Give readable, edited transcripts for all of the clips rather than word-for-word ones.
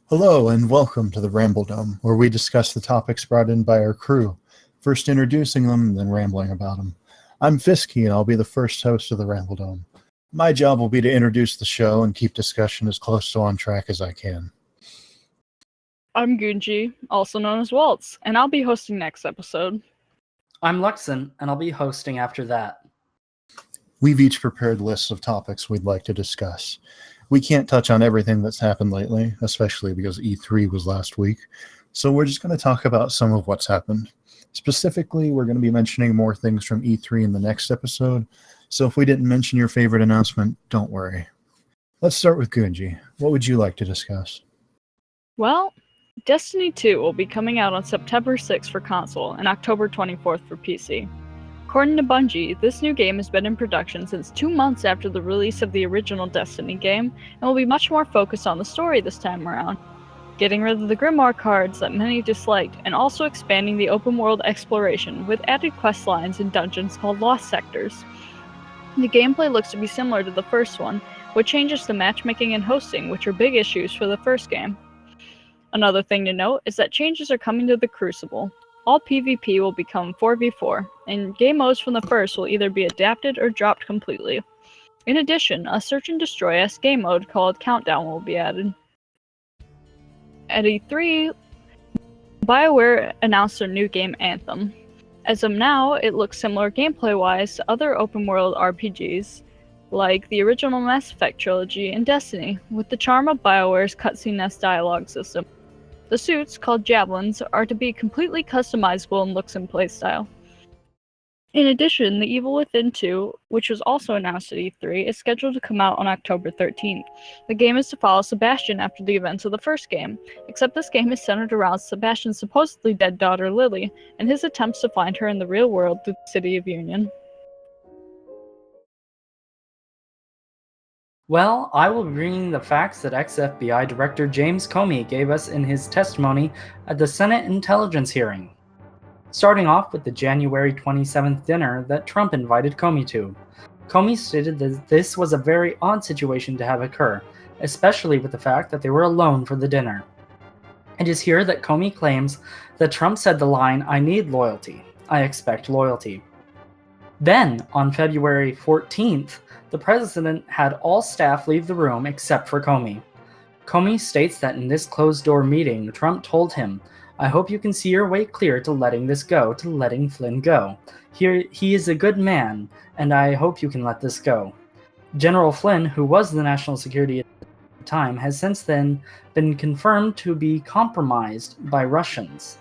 Hello and welcome to the Rambledome, where we discuss the topics brought in by our crew, first introducing them and then rambling about them. I'm Fisky and I'll be the first host of the Rambledome. My job will be to introduce the show and keep discussion as close to on track as I can. I'm Gunji, also known as Waltz, and I'll be hosting next episode. I'm Luxon, and I'll be hosting after that. We've each prepared lists of topics we'd like to discuss. We can't touch on everything that's happened lately, especially because E3 was last week, so we're just going to talk about some of what's happened. Specifically, we're going to be mentioning more things from E3 in the next episode, so if we didn't mention your favorite announcement, don't worry. Let's start with Gunji. What would you like to discuss? Well, Destiny 2 will be coming out on September 6th for console and October 24th for PC. According to Bungie, this new game has been in production since 2 months after the release of the original Destiny game, and will be much more focused on the story this time around, getting rid of the Grimoire cards that many disliked, and also expanding the open world exploration with added quest lines and dungeons called Lost Sectors. The gameplay looks to be similar to the first one, with changes to matchmaking and hosting, which are big issues for the first game. Another thing to note is that changes are coming to the Crucible. All PvP will become 4v4, and game modes from the first will either be adapted or dropped completely. In addition, a Search and Destroy-esque game mode called Countdown will be added. At E3, BioWare announced their new game Anthem. As of now, it looks similar gameplay-wise to other open-world RPGs, like the original Mass Effect trilogy and Destiny, with the charm of BioWare's cutscene-esque dialogue system. The suits, called Javelins, are to be completely customizable in looks and playstyle. In addition, The Evil Within 2, which was also announced at E3, is scheduled to come out on October 13th. The game is to follow Sebastian after the events of the first game, except this game is centered around Sebastian's supposedly dead daughter Lily, and his attempts to find her in the real world through the City of Union. Well, I will be bringing the facts that ex-FBI Director James Comey gave us in his testimony at the Senate Intelligence hearing. Starting off with the January 27th dinner that Trump invited Comey to. Comey stated that this was a very odd situation to have occur, especially with the fact that they were alone for the dinner. It is here that Comey claims that Trump said the line, "I need loyalty. I expect loyalty." Then, on February 14th, the president had all staff leave the room except for Comey. Comey states that in this closed-door meeting, Trump told him, "I hope you can see your way clear to letting this go, to letting Flynn go. He is a good man, and I hope you can let this go." General Flynn, who was the national security at the time, has since then been confirmed to be compromised by Russians.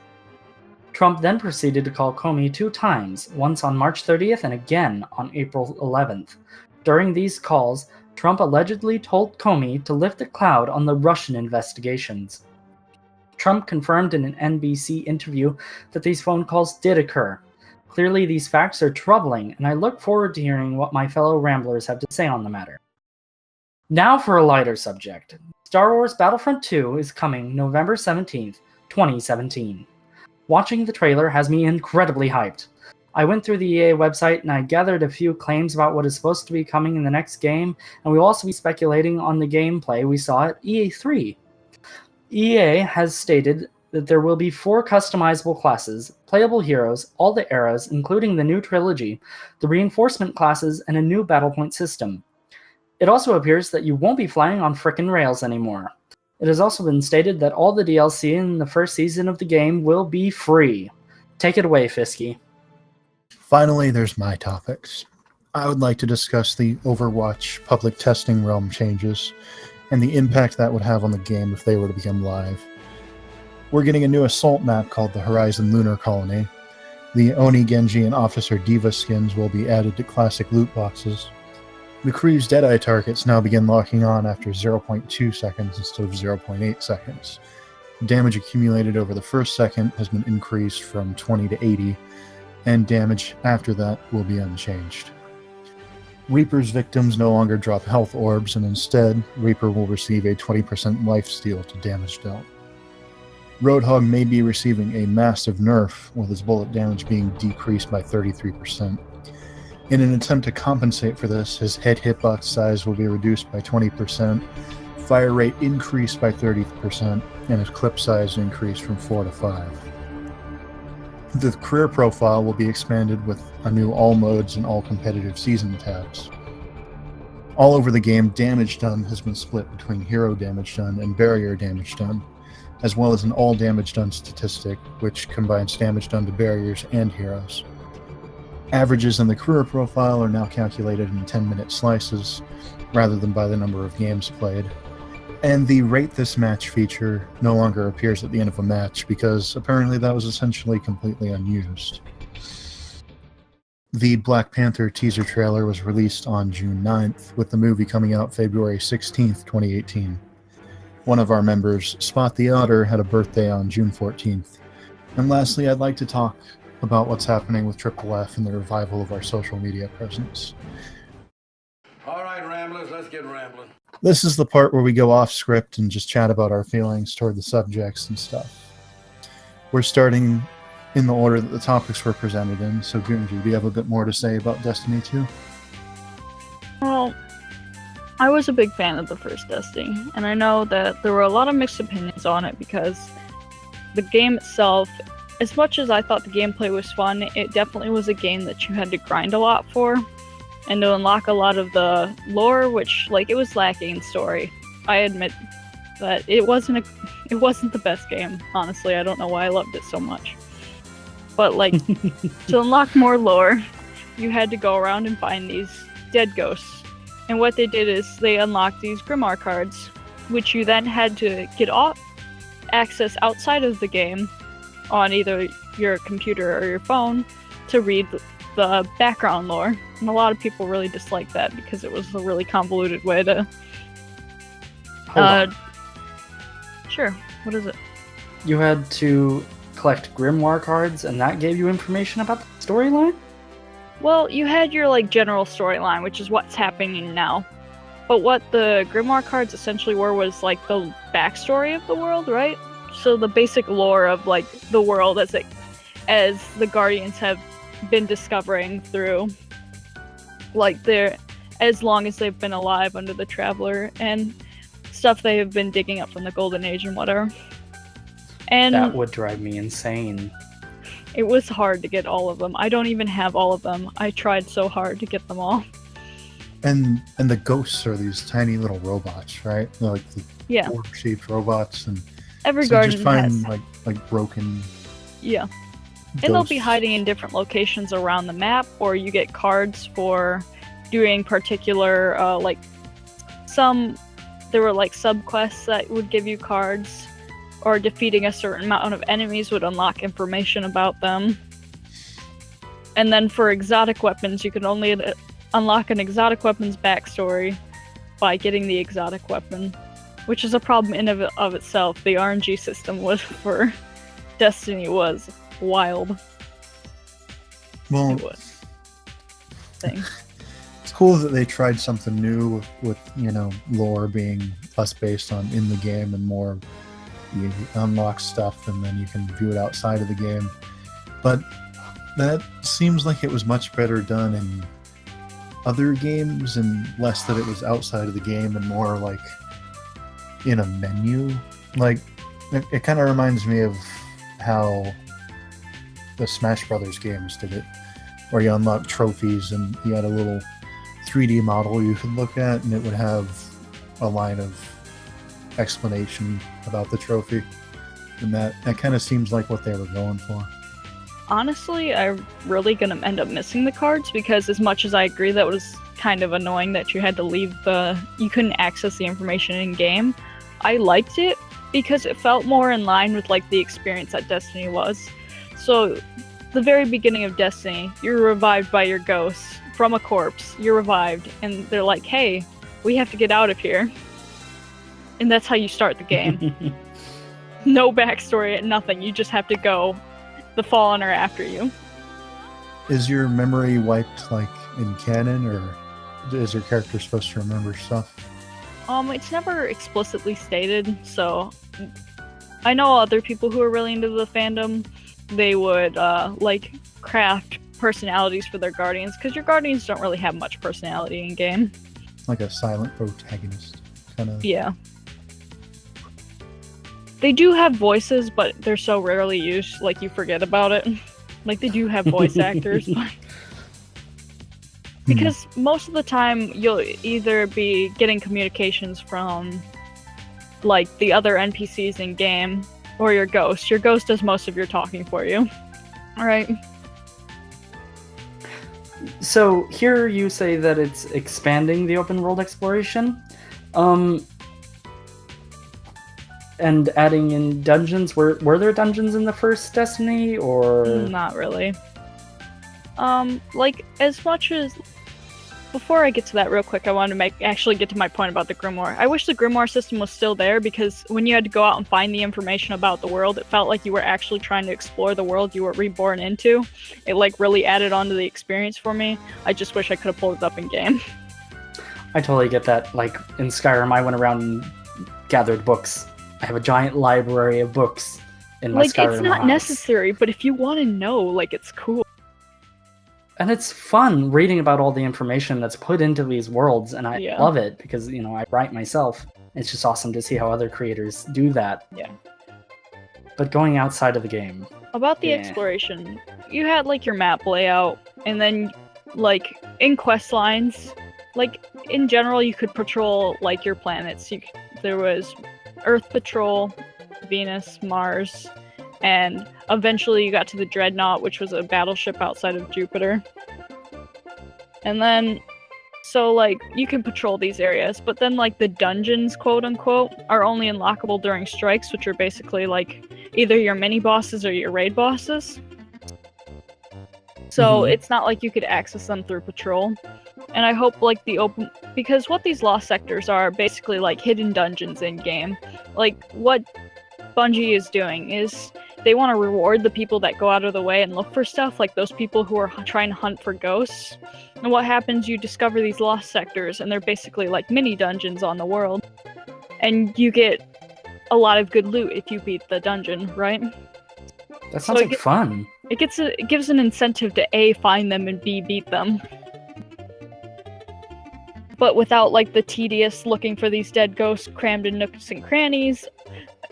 Trump then proceeded to call Comey 2 times, once on March 30th and again on April 11th. During these calls, Trump allegedly told Comey to lift the cloud on the Russian investigations. Trump confirmed in an NBC interview that these phone calls did occur. Clearly, these facts are troubling, and I look forward to hearing what my fellow Ramblers have to say on the matter. Now for a lighter subject. Star Wars Battlefront 2 is coming November 17th, 2017. Watching the trailer has me incredibly hyped. I went through the EA website and I gathered a few claims about what is supposed to be coming in the next game, and we'll also be speculating on the gameplay we saw at EA3. EA has stated that there will be 4 customizable classes, playable heroes, all the eras, including the new trilogy, the reinforcement classes, and a new battle point system. It also appears that you won't be flying on frickin' rails anymore. It has also been stated that all the DLC in the first season of the game will be free. Take it away, Fisky. Finally, there's my topics. I would like to discuss the Overwatch public testing realm changes and the impact that would have on the game if they were to become live. We're getting a new assault map called the Horizon Lunar Colony. The Oni, Genji, and Officer Diva skins will be added to classic loot boxes. The crew's Deadeye targets now begin locking on after 0.2 seconds instead of 0.8 seconds. Damage accumulated over the first second has been increased from 20 to 80, and damage after that will be unchanged. Reaper's victims no longer drop health orbs, and instead, Reaper will receive a 20% lifesteal to damage dealt. Roadhog may be receiving a massive nerf, with his bullet damage being decreased by 33%. In an attempt to compensate for this, his head hitbox size will be reduced by 20% Fire rate increased by 30%, and its clip size increased from 4 to 5. The career profile will be expanded with a new all modes and all competitive season tabs. All over the game, damage done has been split between hero damage done and barrier damage done, as well as an all damage done statistic, which combines damage done to barriers and heroes. Averages in the career profile are now calculated in 10-minute slices, rather than by the number of games played. And the Rate This Match feature no longer appears at the end of a match, because apparently that was essentially completely unused. The Black Panther teaser trailer was released on June 9th, with the movie coming out February 16th, 2018. One of our members, Spot the Otter, had a birthday on June 14th. And lastly, I'd like to talk about what's happening with Triple F and the revival of our social media presence. All right, Ramblers, let's get rambling. This is the part where we go off script and just chat about our feelings toward the subjects and stuff. We're starting in the order that the topics were presented in, so Gunji, do you have a bit more to say about Destiny 2? Well, I was a big fan of the first Destiny, and I know that there were a lot of mixed opinions on it because the game itself, as much as I thought the gameplay was fun, it definitely was a game that you had to grind a lot for, and to unlock a lot of the lore, which, it was lacking in story. I admit that it wasn't the best game, honestly. I don't know why I loved it so much. But, to unlock more lore, you had to go around and find these dead ghosts. And what they did is they unlocked these Grimoire cards, which you then had to get access outside of the game on either your computer or your phone to read the background lore. And a lot of people really disliked that because it was a really convoluted way to... Hold on. Sure. What is it? You had to collect Grimoire cards, and that gave you information about the storyline? Well, you had your general storyline, which is what's happening now. But what the Grimoire cards essentially were was the backstory of the world, right? So the basic lore of the world as the Guardians have been discovering through as long as they've been alive under the Traveler, and stuff they have been digging up from the Golden Age and whatever. And that would drive me insane. It was hard to get all of them. I don't even have all of them. I tried so hard to get them all. And the ghosts are these tiny little robots, right? They're the orb-shaped robots, and every so garden you just find has broken. Yeah, ghosts. and they'll be hiding in different locations around the map, or you get cards for doing particular there were subquests that would give you cards, or defeating a certain amount of enemies would unlock information about them. And then for exotic weapons, you can only unlock an exotic weapon's backstory by getting the exotic weapon, which is a problem in of itself. The RNG system for Destiny was wild. Well, it was. Thing. It's cool that they tried something new with lore being less based on in the game and more you unlock stuff and then you can view it outside of the game. But that seems like it was much better done in other games, and less that it was outside of the game and more in a menu. It kind of reminds me of how the Smash Brothers games did it, where you unlock trophies and you had a little 3D model you could look at, and it would have a line of explanation about the trophy, and that kind of seems like what they were going for. Honestly, I'm really gonna end up missing the cards, because as much as I agree that was kind of annoying that you had to you couldn't access the information in game, I liked it because it felt more in line with the experience that Destiny was. So the very beginning of Destiny, you're revived by your ghosts from a corpse. You're revived, and they're like, hey, we have to get out of here. And that's how you start the game. No backstory, nothing. You just have to go. The Fallen are after you. Is your memory wiped in canon, or is your character supposed to remember stuff? It's never explicitly stated, so I know other people who are really into the fandom, they would craft personalities for their Guardians, because your Guardians don't really have much personality in game. Like a silent protagonist kind of. Yeah. They do have voices, but they're so rarely used, like you forget about it. Like they do have voice actors, but because most of the time you'll either be getting communications from like the other NPCs in game or your ghost. Your ghost does most of your talking for you. All right. So here you say that it's expanding the open world exploration, and adding in dungeons. Were there dungeons in the first Destiny, or Not really. Like as much as before I get to that real quick, I wanted to actually get to my point about the Grimoire. I wish the Grimoire system was still there, because when you had to go out and find the information about the world, it felt like you were actually trying to explore the world you were reborn into. It like really added on to the experience for me. I just wish I could have pulled it up in game. I totally get that. Like in Skyrim, I went around and gathered books. I have a giant library of books in my Like Skyrim it's not house. necessary, but if you want to know, like it's cool. And it's fun reading about all the information that's put into these worlds, and I Yeah. love it because, you know, I write myself. It's just awesome to see how other creators do that. Yeah. But going outside of the game, About the Yeah. exploration, you had like your map layout, and then like in quest lines, like in general, you could patrol like your planets. There was Earth Patrol, Venus, Mars, and eventually you got to the Dreadnought, which was a battleship outside of Jupiter. And then, so like you can patrol these areas, but then like the dungeons, quote unquote, are only unlockable during strikes, which are basically like either your mini bosses or your raid bosses. So it's not like you could access them through patrol. And I hope like because what these lost sectors are basically like hidden dungeons in game. Like what Bungie is doing is they want to reward the people that go out of the way and look for stuff, like those people who are trying to hunt for ghosts. And what happens, you discover these lost sectors, and they're basically like mini dungeons on the world. And you get a lot of good loot if you beat the dungeon, right? that sounds So like fun. It gives an incentive to A, find them, and B, beat them. But without like the tedious looking for these dead ghosts crammed in nooks and crannies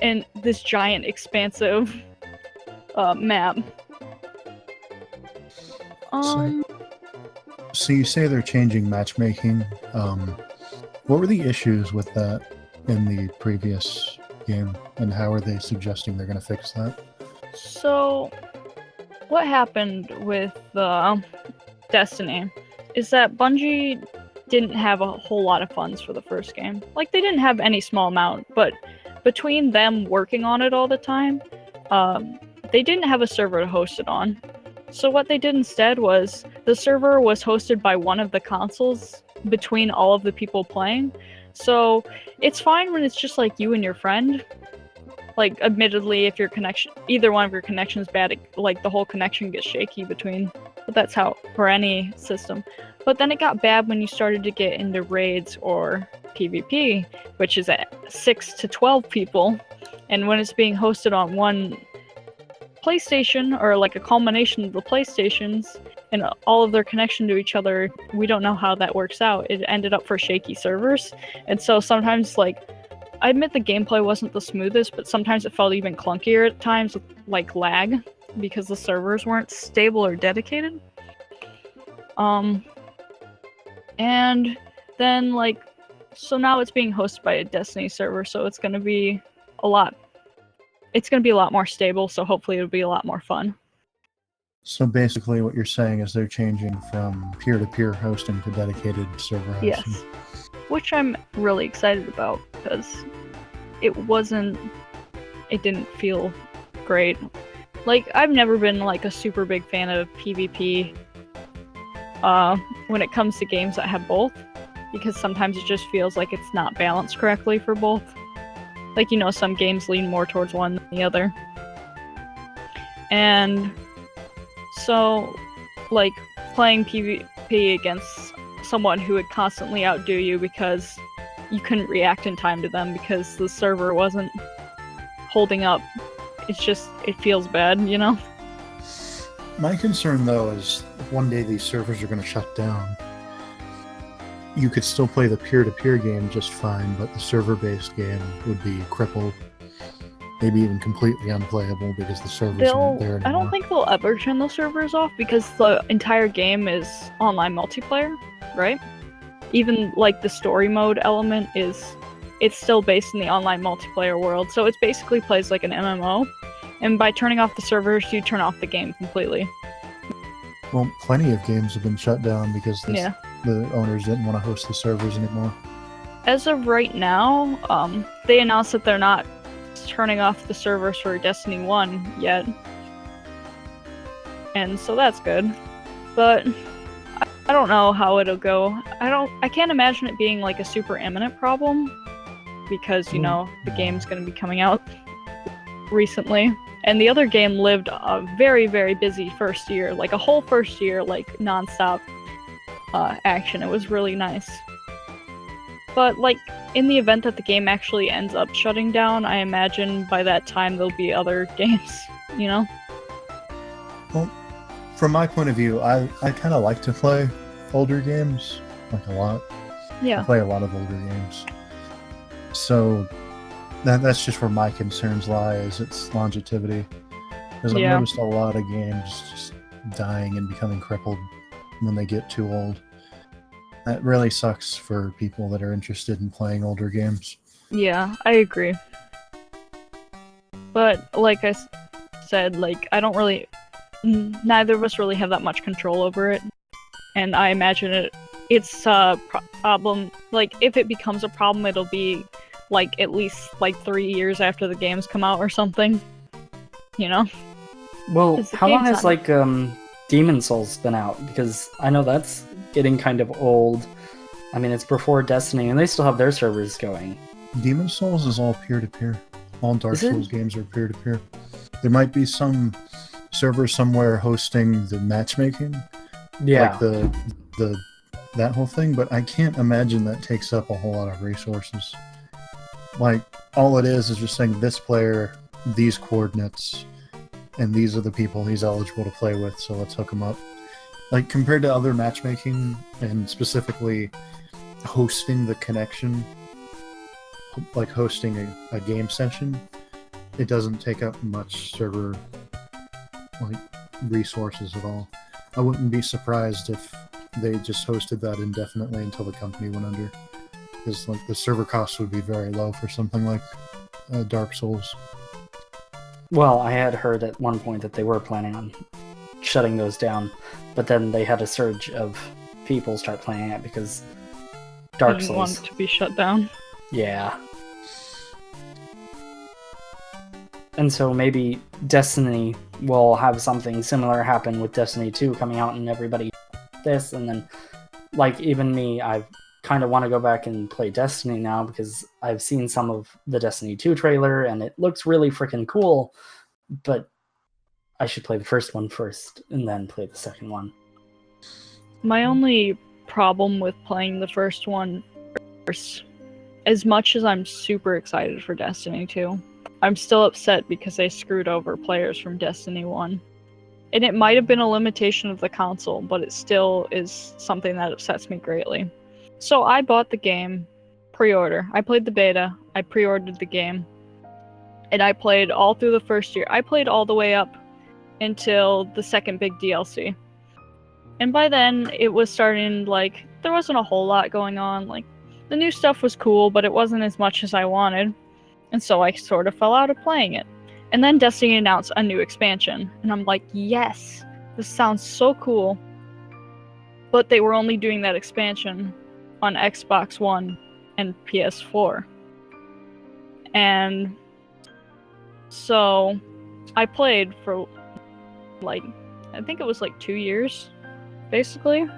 and this giant expansive map. So you say they're changing matchmaking. What were the issues with that in the previous game, and how are they suggesting they're going to fix that? So, what happened with Destiny is that Bungie didn't have a whole lot of funds for the first game. Like, they didn't have any small amount, but between them working on it all the time, they didn't have a server to host it on. So what they did instead was the server was hosted by one of the consoles between all of the people playing. So it's fine when it's just like you and your friend. Like, admittedly, if either one of your connections bad, like the whole connection gets shaky between. But that's how for any system. But then it got bad when you started to get into raids or PvP, which is at 6 to 12 people, and when it's being hosted on one PlayStation, or like a culmination of the PlayStations, and all of their connection to each other, we don't know how that works out. It ended up for shaky servers, and so sometimes, like, I admit the gameplay wasn't the smoothest, but sometimes it felt even clunkier at times with, like, lag, because the servers weren't stable or dedicated. And then, like, so now it's being hosted by a Destiny server, so it's gonna be a lot more stable, so hopefully it'll be a lot more fun. So basically what you're saying is they're changing from peer-to-peer hosting to dedicated server hosting. Yes. Which I'm really excited about, because it didn't feel great. Like, I've never been like a super big fan of PvP when it comes to games that have both, because sometimes it just feels like it's not balanced correctly for both. Like, you know, some games lean more towards one than the other. And so, like, playing PvP against someone who would constantly outdo you because you couldn't react in time to them because the server wasn't holding up. It feels bad, you know? My concern, though, is if one day these servers are going to shut down, you could still play the peer-to-peer game just fine, but the server-based game would be crippled. maybe even completely unplayable because the servers aren't there anymore. I don't think they'll ever turn the servers off because the entire game is online multiplayer, right? Even like the story mode element it's still based in the online multiplayer world, so it basically plays like an MMO. And by turning off the servers, you turn off the game completely. Well, plenty of games have been shut down because the owners didn't want to host the servers anymore. As of right now, they announced that they're not turning off the servers for Destiny 1 yet. And so that's good. But I don't know how it'll go. I can't imagine it being like a super imminent problem because, you know, the game's going to be coming out recently. And the other game lived a very, very busy first year, like a whole first year, like non-stop action. It was really nice. But like in the event that the game actually ends up shutting down, I imagine by that time there'll be other games, you know? Well, from my point of view, I kind of like to play older games, like a lot. Yeah. I play a lot of older games. So that's just where my concerns lie, is its longevity. Because I've noticed a lot of games just dying and becoming crippled when they get too old. That really sucks for people that are interested in playing older games. Yeah, I agree. But like I said, like I don't really, neither of us really have that much control over it, and I imagine it's a problem. Like if it becomes a problem, it'll be like at least like 3 years after the games come out or something. You know? Well, how long has like Demon Souls been out? Because I know that's getting kind of old. I mean, it's before Destiny, and they still have their servers going. Demon Souls is all peer-to-peer. All Dark Souls games are peer-to-peer. There might be some server somewhere hosting the matchmaking, like that whole thing, but I can't imagine that takes up a whole lot of resources. Like, all it is just saying this player, these coordinates, and these are the people he's eligible to play with, so let's hook him up. Like, compared to other matchmaking, and specifically hosting the connection, like hosting a game session, it doesn't take up much server like resources at all. I wouldn't be surprised if they just hosted that indefinitely until the company went under, because like the server costs would be very low for something like Dark Souls. Well, I had heard at one point that they were planning on shutting those down, but then they had a surge of people start playing it because Dark Souls didn't want it to be shut down. Yeah. And so maybe Destiny will have something similar happen with Destiny 2 coming out and everybody this, and then like even me, I kind of want to go back and play Destiny now because I've seen some of the Destiny 2 trailer and it looks really freaking cool, but I should play the first one first and then play the second one. My only problem with playing the first one first, as much as I'm super excited for Destiny 2, I'm still upset because they screwed over players from Destiny 1. And it might have been a limitation of the console, but it still is something that upsets me greatly. So I bought the game, pre-order. I played the beta, I pre-ordered the game, and I played all through the first year. I played all the way up until the second big DLC. And by then, it was starting, like, there wasn't a whole lot going on. Like, the new stuff was cool, but it wasn't as much as I wanted. And so I sort of fell out of playing it. And then Destiny announced a new expansion. And I'm like, yes, this sounds so cool. But they were only doing that expansion on Xbox One and PS4. And so I played for, like, I think it was like 2 years, basically.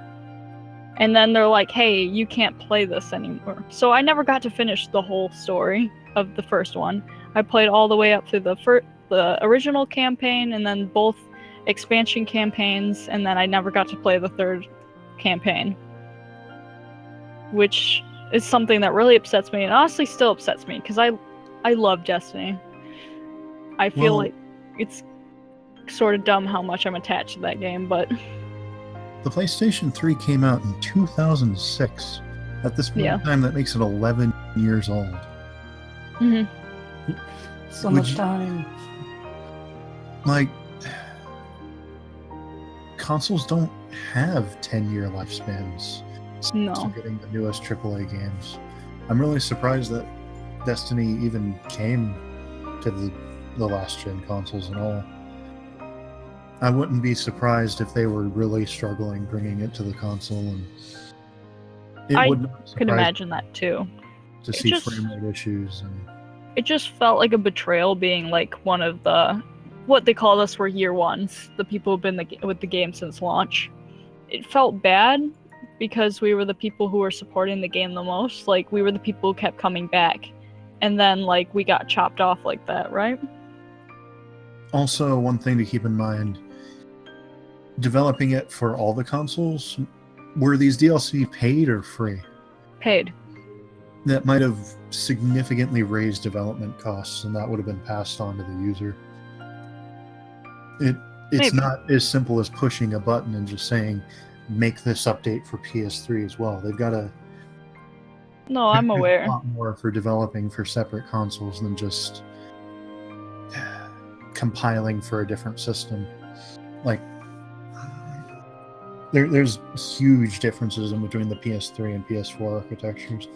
And then they're like, hey, you can't play this anymore. So I never got to finish the whole story of the first one. I played all the way up through the original campaign and then both expansion campaigns, and then I never got to play the third campaign. Which is something that really upsets me, and honestly still upsets me, because I love Destiny. I feel like it's sort of dumb how much I'm attached to that game, but... The PlayStation 3 came out in 2006. At this point in time, that makes it 11 years old. Mm-hmm. So Would much you- time. Like, consoles don't have 10-year lifespans. No. So getting the newest AAA games. I'm really surprised that Destiny even came to the last gen consoles and all. I wouldn't be surprised if they were really struggling bringing it to the console, and it I would not Could surprise imagine that too. to it see just- frame rate issues and It just felt like a betrayal being like one of the what they called us were year ones, the people who've been with the game since launch. It felt bad because we were the people who were supporting the game the most. Like, we were the people who kept coming back, and then like we got chopped off like that, right? also one thing to keep in mind, developing it for all the consoles, were these DLC paid or free? Paid. That might have significantly raised development costs, and that would have been passed on to the user. It's Maybe. not as simple as pushing a button and just saying, make this update for PS3 as well. They've got to No, I'm do aware. a lot more for developing for separate consoles than just compiling for a different system. Like, there's huge differences in between the PS3 and PS4 architectures.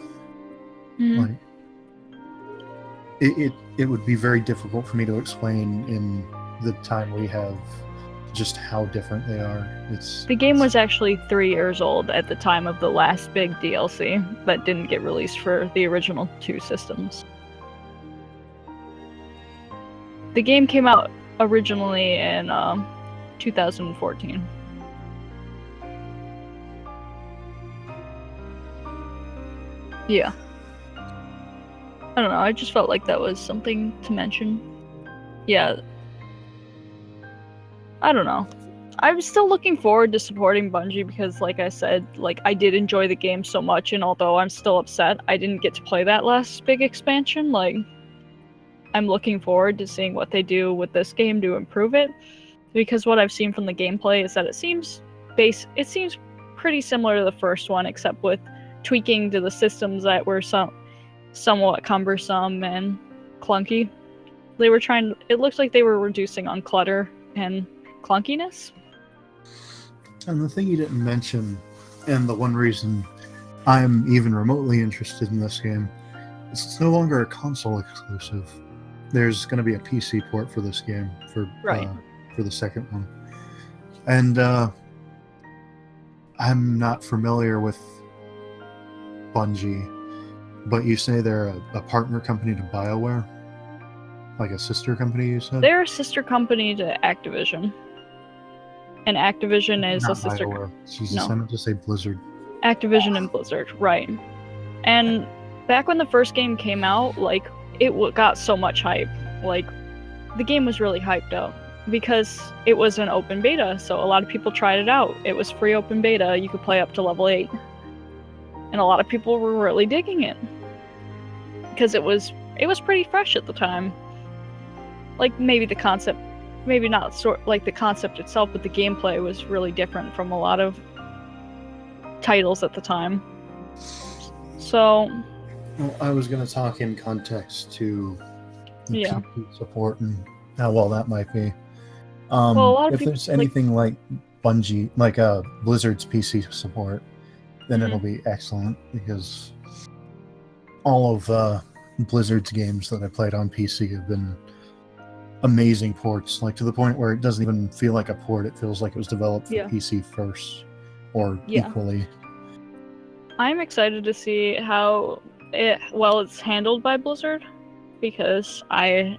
Mhm. Like, it would be very difficult for me to explain in the time we have just how different they are. The game was actually 3 years old at the time of the last big DLC that didn't get released for the original 2 systems. The game came out originally in 2014. Yeah. I don't know, I just felt like that was something to mention. Yeah. I don't know. I'm still looking forward to supporting Bungie because, like I said, like I did enjoy the game so much, and although I'm still upset I didn't get to play that last big expansion, like I'm looking forward to seeing what they do with this game to improve it. Because what I've seen from the gameplay is that it seems pretty similar to the first one, except with tweaking to the systems that were somewhat cumbersome and clunky. It looks like they were reducing on clutter and clunkiness. And the thing you didn't mention, and the one reason I'm even remotely interested in this game, is it's no longer a console exclusive. There's going to be a PC port for this game for the second one. And I'm not familiar with Bungie, but you say they're a partner company to BioWare? Like a sister company, you said? They're a sister company to Activision. And Activision is Not a sister BioWare. Jesus, no. I meant to say Blizzard. Activision and Blizzard, right. And back when the first game came out, like, it got so much hype. Like, the game was really hyped up because it was an open beta, so a lot of people tried it out. It was free open beta, you could play up to level 8. And a lot of people were really digging it. Because it was pretty fresh at the time. Like, maybe the concept, maybe not like the concept itself, but the gameplay was really different from a lot of titles at the time. So, Well, I was going to talk in context to the Yeah. PC support and how well that might be. Well, a lot of if people, there's anything like Bungie, like Blizzard's PC support, then Mhm. it'll be excellent, because all of Blizzard's games that I played on PC have been amazing ports, like to the point where it doesn't even feel like a port. It feels like it was developed for Yeah. PC first, or Yeah. equally. I'm excited to see how it's handled by Blizzard, because I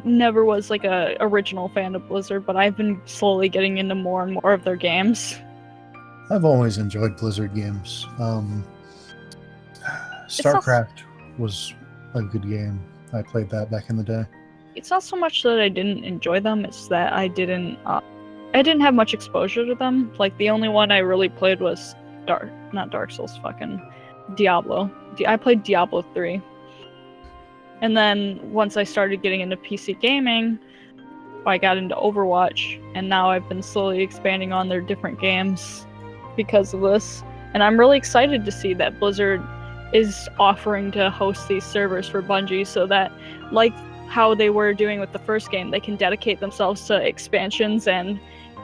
never was like a original fan of Blizzard, but I've been slowly getting into more and more of their games. I've always enjoyed Blizzard games. StarCraft was a good game. I played that back in the day. It's not so much that I didn't enjoy them, it's that I didn't have much exposure to them. Like, the only one I really played was not Dark Souls, fucking Diablo. I played Diablo 3. And then once I started getting into PC gaming, I got into Overwatch, and now I've been slowly expanding on their different games because of this. And I'm really excited to see that Blizzard is offering to host these servers for Bungie so that, like how they were doing with the first game, they can dedicate themselves to expansions and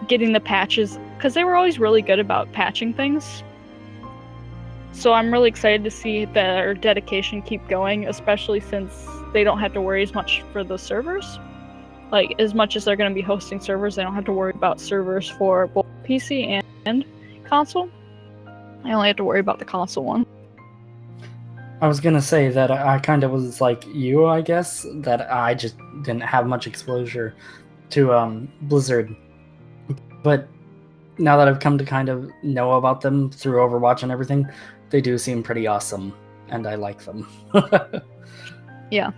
getting the patches, because they were always really good about patching things. So I'm really excited to see their dedication keep going, especially since they don't have to worry as much for the servers. Like, as much as they're going to be hosting servers, they don't have to worry about servers for both PC and console. I only have to worry about the console one. I was gonna say that I kind of was like you, I guess, that I just didn't have much exposure to Blizzard. But now that I've come to kind of know about them through Overwatch and everything, they do seem pretty awesome, and I like them. Yeah.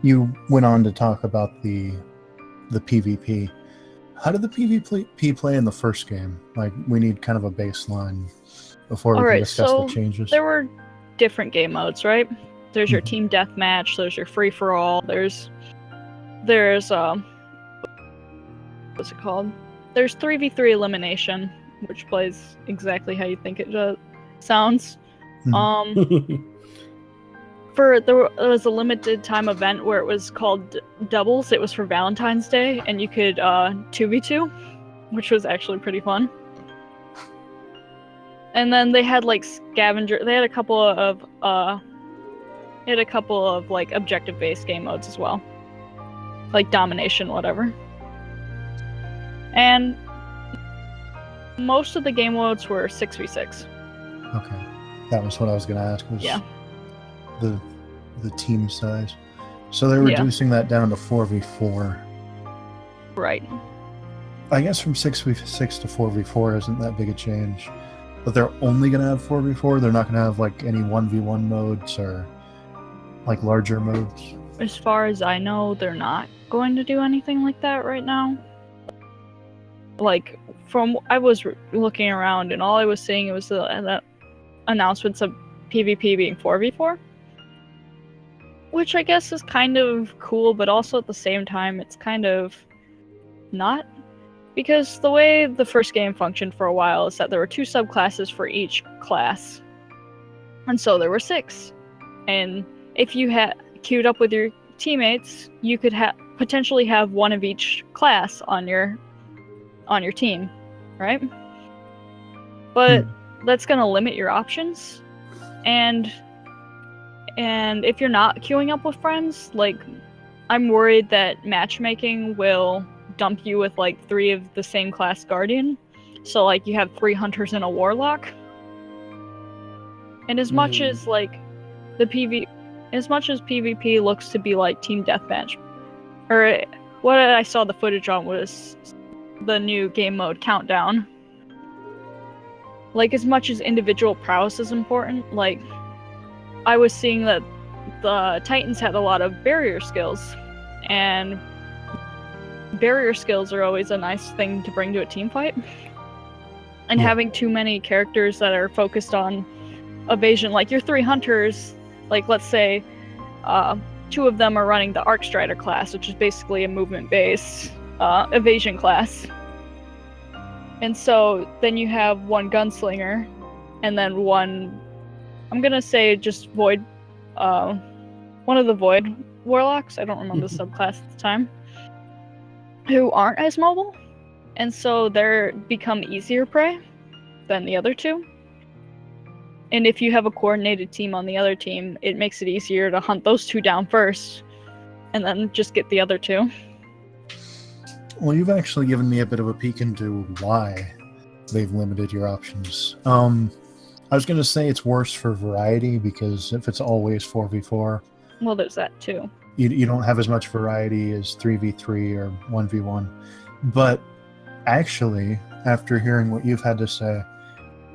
You went on to talk about the PvP. How did the PvP play in the first game? Like, we need kind of a baseline before we can discuss the changes. There were different game modes, right? There's your team deathmatch, there's your free-for-all, there's what's it called? There's 3v3 elimination, which plays exactly how you think it sounds. There was a limited time event where it was called doubles. It was for Valentine's Day, and you could 2v2, which was actually pretty fun. And then they had like scavenger. They had a couple of like objective-based game modes as well, like domination, whatever. And most of the game modes were 6v6. Okay, that was what I was going to ask. Was the team size. So they're reducing that down to 4v4. Right. I guess from 6v6 to 4v4 isn't that big a change. But they're only going to have 4v4? They're not going to have like any 1v1 modes or like larger modes? As far as I know, they're not going to do anything like that right now. Like, I was looking around and all I was seeing was the announcements of PvP being 4v4. Which I guess is kind of cool, but also at the same time, it's kind of not. Because the way the first game functioned for a while is that there were 2 subclasses for each class. And so there were 6. And if you had queued up with your teammates, you could potentially have one of each class on your team, right? But that's going to limit your options. And if you're not queuing up with friends, like, I'm worried that matchmaking will dump you with like 3 of the same class guardian. So like you have 3 hunters and a warlock. And as much as like as much as PvP looks to be like team deathmatch, or what I saw the footage on was the new game mode Countdown. Like, as much as individual prowess is important, like, I was seeing that the Titans had a lot of barrier skills, and barrier skills are always a nice thing to bring to a team fight. And having too many characters that are focused on evasion, like your 3 hunters, like let's say 2 of them are running the Arc Strider class, which is basically a movement-based evasion class. And so then you have 1 gunslinger, and then 1, I'm gonna say just Void, one of the Void Warlocks, I don't remember the subclass at the time, who aren't as mobile, and so they're become easier prey than the other 2. And if you have a coordinated team on the other team, it makes it easier to hunt those 2 down first, and then just get the other 2. Well, you've actually given me a bit of a peek into why they've limited your options. I was going to say it's worse for variety, because if it's always 4v4... Well, there's that too. You don't have as much variety as 3v3 or 1v1. But actually, after hearing what you've had to say,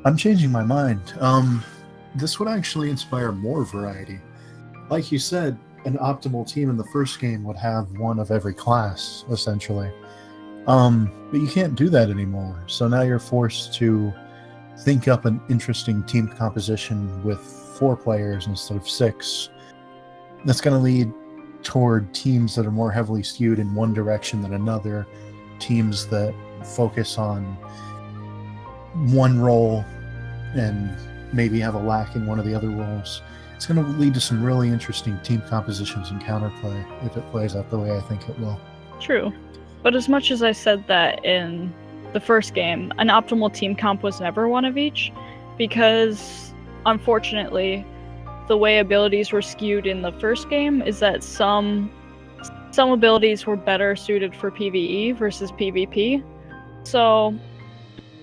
I'm changing my mind. This would actually inspire more variety. Like you said, an optimal team in the first game would have 1 of every class, essentially. But you can't do that anymore. So now you're forced to think up an interesting team composition with 4 players instead of 6. That's going to lead toward teams that are more heavily skewed in one direction than another, teams that focus on one role and maybe have a lack in one of the other roles. It's going to lead to some really interesting team compositions and counterplay if it plays out the way I think it will. True. But as much as I said that in the first game, an optimal team comp was never one of each, because unfortunately, the way abilities were skewed in the first game is that some abilities were better suited for PvE versus PvP. So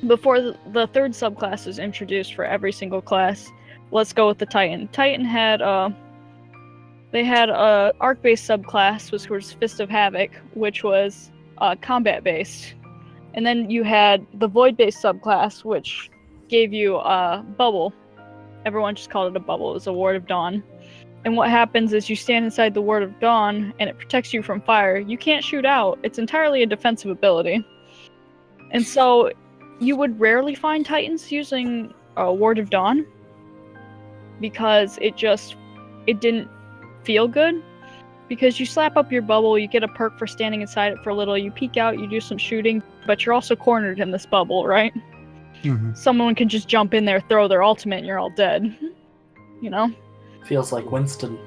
before the third subclass is introduced for every single class, let's go with the Titan. Titan had they had a arc-based subclass, which was Fist of Havoc, which was combat-based. And then you had the Void-based subclass, which gave you a bubble. Everyone just called it a bubble. It was a Ward of Dawn. And what happens is you stand inside the Ward of Dawn, and it protects you from fire. You can't shoot out. It's entirely a defensive ability. And so you would rarely find Titans using a Ward of Dawn, because it didn't feel good. Because you slap up your bubble, you get a perk for standing inside it for a little, you peek out, you do some shooting, but you're also cornered in this bubble, right? Mm-hmm. Someone can just jump in there, throw their ultimate, and you're all dead. You know? Feels like Winston.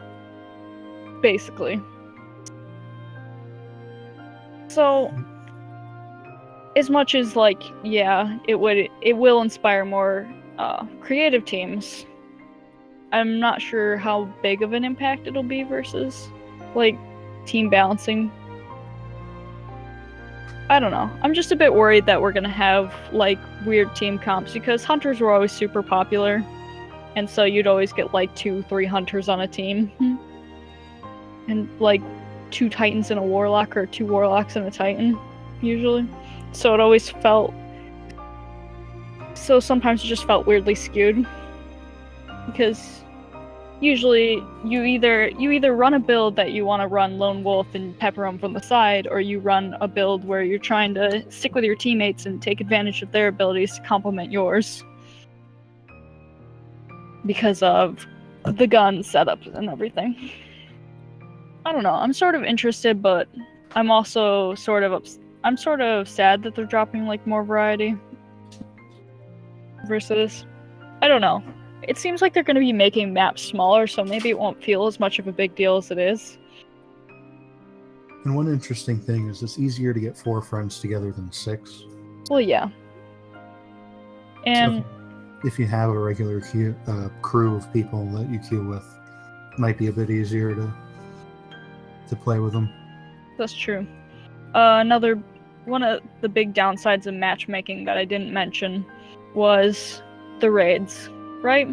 Basically. So, as much as, like, yeah, it will inspire more creative teams, I'm not sure how big of an impact it'll be versus, like, team balancing. I don't know. I'm just a bit worried that we're gonna have, like, weird team comps, because hunters were always super popular, and so you'd always get, like, 2-3 hunters on a team. And, like, 2 titans and a warlock, or 2 warlocks and a titan, usually. So it always felt... So sometimes it just felt weirdly skewed. Because usually you either run a build that you want to run Lone Wolf and pepper them from the side, or you run a build where you're trying to stick with your teammates and take advantage of their abilities to complement yours. Because of the gun setup and everything. I don't know, I'm sort of interested, but I'm also sort of sad that they're dropping, like, more variety. Versus, I don't know. It seems like they're going to be making maps smaller, so maybe it won't feel as much of a big deal as it is. And one interesting thing is it's easier to get 4 friends together than 6. Well, yeah. And... So if you have a regular crew of people that you queue with, it might be a bit easier to play with them. That's true. One of the big downsides of matchmaking that I didn't mention was the raids, right?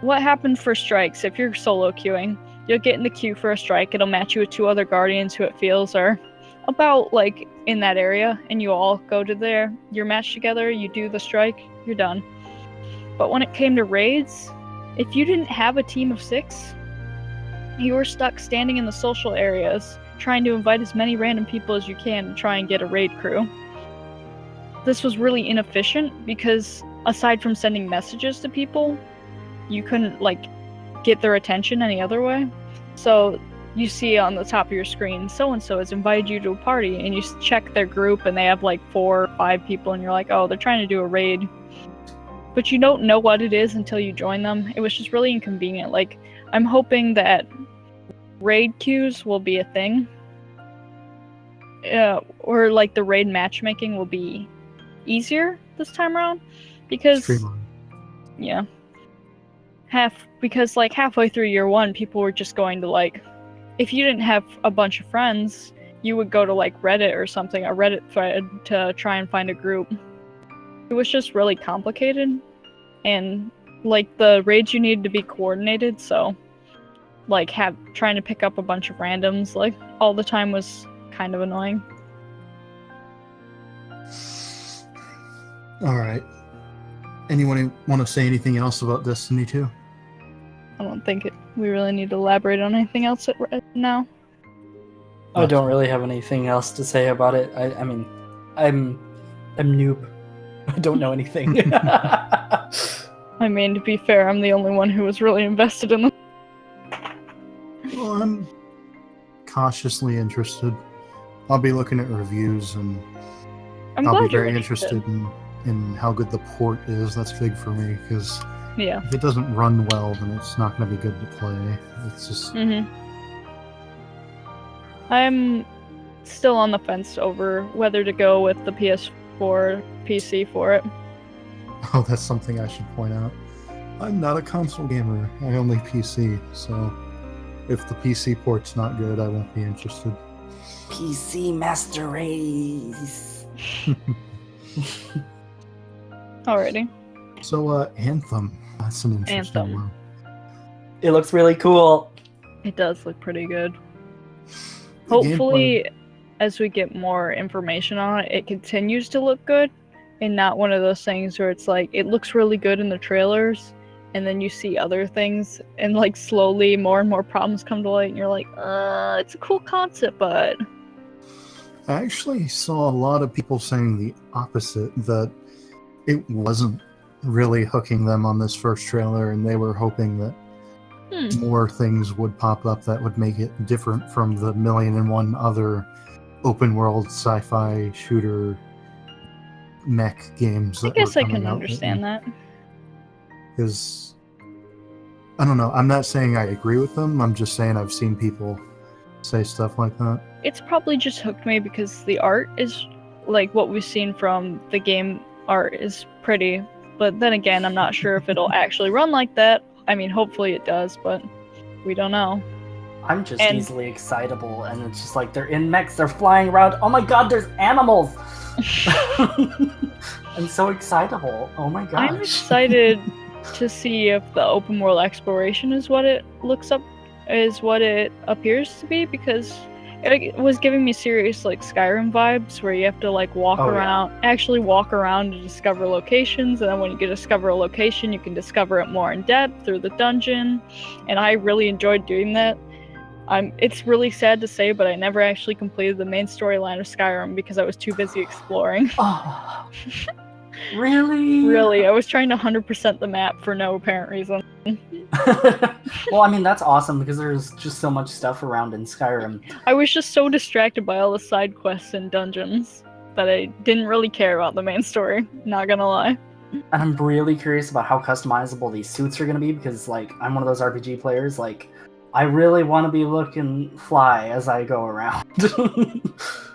What happened for strikes? If you're solo queuing, you'll get in the queue for a strike, it'll match you with 2 other guardians who it feels are about, like, in that area, and you all go to your match together, you do the strike, you're done. But when it came to raids, if you didn't have a team of 6, you were stuck standing in the social areas, trying to invite as many random people as you can to try and get a raid crew. This was really inefficient, because aside from sending messages to people, you couldn't, like, get their attention any other way. So you see on the top of your screen, so-and-so has invited you to a party, and you check their group and they have, like, 4 or 5 people, and you're like, oh, they're trying to do a raid. But you don't know what it is until you join them. It was just really inconvenient. Like, I'm hoping that raid queues will be a thing. Or, like, the raid matchmaking will be easier this time around. Because... Yeah. Because, like, halfway through year 1, people were just going to, like... If you didn't have a bunch of friends, you would go to, like, Reddit or something, a Reddit thread, to try and find a group. It was just really complicated, and, like, the raids you needed to be coordinated, so, like, trying to pick up a bunch of randoms, like, all the time was kind of annoying. Alright. Anyone want to say anything else about Destiny 2? I don't think we really need to elaborate on anything else right now. I don't really have anything else to say about it. I mean, I'm noob. I don't know anything. I mean, to be fair, I'm the only one who was really invested in them. Well, I'm cautiously interested. I'll be looking at reviews, and I'll be very interested in how good the port is. That's big for me, because Yeah. If it doesn't run well, then it's not going to be good to play. It's just I'm still on the fence over whether to go with the PS4 PC for it. oh, that's something I should point out. I'm not a console gamer. I only PC. So if the PC port's not good, I won't be interested. PC Master Race. Alrighty. So Anthem. That's an interesting Anthem. one. It looks really cool. It does look pretty good. The Hopefully, as we get more information on it, it continues to look good and not one of those things where it's like, it looks really good in the trailers and then you see other things and like slowly more and more problems come to light and you're like, it's a cool concept, but... I actually saw a lot of people saying the opposite, that it wasn't really hooking them on this first trailer, and they were hoping that more things would pop up that would make it different from the million and one other open world sci-fi shooter mech games that I guess were I coming can out understand that. Because I don't know, I'm not saying I agree with them, I'm just saying I've seen people say stuff like that. It's probably just hooked me because the art is, like, what we've seen from the game art is pretty, but then again, I'm not sure if it'll actually run like that. I mean, hopefully it does, but we don't know. I'm just easily excitable, and it's just like they're in mechs, they're flying around. Oh my god, there's animals! I'm so excitable. Oh my gosh. I'm excited to see if the open world exploration is what it appears to be, because it was giving me serious like Skyrim vibes where you have to like walk around to discover locations, and then when you discover a location you can discover it more in depth through the dungeon, and I really enjoyed doing that. It's really sad to say, but I never actually completed the main storyline of Skyrim because I was too busy exploring. Oh, really? Really, I was trying to 100% the map for no apparent reason. Well, I mean, that's awesome because there's just so much stuff around in Skyrim. I was just so distracted by all the side quests and dungeons that I didn't really care about the main story, not gonna lie. And I'm really curious about how customizable these suits are gonna be because, like, I'm one of those RPG players, like, I really want to be looking fly as I go around.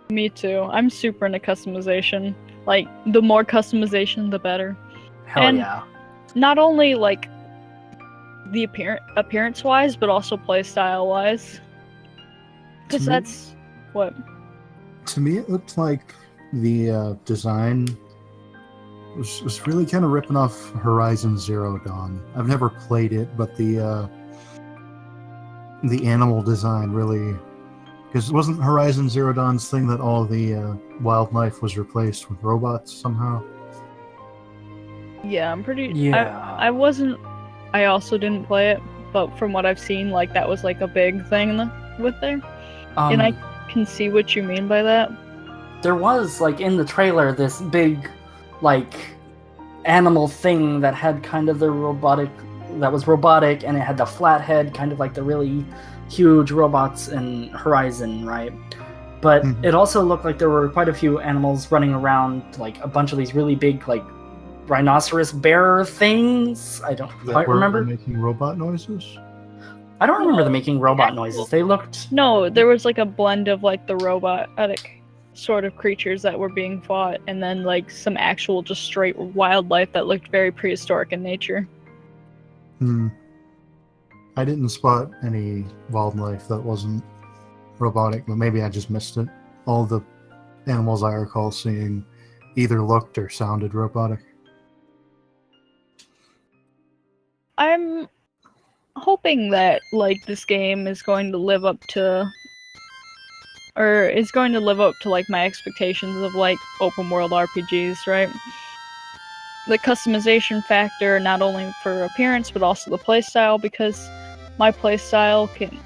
Me too. I'm super into customization. Like, the more customization, the better. Hell yeah. Not only, like, the appearance-wise, but also playstyle-wise. Because that's... what? To me, it looked like the design was really kind of ripping off Horizon Zero Dawn. I've never played it, but the animal design really... Because wasn't Horizon Zero Dawn's thing that all the wildlife was replaced with robots somehow? Yeah, I'm pretty... Yeah. I also didn't play it, but from what I've seen, like, that was, like, a big thing with there. And I can see what you mean by that. There was, like, in the trailer, this big, like, animal thing that had kind of the robotic, and it had the flat head, kind of like the really huge robots in Horizon, right? But it also looked like there were quite a few animals running around, like, a bunch of these really big, like, rhinoceros bear things. I don't quite remember. Making robot noises? I don't remember them making robot noises. They looked... No, there was, like, a blend of, like, the robotic sort of creatures that were being fought, and then, like, some actual just straight wildlife that looked very prehistoric in nature. I didn't spot any wildlife that wasn't robotic, but maybe I just missed it. All the animals I recall seeing either looked or sounded robotic. I'm hoping that, like, this game is going to live up to... or is going to live up to, like, my expectations of, like, open world RPGs, right? The customization factor, not only for appearance, but also the playstyle, because my playstyle can...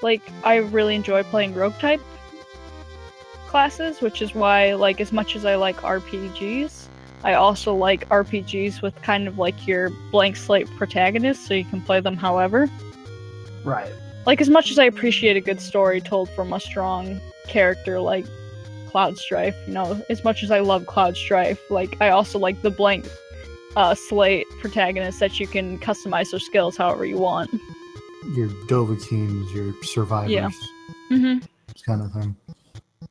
like, I really enjoy playing rogue-type classes, which is why, like, as much as I like RPGs, I also like RPGs with kind of, like, your blank slate protagonist, so you can play them however. Right. Like, as much as I appreciate a good story told from a strong character like Cloud Strife, you know, as much as I love Cloud Strife, like, I also like the blank slate protagonists that you can customize their skills however you want. Your Dovahkiins, your survivors, Yeah. Mm-hmm. this kind of thing.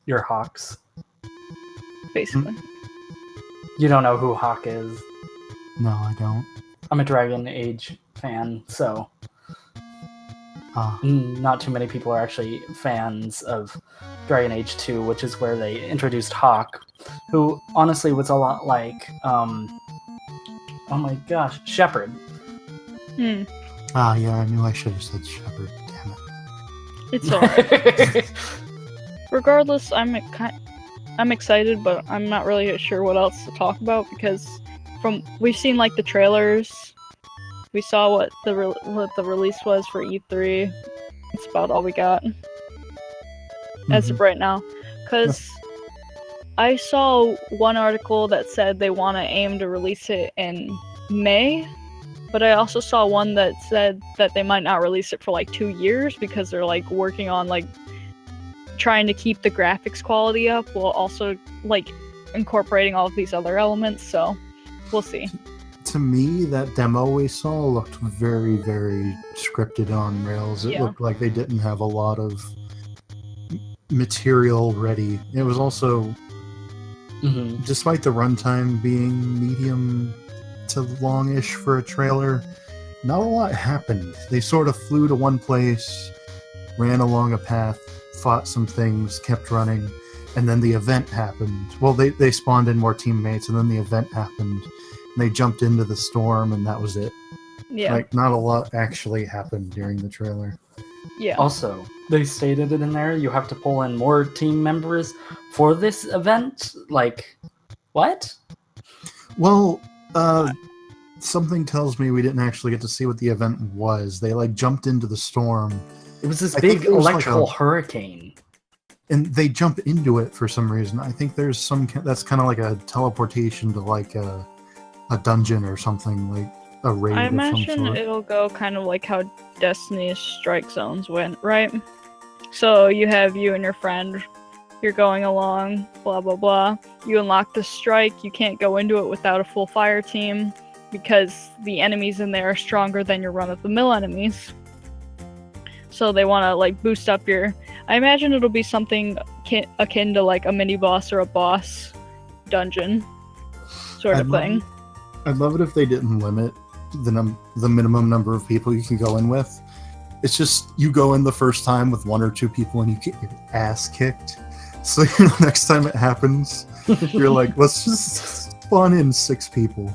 Your Hawks. Basically. You don't know who Hawk is. No, I don't. I'm a Dragon Age fan, so not too many people are actually fans of Dragon Age 2, which is where they introduced Hawk, who honestly was a lot like, oh my gosh, Shepard. Hmm. Yeah, I knew I should have said Shepard. Damn it. It's alright. Regardless, I'm excited, but I'm not really sure what else to talk about because we've seen like the trailers, we saw what the release was for E3. That's about all we got as of right now. Because I saw one article that said they want to aim to release it in May, but I also saw one that said that they might not release it for like 2 years because they're like working on like trying to keep the graphics quality up while also like incorporating all of these other elements, so we'll see. To me, that demo we saw looked very, very scripted on rails. It looked like they didn't have a lot of material ready. It was also, despite the runtime being medium to longish for a trailer, not a lot happened. They sort of flew to one place, ran along a path, fought some things, kept running, and then the event happened. Well, they spawned in more teammates, and then the event happened. And they jumped into the storm, and that was it. Yeah. Like, not a lot actually happened during the trailer. Yeah. Also, they stated it in there, you have to pull in more team members for this event? Like, what? Well, something tells me we didn't actually get to see what the event was. They, like, jumped into the storm. It was this I big think it was electrical like hurricane. And they jump into it for some reason. I think there's that's kind of like a teleportation to, like, a dungeon or something, like a raid I of some imagine sort. it'll go kind of like how Destiny's Strike Zones went, right? So you have you and your friend, you're going along, blah blah blah. You unlock the strike, you can't go into it without a full fire team because the enemies in there are stronger than your run-of-the-mill enemies. So they want to like boost up your... I imagine it'll be something akin to like a mini-boss or a boss dungeon sort of thing. I'd love it if they didn't limit the minimum number of people you can go in with. It's just you go in the first time with 1 or 2 people and you get your ass kicked. So next time it happens, you're like, let's just spawn in 6 people.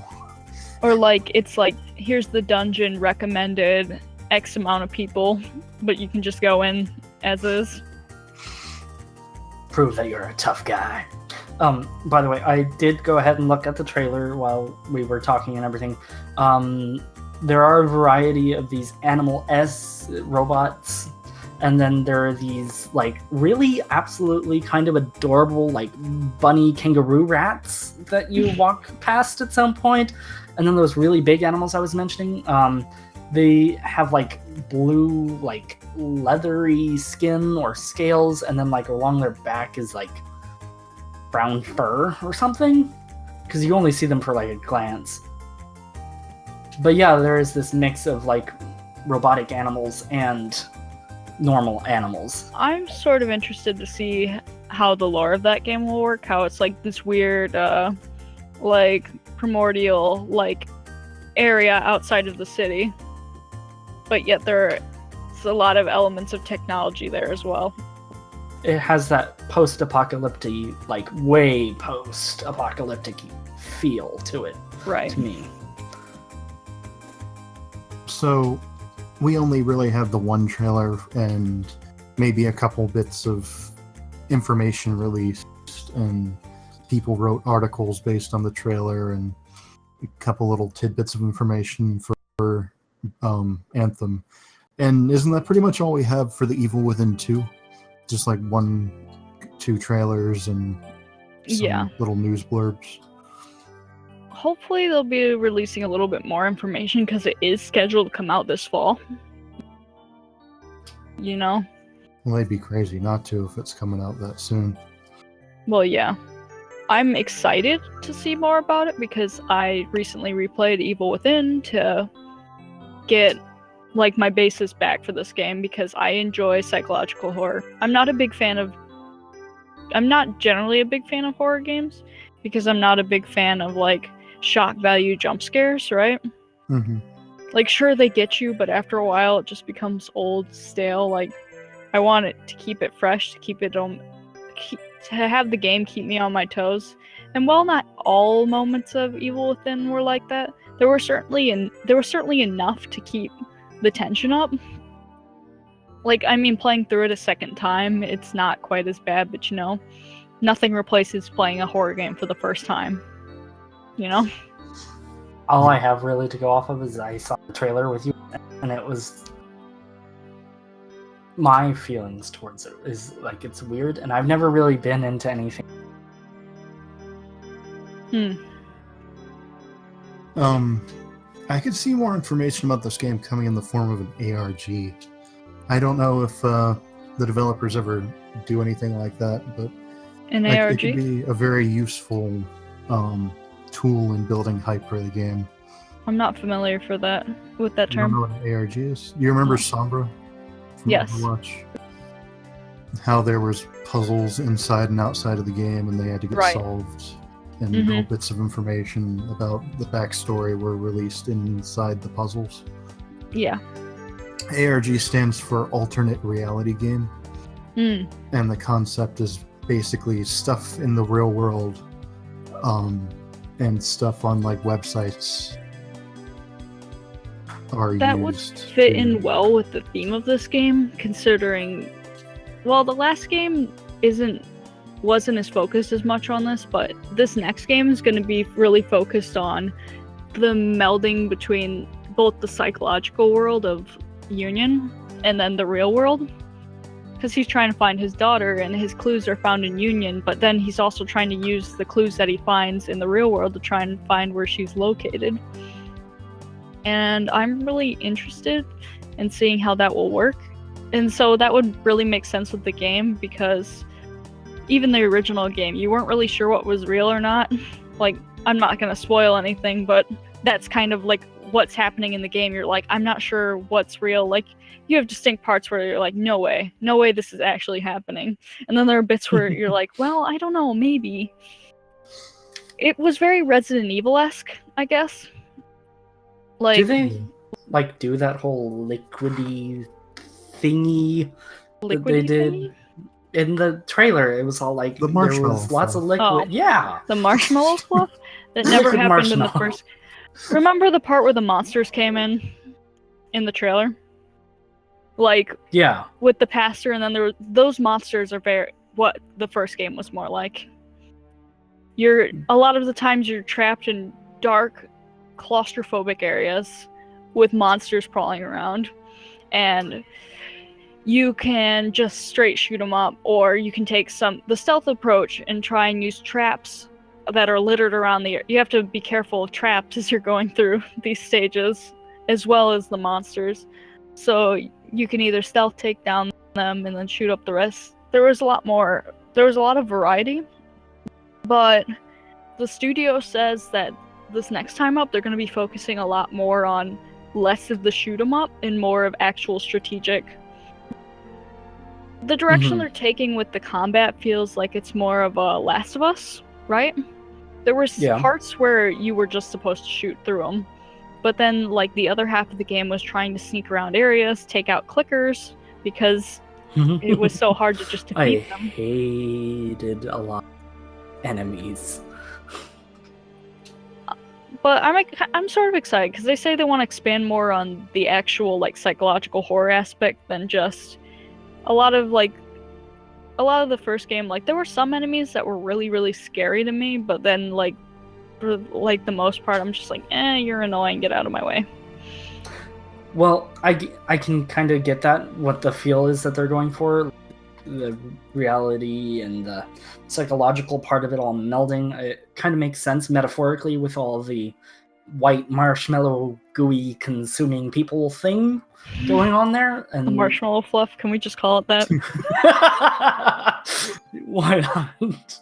Or like it's like, here's the dungeon recommended X amount of people, but you can just go in as is. Prove that you're a tough guy. By the way, I did go ahead and look at the trailer while we were talking and everything. There are a variety of these animal-esque robots, and then there are these, like, really absolutely kind of adorable, like, bunny kangaroo rats that you walk past at some point. And then those really big animals I was mentioning, they have, like, blue, like, leathery skin or scales, and then, like, along their back is, like, brown fur or something, because you only see them for like a glance. But yeah, there is this mix of like robotic animals and normal animals. I'm sort of interested to see how the lore of that game will work, how it's like this weird like primordial like area outside of the city, but yet there's a lot of elements of technology there as well. It has that post-apocalyptic, like way post-apocalyptic feel to it, right? To me. So, we only really have the one trailer and maybe a couple bits of information released, and people wrote articles based on the trailer and a couple little tidbits of information for Anthem. And isn't that pretty much all we have for The Evil Within 2? Just like 1-2 trailers and some little news blurbs. Hopefully they'll be releasing a little bit more information because it is scheduled to come out this fall. You know? Well, they'd be crazy not to if it's coming out that soon. Well, yeah. I'm excited to see more about it because I recently replayed Evil Within to get like my basis back for this game because I enjoy psychological horror. I'm not generally a big fan of horror games because I'm not a big fan of like shock value jump scares, right? Mm-hmm. Like sure they get you, but after a while it just becomes old, stale. Like I want it to keep it fresh, to keep it to have the game keep me on my toes. And while not all moments of Evil Within were like that, there were certainly enough to keep the tension up. Like, I mean, playing through it a second time, it's not quite as bad, but nothing replaces playing a horror game for the first time. All I have really to go off of is I saw the trailer with you, and it was my feelings towards it is like it's weird, and I've never really been into anything. I could see more information about this game coming in the form of an ARG. I don't know if the developers ever do anything like that, but an ARG? It could be a very useful tool in building hype for the game. I'm not familiar with that term. You don't know what an ARG is? You remember Sombra from Yes. Overwatch? How there was puzzles inside and outside of the game, and they had to get solved, and little bits of information about the backstory were released inside the puzzles. Yeah. ARG stands for Alternate Reality Game, and the concept is basically stuff in the real world, and stuff on like websites are used. That would fit in well with the theme of this game, considering, well, the last game wasn't as focused as much on this, but this next game is going to be really focused on the melding between both the psychological world of Union and then the real world, because he's trying to find his daughter and his clues are found in Union, but then he's also trying to use the clues that he finds in the real world to try and find where she's located. And I'm really interested in seeing how that will work. And so that would really make sense with the game, because even the original game, you weren't really sure what was real or not. Like, I'm not going to spoil anything, but that's kind of like what's happening in the game. You're like, I'm not sure what's real. Like, you have distinct parts where you're like, no way this is actually happening. And then there are bits where you're like, well, I don't know, maybe. It was very Resident Evil-esque, I guess. Like, do they like do that whole liquidy thingy that they did thingy? In the trailer? It was all like The there marshmallow was lots of fluff. liquid. Oh. Yeah, The marshmallow fluff? That never Liquid happened in the marshmallow. first... Remember the part where the monsters came in the trailer? Like, yeah. with the pastor, and then those monsters are very what the first game was more like. A lot of the times you're trapped in dark, claustrophobic areas with monsters crawling around, and you can just straight shoot them up, or you can take the stealth approach and try and use traps that are littered around the area. You have to be careful of traps as you're going through these stages, as well as the monsters. So you can either stealth take down them and then shoot up the rest. There was a lot of variety, but the studio says that this next time up, they're going to be focusing a lot more on less of the shoot 'em up and more of actual strategic. The direction they're taking with the combat feels like it's more of a Last of Us, right? There were parts where you were just supposed to shoot through them, but then like the other half of the game was trying to sneak around areas, take out clickers, because it was so hard to just defeat them. I hated a lot of enemies. But I'm sort of excited because they say they want to expand more on the actual like psychological horror aspect than just a lot of the first game. Like, there were some enemies that were really, really scary to me, but then like for like the most part, I'm just like, you're annoying, get out of my way. Well, I can kind of get that, what the feel is that they're going for. The reality and the psychological part of it all melding. It kind of makes sense metaphorically with all the white marshmallow gooey consuming people thing going on there. And The marshmallow fluff, can we just call it that? why not?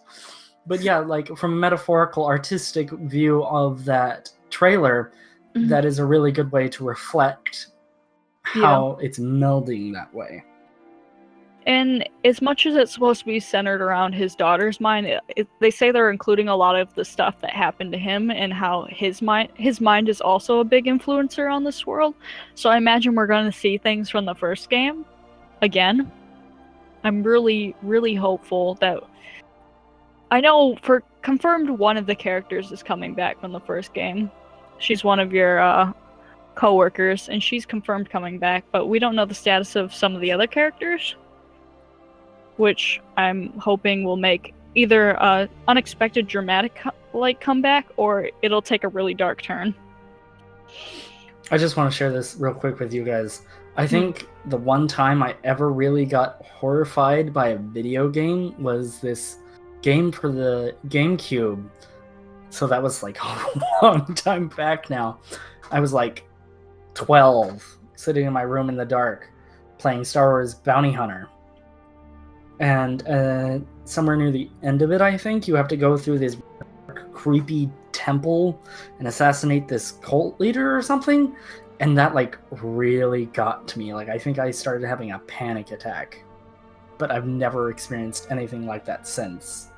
But yeah, like from a metaphorical, artistic view of that trailer, Mhm. that is a really good way to reflect how it's melding that way. And as much as it's supposed to be centered around his daughter's mind, they say they're including a lot of the stuff that happened to him and how his mind is also a big influencer on this world. So I imagine we're going to see things from the first game again. I'm really, really hopeful that... I know for confirmed one of the characters is coming back from the first game. She's one of your co-workers, and she's confirmed coming back, but we don't know the status of some of the other characters, which I'm hoping will make either a unexpected dramatic comeback, or it'll take a really dark turn. I just want to share this real quick with you guys. I think the one time I ever really got horrified by a video game was this game for the GameCube. So that was like a long time back now. I was like 12, sitting in my room in the dark, playing Star Wars Bounty Hunter. And somewhere near the end of it, I think, you have to go through this creepy temple and assassinate this cult leader or something. And that like really got to me. Like I think I started having a panic attack. But I've never experienced anything like that since.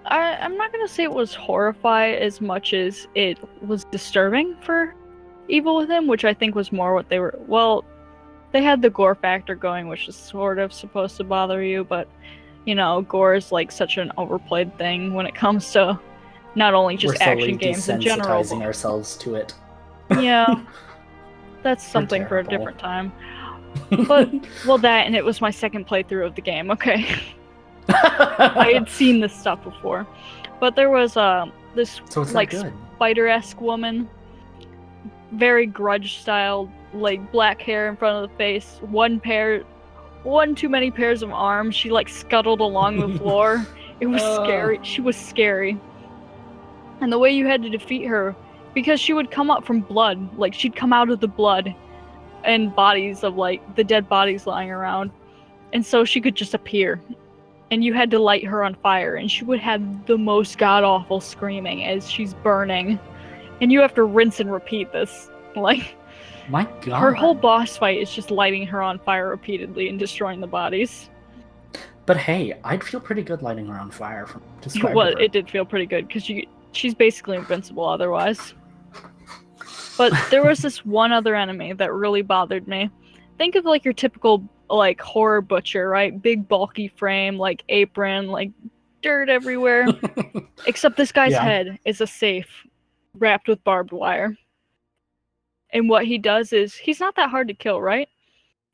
I'm not going to say it was horrifying as much as it was disturbing for Evil Within, which I think was more what they were... Well, they had the gore factor going, which is sort of supposed to bother you, but, you know, gore is like such an overplayed thing when it comes to not only just action games in general. We're slowly desensitizing ourselves to it. Yeah, that's something for a different time. But, well, that, and it was my second playthrough of the game, okay? I had seen this stuff before. But there was this like spider-esque woman, very Grudge style, like black hair in front of the face, one too many pairs of arms. She like scuttled along the floor. It was scary. She was scary. And the way you had to defeat her, because she would come up from blood, like she'd come out of the blood and bodies of like the dead bodies lying around, and so she could just appear. And you had to light her on fire, and she would have the most god-awful screaming as she's burning. And you have to rinse and repeat this. Like, my god. Her whole boss fight is just lighting her on fire repeatedly and destroying the bodies. But hey, I'd feel pretty good lighting her on fire from describing her. It did feel pretty good, because she's basically invincible otherwise. But there was this one other enemy that really bothered me. Think of like your typical like horror butcher, right? Big bulky frame, like apron, like dirt everywhere. Except this guy's head is a safe wrapped with barbed wire. And what he does is, he's not that hard to kill, right?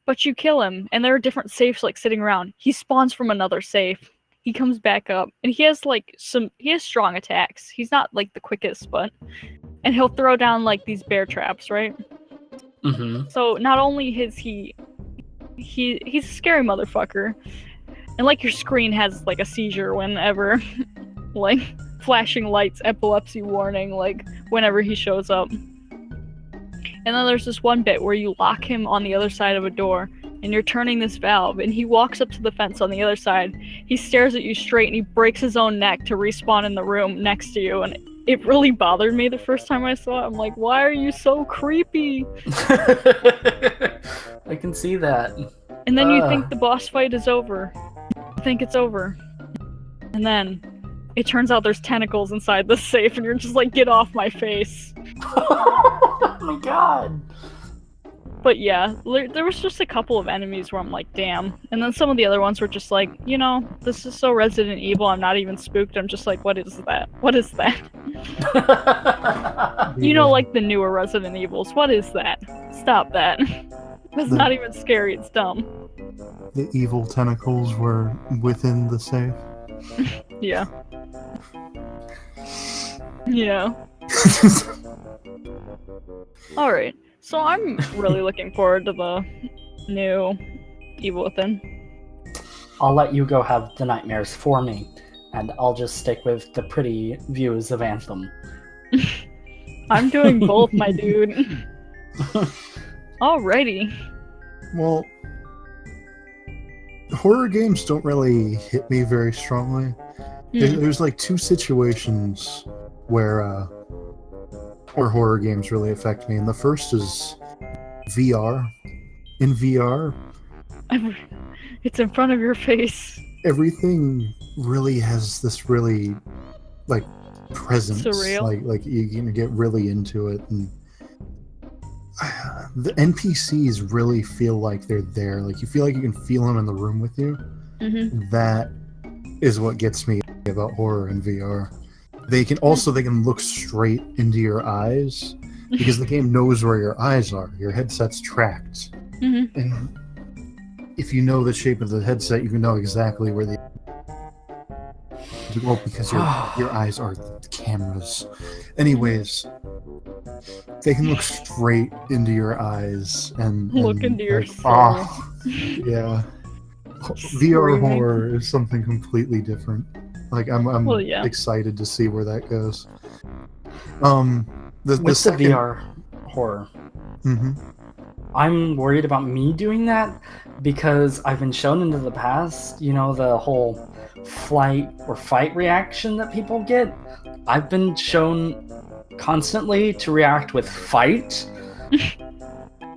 But you kill him, and there are different safes like sitting around. He spawns from another safe. He comes back up, and he has like he has strong attacks. He's not like the quickest, but... And he'll throw down like these bear traps, right? Mm-hmm. So not only is he's a scary motherfucker, and like your screen has like a seizure whenever, like flashing lights, epilepsy warning, like whenever he shows up. And then there's this one bit where you lock him on the other side of a door, and you're turning this valve, and he walks up to the fence on the other side. He stares at you straight, and he breaks his own neck to respawn in the room next to you, and it really bothered me the first time I saw it. I'm like, why are you so creepy? I can see that. And then you think the boss fight is over. You think it's over. And then it turns out there's tentacles inside the safe, and you're just like, get off my face. Oh my god. But yeah, there was just a couple of enemies where I'm like, damn. And then some of the other ones were just like, you know, this is so Resident Evil, I'm not even spooked. I'm just like, what is that? What is that? You know, like the newer Resident Evils. What is that? Stop that. That's not even scary, it's dumb. The evil tentacles were within the safe. Yeah. Yeah. Alright. So I'm really looking forward to the new Evil Within. I'll let you go have the nightmares for me, and I'll just stick with the pretty views of Anthem. I'm doing both, my dude. Alrighty. Well, horror games don't really hit me very strongly. There's like two situations where horror games really affect me, and the first is VR. In VR, It's in front of your face. everything really has this really like presence. Surreal. Like you can get really into it, and the NPCs really feel like they're there. Like you feel like you can feel them in the room with you. Mm-hmm. That is what gets me about horror in VR. They can look straight into your eyes because the game knows where your eyes are. Your headset's tracked. Mm-hmm. And if you know the shape of the headset, you can know exactly where well, because your eyes are the cameras. Anyways, they can look straight into your eyes and Look into your like, soul. Yeah. VR Screaming. horror is something completely different. Like I'm Well, yeah. excited to see where that goes. The With second, the VR horror, Mhm. I'm worried about me doing that because I've been shown into the past, you know, the whole flight or fight reaction that people get. I've been shown constantly to react with fight.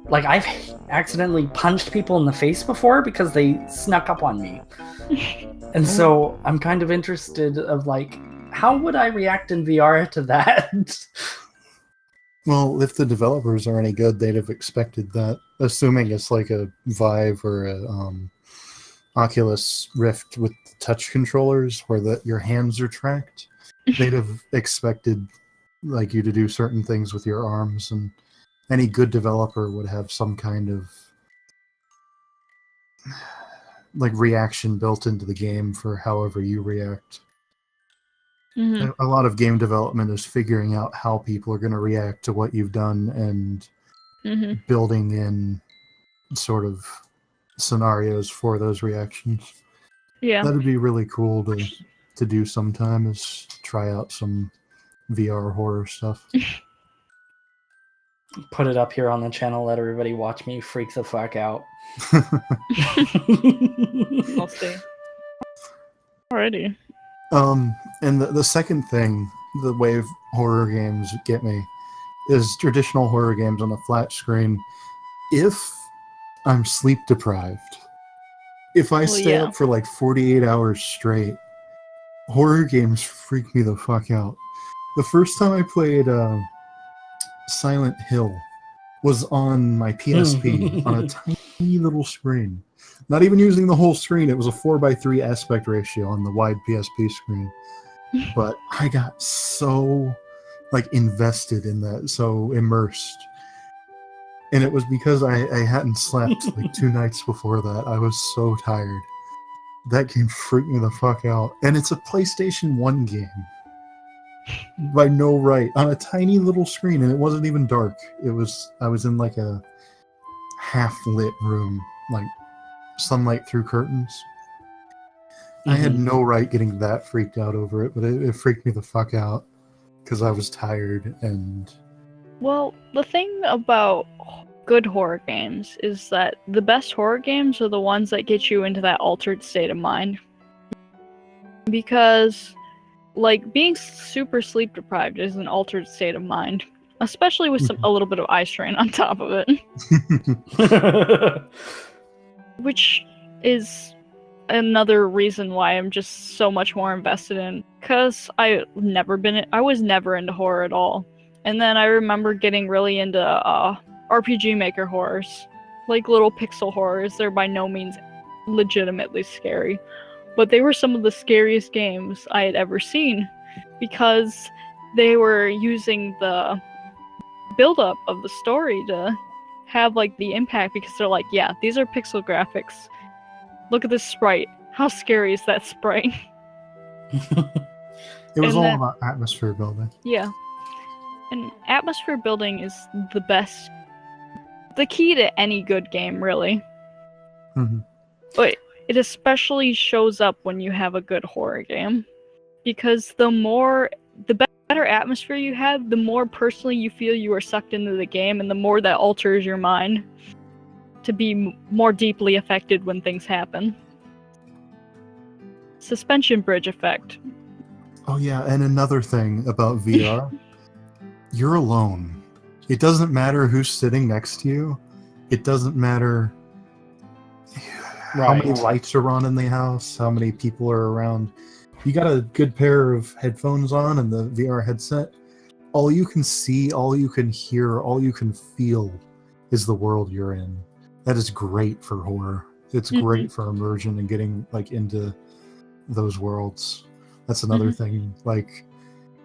Like, I've accidentally punched people in the face before because they snuck up on me. And so I'm kind of interested of like, how would I react in VR to that? Well, if the developers are any good, they'd have expected that. Assuming it's like a Vive or a Oculus Rift with touch controllers where your hands are tracked, they'd have expected like you to do certain things with your arms, and any good developer would have some kind of like reaction built into the game for however you react. Mm-hmm. A lot of game development is figuring out how people are going to react to what you've done and Mm-hmm. building in sort of scenarios for those reactions. Yeah. That'd be really cool to do sometime, is try out some VR horror stuff. Put it up here on the channel, let everybody watch me freak the fuck out. I'll see. Alrighty. And the second thing, the way horror games get me, is traditional horror games on a flat screen. If I'm sleep deprived, if I stay up for like 48 hours straight, horror games freak me the fuck out. The first time I played Silent Hill was on my PSP on a tiny little screen. Not even using the whole screen, it was a 4:3 aspect ratio on the wide PSP screen. But I got so like invested in that, so immersed. And it was because I hadn't slept like 2 nights before that. I was so tired. That game freaked me the fuck out. And it's a PlayStation 1 game. By no right. On a tiny little screen, and it wasn't even dark. I was in like a half-lit room, like sunlight through curtains. I had no right getting that freaked out over it, but it freaked me the fuck out because I was tired. And Well, the thing about good horror games is that the best horror games are the ones that get you into that altered state of mind. Because, like, being super sleep deprived is an altered state of mind, especially with a little bit of eye strain on top of it. Which is another reason why I'm just so much more invested in, because I was never into horror at all. And then I remember getting really into RPG Maker horrors, like little pixel horrors. They're by no means legitimately scary, but they were some of the scariest games I had ever seen, because they were using the build-up of the story to have like the impact, because they're like, yeah, these are pixel graphics. Look at this sprite. How scary is that sprite? it was all about atmosphere building. Yeah. And atmosphere building is the best, the key to any good game, really. Mm-hmm. But it especially shows up when you have a good horror game, because the better atmosphere you have, the more personally you feel you are sucked into the game, and the more that alters your mind to be more deeply affected when things happen. Suspension bridge effect. Oh yeah, and another thing about VR, you're alone. It doesn't matter who's sitting next to you. It doesn't matter how many lights are on in the house, how many people are around. You got a good pair of headphones on and the VR headset. All you can see, all you can hear, all you can feel is the world you're in. That is great for horror. It's great for immersion and getting like into those worlds. That's another thing. Like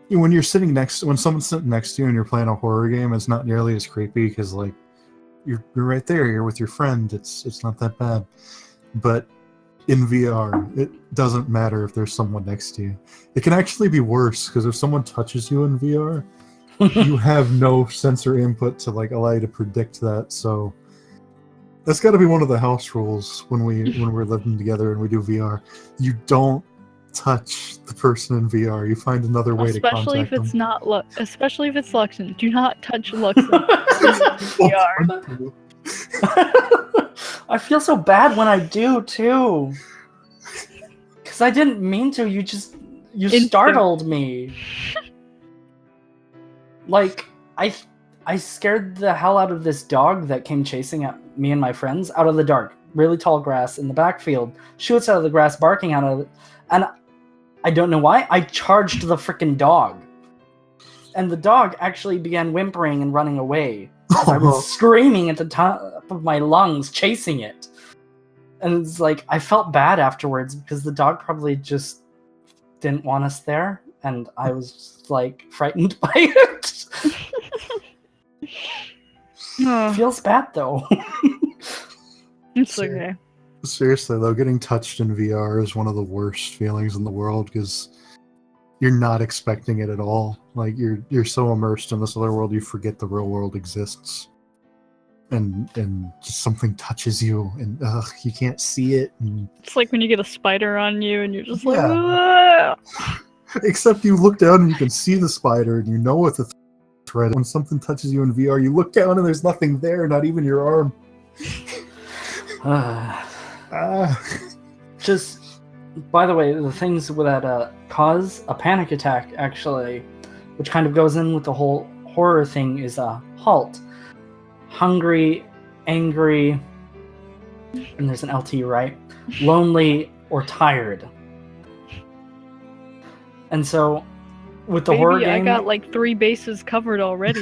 when you're sitting when someone's sitting next to you and you're playing a horror game, it's not nearly as creepy because like you're right there. You're with your friend. It's not that bad. But in VR, it doesn't matter if there's someone next to you. It can actually be worse because if someone touches you in VR, you have no sensor input to like allow you to predict that. So that's got to be one of the house rules when we're living together and we do VR. You don't touch the person in VR. You find another way to contact them. Especially if it's Luxon. Do not touch Luxon in VR. I feel so bad when I do too. Because I didn't mean to. You startled me. Like I scared the hell out of this dog that came chasing at me and my friends out of the dark. Really tall grass in the backfield. Shoots out of the grass, barking out of it. And I don't know why. I charged the freaking dog. And the dog actually began whimpering and running away. As I was screaming at the top of my lungs, chasing it. And it's like, I felt bad afterwards because the dog probably just didn't want us there. And I was just, like, frightened by it. Feels bad, though. It's okay. Seriously, though, getting touched in VR is one of the worst feelings in the world because you're not expecting it at all. Like, you're so immersed in this other world, you forget the real world exists. And just something touches you, and you can't see it. And it's like when you get a spider on you, and you're just like, ah! Except you look down and you can see the spider, and you know it's a threat. When something touches you in VR, you look down and there's nothing there, not even your arm. Just, by the way, the things that cause a panic attack, actually, which kind of goes in with the whole horror thing, is halt. Hungry, angry, and there's an LT, right? Lonely or tired. And so, with the horror game... I got like 3 bases covered already.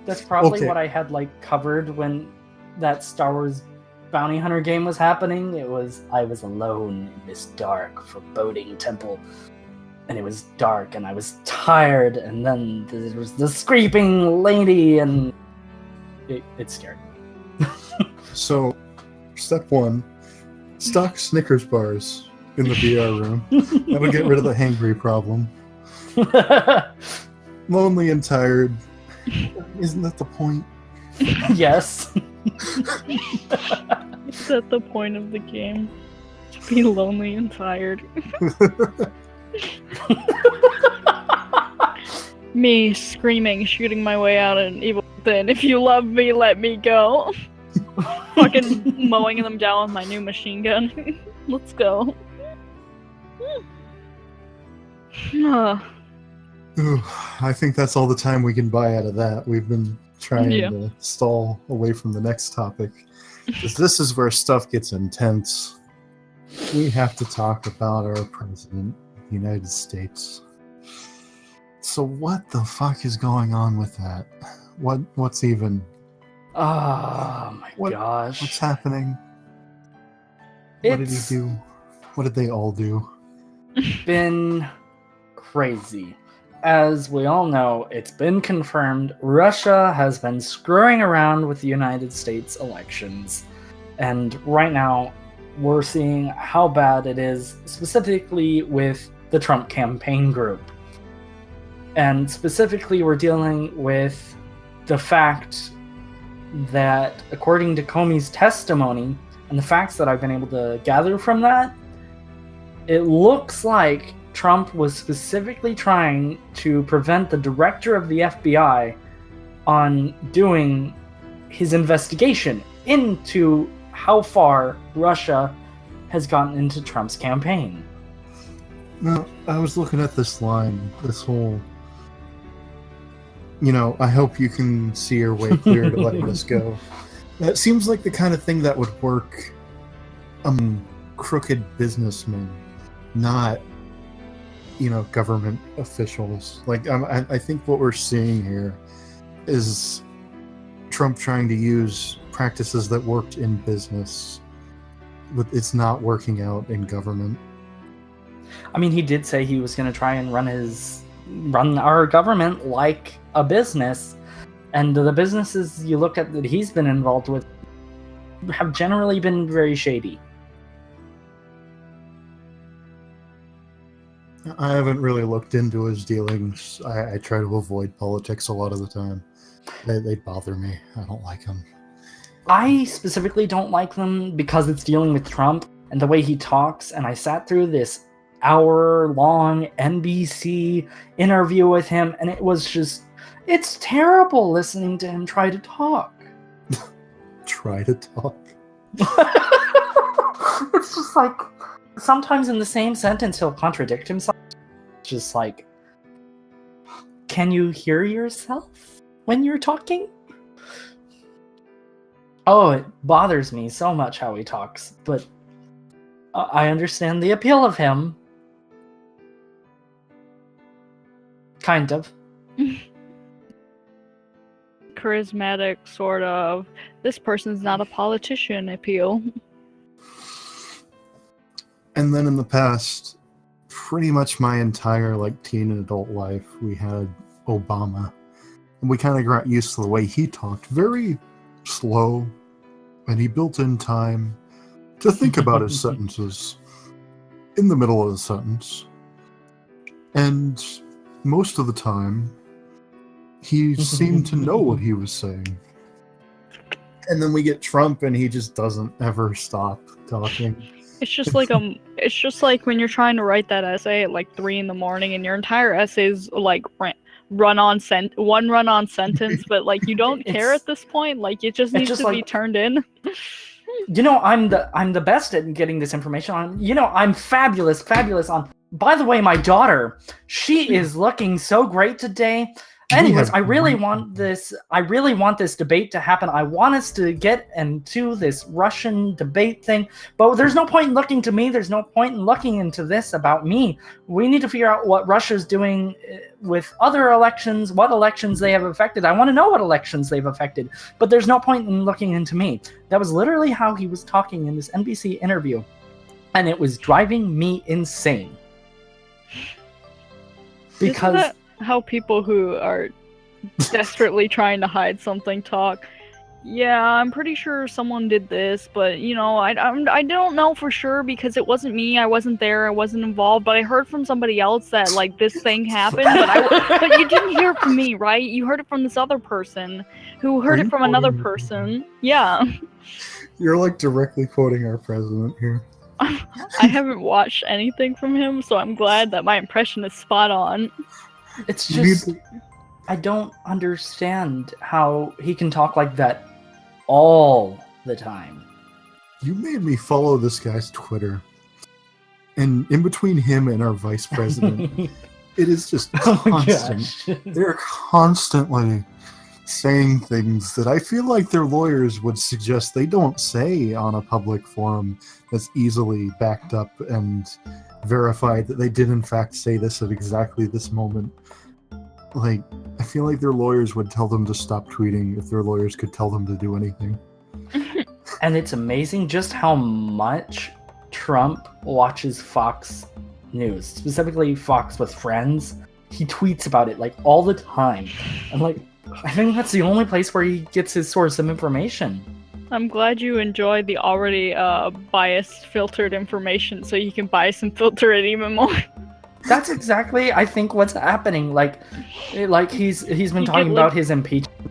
That's probably what I had like covered when that Star Wars Bounty Hunter game was happening. I was alone in this dark, foreboding temple. And it was dark, and I was tired, and then there was the screaming lady, and it scared me. So, step 1, stock Snickers bars in the VR room. That would get rid of the hangry problem. Lonely and tired. Isn't that the point? Yes. Is that the point of the game? To be lonely and tired. Me screaming, shooting my way out an evil thin. If you love me, let me go. Fucking mowing them down with my new machine gun. Let's go. I think that's all the time we can buy out of that. We've been trying to stall away from the next topic. Because this is where stuff gets intense. We have to talk about our president of the United States. So what the fuck is going on with that? What's even... Oh my gosh. What's happening? What did he do? What did they all do? Been crazy. As we all know, it's been confirmed Russia has been screwing around with the United States elections. And right now, we're seeing how bad it is, specifically with the Trump campaign group. And specifically, we're dealing with the fact that, according to Comey's testimony, and the facts that I've been able to gather from that, it looks like Trump was specifically trying to prevent the director of the FBI on doing his investigation into how far Russia has gotten into Trump's campaign. No, I was looking at this line, this whole. I hope you can see your way clear to letting this go. That seems like the kind of thing that would work crooked businessmen, not, government officials. Like, I think what we're seeing here is Trump trying to use practices that worked in business, but it's not working out in government. I mean, he did say he was going to try and run our government like a business, and the businesses you look at that he's been involved with have generally been very shady. I haven't really looked into his dealings. I try to avoid politics a lot of the time. They bother me. I don't like them. I specifically don't like them because it's dealing with Trump and the way he talks, and I sat through this hour-long NBC interview with him, and it's terrible listening to him try to talk. Try to talk? It's just like, sometimes in the same sentence he'll contradict himself. It's just like, can you hear yourself when you're talking? Oh, it bothers me so much how he talks, but I understand the appeal of him. Kind of. Charismatic, sort of. This person's not a politician appeal. And then in the past, pretty much my entire teen and adult life, we had Obama. And we kind of got used to the way he talked. Very slow. And he built in time to think about his sentences in the middle of the sentence. And most of the time, he seemed to know what he was saying. And then we get Trump, and he just doesn't ever stop talking. It's just like when you're trying to write that essay at 3 a.m. and your entire essay is one run-on sentence, but you don't care at this point. It just needs to be turned in. I'm the best at getting this information on. I'm fabulous on. By the way, my daughter, she is looking so great today. Anyways, I really want this debate to happen. I want us to get into this Russian debate thing, but there's no point in looking to me. There's no point in looking into this about me. We need to figure out what Russia's doing with other elections, what elections they have affected. I want to know what elections they've affected, but there's no point in looking into me. That was literally how he was talking in this NBC interview, and it was driving me insane. Because how people who are desperately trying to hide something talk. Yeah, I'm pretty sure someone did this, but I don't know for sure because it wasn't me. I wasn't there. I wasn't involved. But I heard from somebody else that this thing happened. But you didn't hear it from me, right? You heard it from this other person who heard it from another person. Yeah. You're directly quoting our president here. I haven't watched anything from him, so I'm glad that my impression is spot on. It's just, I don't understand how he can talk like that all the time. You made me follow this guy's Twitter. And in between him and our vice president, it is just constant. They're constantly saying things that I feel like their lawyers would suggest they don't say on a public forum that's easily backed up and verified that they did in fact say this at exactly this moment. I feel like their lawyers would tell them to stop tweeting if their lawyers could tell them to do anything. And it's amazing just how much Trump watches Fox News, specifically Fox with Friends. He tweets about it all the time. And I think that's the only place where he gets his source of information. I'm glad you enjoy the already biased filtered information so you can bias and filter it even more. That's exactly, I think, what's happening. He's been talking about his impeachment.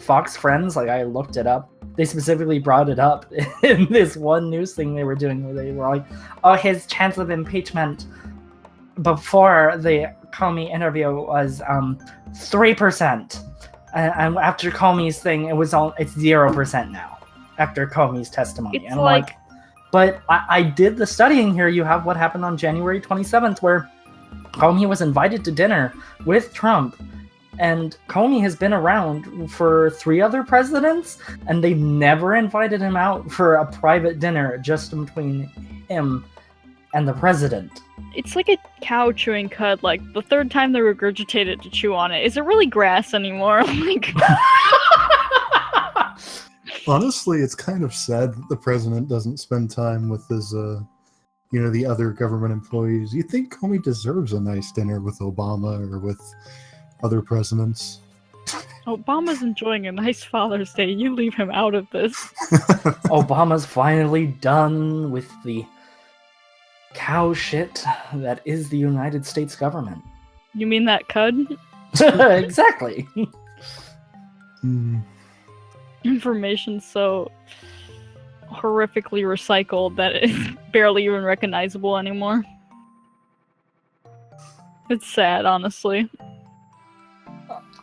Fox Friends, I looked it up. They specifically brought it up in this one news thing they were doing where they were his chance of impeachment before the Comey interview was 3%. And after Comey's thing, it's 0% now. After Comey's testimony. It's and But I did the studying here. You have what happened on January 27th, where Comey was invited to dinner with Trump. And Comey has been around for 3 other presidents, and they never invited him out for a private dinner just between him and the president. It's like a cow chewing cud. Like, the 3rd time they regurgitate it to chew on it. Is it really grass anymore? Like, Honestly, it's kind of sad that the president doesn't spend time with his, the other government employees. You think Comey deserves a nice dinner with Obama or with other presidents? Obama's enjoying a nice Father's Day. You leave him out of this. Obama's finally done with the cow shit that is the United States government. You mean that cud? Exactly. Information so horrifically recycled that it's barely even recognizable anymore. It's sad, honestly.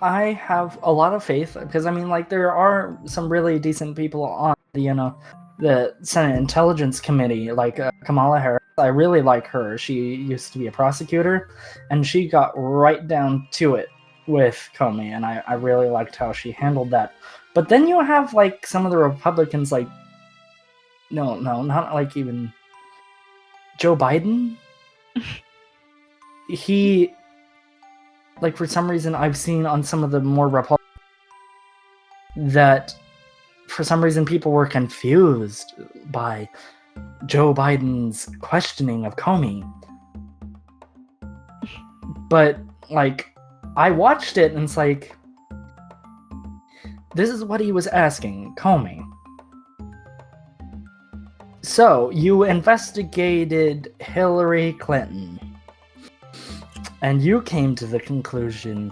I have a lot of faith because, I mean, like, there are some really decent people on the Senate Intelligence Committee, like Kamala Harris. I really like her. She used to be a prosecutor, and she got right down to it with Comey, and I really liked how she handled that. But then you have, like, some of the Republicans, like, no, not like even Joe Biden. He, like, for some reason, I've seen on some of the more Republicans that for some reason people were confused by Joe Biden's questioning of Comey. But, like, I watched it and it's like, this is what he was asking Comey. So, you investigated Hillary Clinton, and you came to the conclusion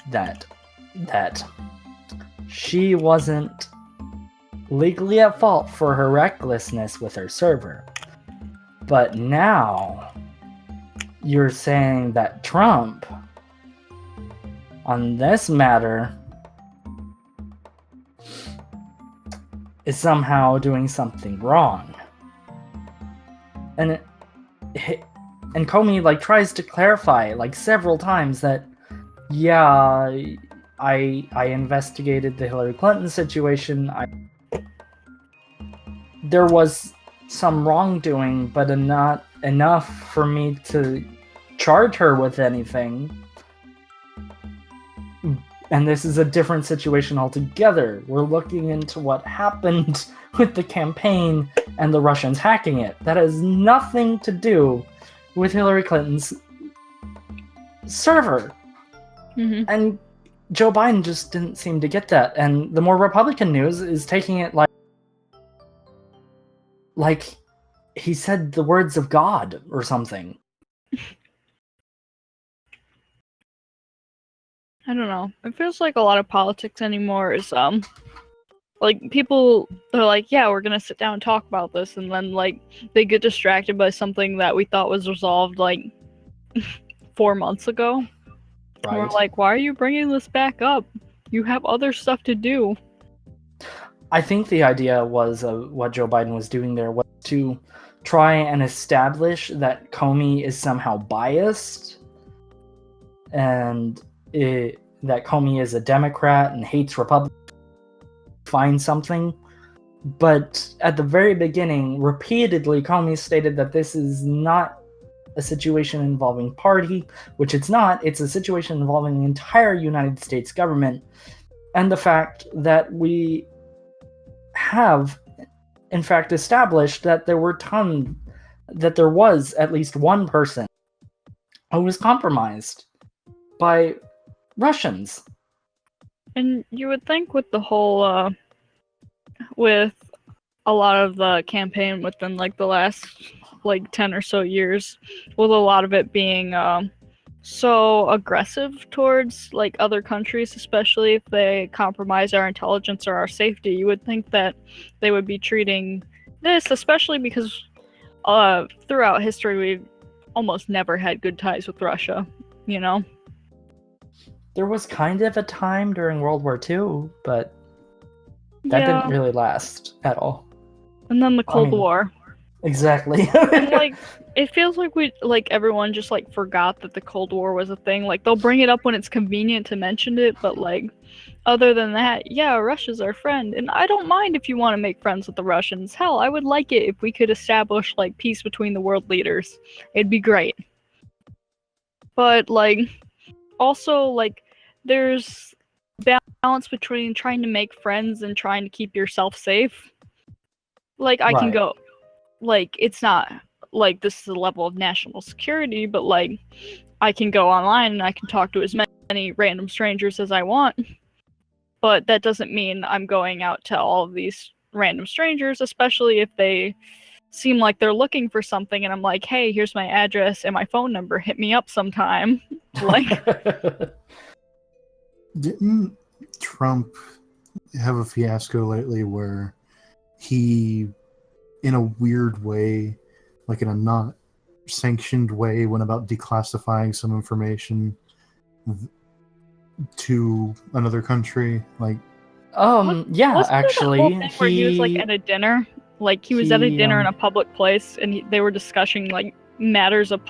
that she wasn't legally at fault for her recklessness with her server. But now, you're saying that Trump, on this matter, is somehow doing something wrong. And Comey, like, tries to clarify, like, several times that, yeah, I investigated the Hillary Clinton situation. There was some wrongdoing, but not enough for me to charge her with anything. And this is a different situation altogether. We're looking into what happened with the campaign and the Russians hacking it. That has nothing to do with Hillary Clinton's server. Mm-hmm. And Joe Biden just didn't seem to get that. And the more Republican news is taking it like he said the words of God or something. I don't know. It feels like a lot of politics anymore is like, people are like, yeah, we're gonna sit down and talk about this, and then, like, they get distracted by something that we thought was resolved, like, 4 months ago. Right. And we're like, why are you bringing this back up? You have other stuff to do. I think the idea was what Joe Biden was doing there was to try and establish that Comey is somehow biased, and that Comey is a Democrat and hates Republicans. Find something. But at the very beginning, repeatedly, Comey stated that this is not a situation involving party, which it's not. It's a situation involving the entire United States government, and the fact that we have, in fact, established that there was at least one person who was compromised by Russians. And you would think with the whole, with a lot of the campaign within, like, the last, like, 10 or so years, with a lot of it being so aggressive towards, like, other countries, especially if they compromise our intelligence or our safety, you would think that they would be treating this, especially because throughout history we've almost never had good ties with Russia, you know? There was kind of a time during World War II, but that didn't really last at all. And then the Cold War. Exactly. And like, it feels like everyone just like forgot that the Cold War was a thing. Like they'll bring it up when it's convenient to mention it, but like other than that, yeah, Russia's our friend, and I don't mind if you want to make friends with the Russians. Hell, I would like it if we could establish like peace between the world leaders. It'd be great. But like, also like, there's balance between trying to make friends and trying to keep yourself safe. Like I can Right. go, like it's not like this is a level of national security, but like I can go online and I can talk to as many random strangers as I want. But that doesn't mean I'm going out to all of these random strangers, especially if they seem like they're looking for something and I'm like, hey, here's my address and my phone number, hit me up sometime. Like, Didn't Trump have a fiasco lately where he, in a weird way, like in a not sanctioned way, went about declassifying some information to another country? Like, yeah, wasn't there that actually, whole thing where he was like at a dinner? Like he was at a dinner in a public place and they were discussing like matters of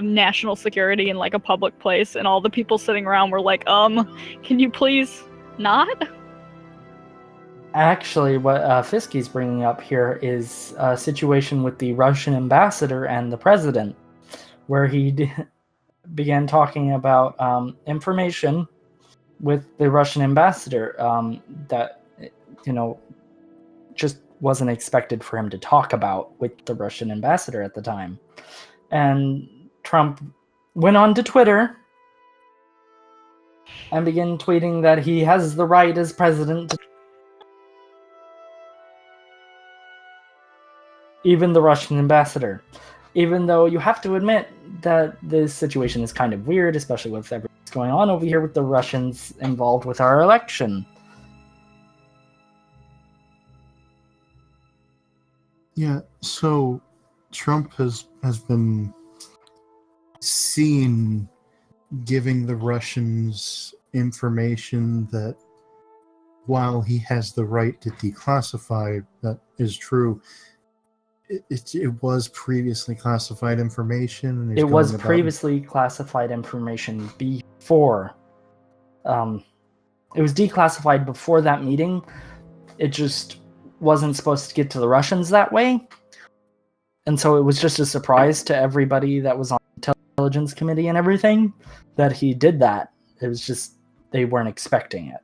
national security in like a public place, and all the people sitting around were like, can you please not? Actually, what Fisky's bringing up here is a situation with the Russian ambassador and the president, where he began talking about information with the Russian ambassador that, just wasn't expected for him to talk about with the Russian ambassador at the time. And Trump went on to Twitter and began tweeting that he has the right as president to even the Russian ambassador. Even though you have to admit that this situation is kind of weird, especially with everything that's going on over here with the Russians involved with our election. yeah, so Trump has been seen giving the Russians information that, while he has the right to declassify, that is true. It was previously classified information. And he's It was going about- previously classified information before. It was declassified before that meeting. It just wasn't supposed to get to the Russians that way. And so it was just a surprise to everybody that was on the intelligence committee and everything that he did that. It was just, they weren't expecting it.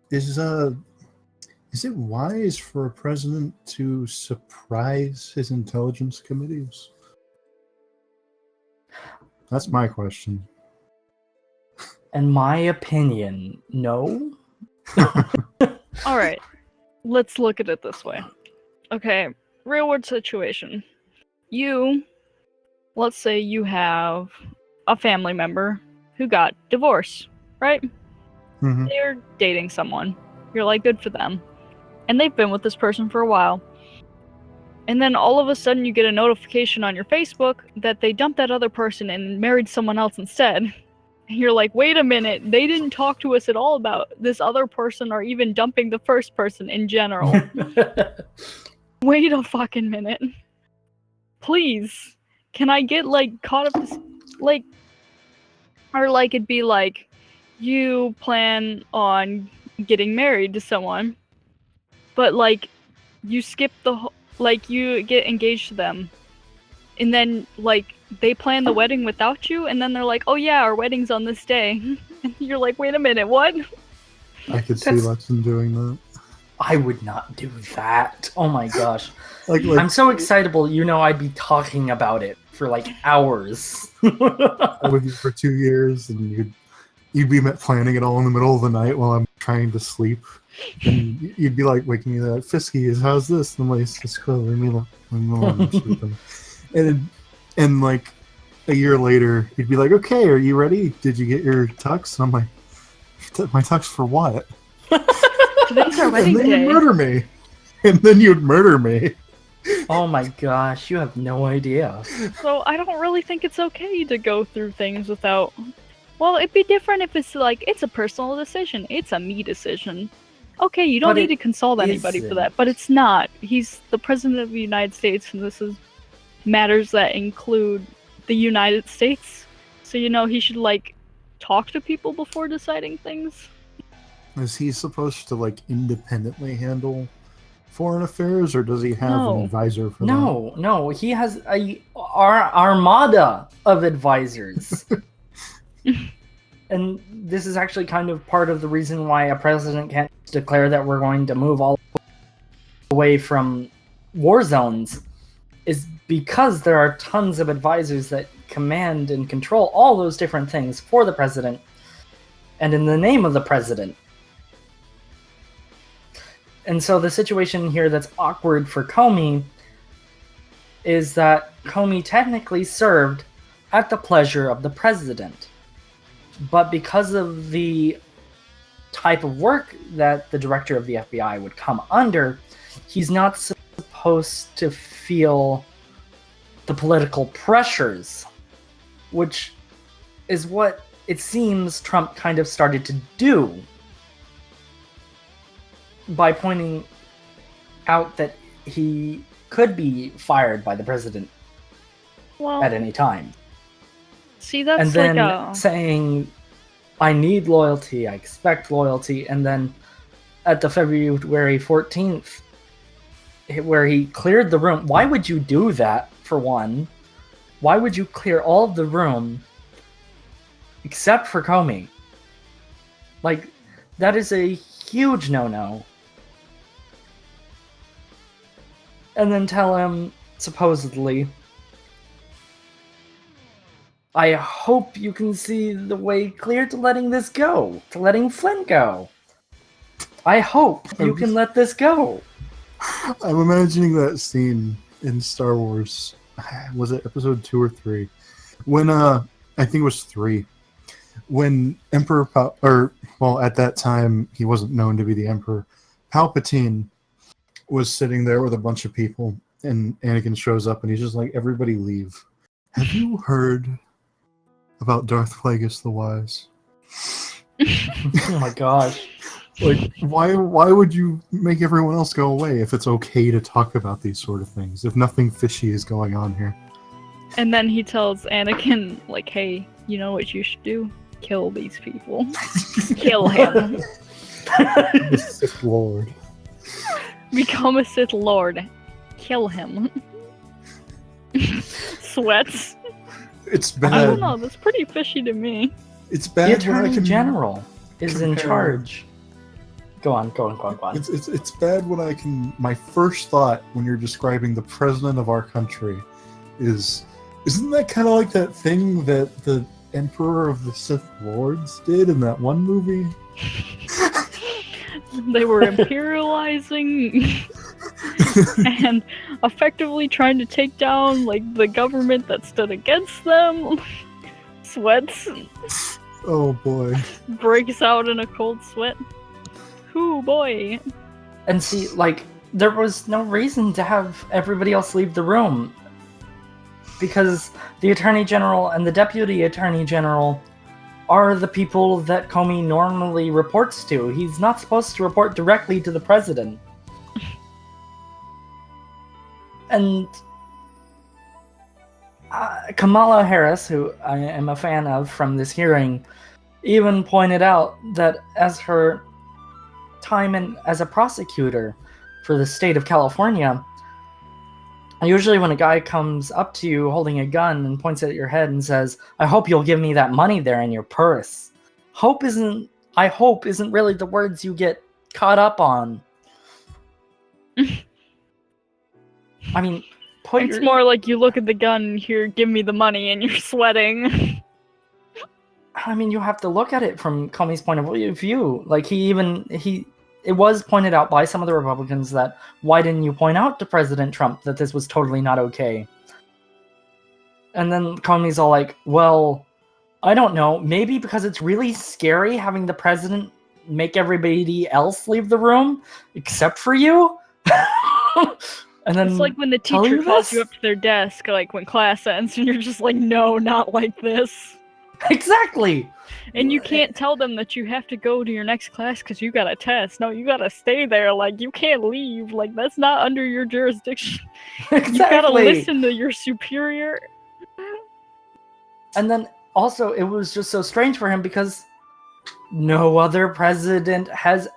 Is it wise for a president to surprise his intelligence committees? That's my question. In my opinion, no. All right, let's look at it this way. Okay, real world situation. Let's say you have a family member who got divorced, right? Mm-hmm. They're dating someone. You're like, good for them. And they've been with this person for a while. And then all of a sudden you get a notification on your Facebook that they dumped that other person and married someone else instead. And you're like, wait a minute, they didn't talk to us at all about this other person or even dumping the first person in general. Wait a fucking minute. Please. Can I get like caught up to like, or like it'd be like, you plan on getting married to someone, but like you skip like you get engaged to them, and then like they plan the wedding without you, and then they're like, oh yeah, our wedding's on this day. And you're like, wait a minute, what? I could see Lexon doing that. I would not do that. Oh my gosh. Like I'm so excitable, I'd be talking about it for like hours. with you for 2 years, and you'd be planning it all in the middle of the night while I'm trying to sleep. And you'd be like waking me like, Fisky, how's this? And I'm like, it's cool, leave me alone, I'm sleeping. And like a year later, you'd be like, okay, are you ready? Did you get your tux? And I'm like, my tux for what? Today's our wedding And then day. you'd murder me. And then you'd murder me. Oh my gosh, you have no idea. So I don't really think it's okay to go through things without... Well, it'd be different if it's like, it's a personal decision. It's a me decision. Okay, you don't But need it to consult anybody for that, but it's not. He's the president of the United States, and this is matters that include the United States. So, he should, talk to people before deciding things. Is he supposed to, independently handle foreign affairs, or does he have an advisor for that? No. He has a armada of advisors. And this is actually kind of part of the reason why a president can't declare that we're going to move all away from war zones, is because there are tons of advisors that command and control all those different things for the president and in the name of the president. And so the situation here that's awkward for Comey is that Comey technically served at the pleasure of the president. But because of the type of work that the director of the FBI would come under, he's not supposed to feel the political pressures, which is what it seems Trump kind of started to do by pointing out that he could be fired by the president at any time. See, that's and then saying, I need loyalty, I expect loyalty, and then at the February 14th, where he cleared the room. Why would you do that, for one? Why would you clear all of the room except for Comey? That is a huge no-no. And then tell him, supposedly, I hope you can see the way clear to letting this go, to letting Flynn go. I hope you can let this go. I'm imagining that scene in Star Wars. Was it episode 2 or 3? When, I think it was 3. When Emperor at that time, he wasn't known to be the Emperor. Palpatine was sitting there with a bunch of people, and Anakin shows up, and he's just like, everybody leave. Have you heard about Darth Plagueis the Wise? Oh my gosh. Why would you make everyone else go away if it's okay to talk about these sort of things, if nothing fishy is going on here? And then he tells Anakin, hey, you know what you should do? Kill these people. Kill him. The Sith Lord. Become a Sith Lord. Kill him. Sweats. It's bad. I don't know, that's pretty fishy to me. It's bad. The Attorney General is in charge. Go on. It's bad when I can. My first thought when you're describing the president of our country is, isn't that kind of like that thing that the Emperor of the Sith Lords did in that one movie? They were imperializing and effectively trying to take down the government that stood against them. Sweats. Oh boy. Breaks out in a cold sweat. Ooh boy. And see, there was no reason to have everybody else leave the room, because the Attorney General and the Deputy Attorney General are the people that Comey normally reports to. He's not supposed to report directly to the president. And Kamala Harris, who I am a fan of from this hearing, even pointed out that as her time as a prosecutor for the state of California, usually when a guy comes up to you holding a gun and points at your head and says, I hope you'll give me that money there in your purse. I hope isn't really the words you get caught up on. I mean, it's more like you look at the gun and hear, give me the money, and you're sweating. I mean, you have to look at it from Comey's point of view. It was pointed out by some of the Republicans that, why didn't you point out to President Trump that this was totally not okay? And then Comey's all like, well, I don't know, maybe because it's really scary having the president make everybody else leave the room, except for you? And then it's like when the teacher calls you up to their desk, when class ends, and you're just like, no, not like this. Exactly! And you can't tell them that you have to go to your next class because you got a test. No, you gotta stay there. Like, you can't leave. Like, that's not under your jurisdiction. Exactly! You gotta listen to your superior. And then also, it was just so strange for him because no other president has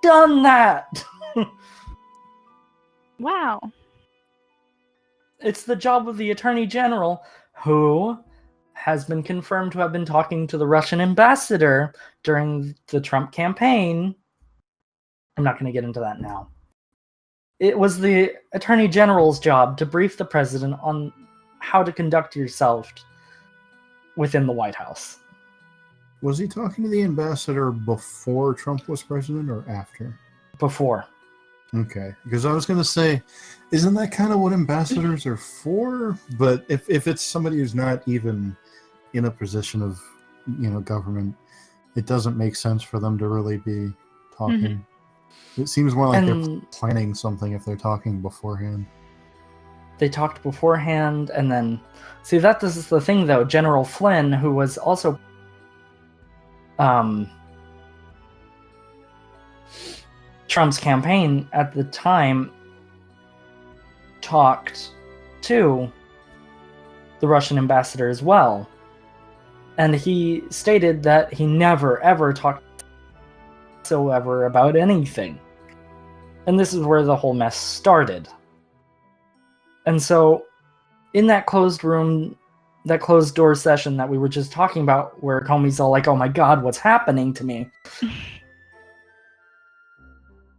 done that. Wow. It's the job of the Attorney General, who has been confirmed to have been talking to the Russian ambassador during the Trump campaign. I'm not going to get into that now. It was the Attorney General's job to brief the president on how to conduct yourself within the White House. Was he talking to the ambassador before Trump was president or after? Before. Okay, because I was going to say, isn't that kind of what ambassadors are for? But if it's somebody who's not even in a position of, government, it doesn't make sense for them to really be talking. Mm-hmm. It seems more like they're planning something if they're talking beforehand. They talked beforehand, and then... See, this is the thing, though. General Flynn, who was also... Trump's campaign at the time talked to the Russian ambassador as well. And he stated that he never, ever talked whatsoever about anything. And this is where the whole mess started. And so, in that closed room, that closed door session that we were just talking about, where Comey's all like, oh my god, what's happening to me?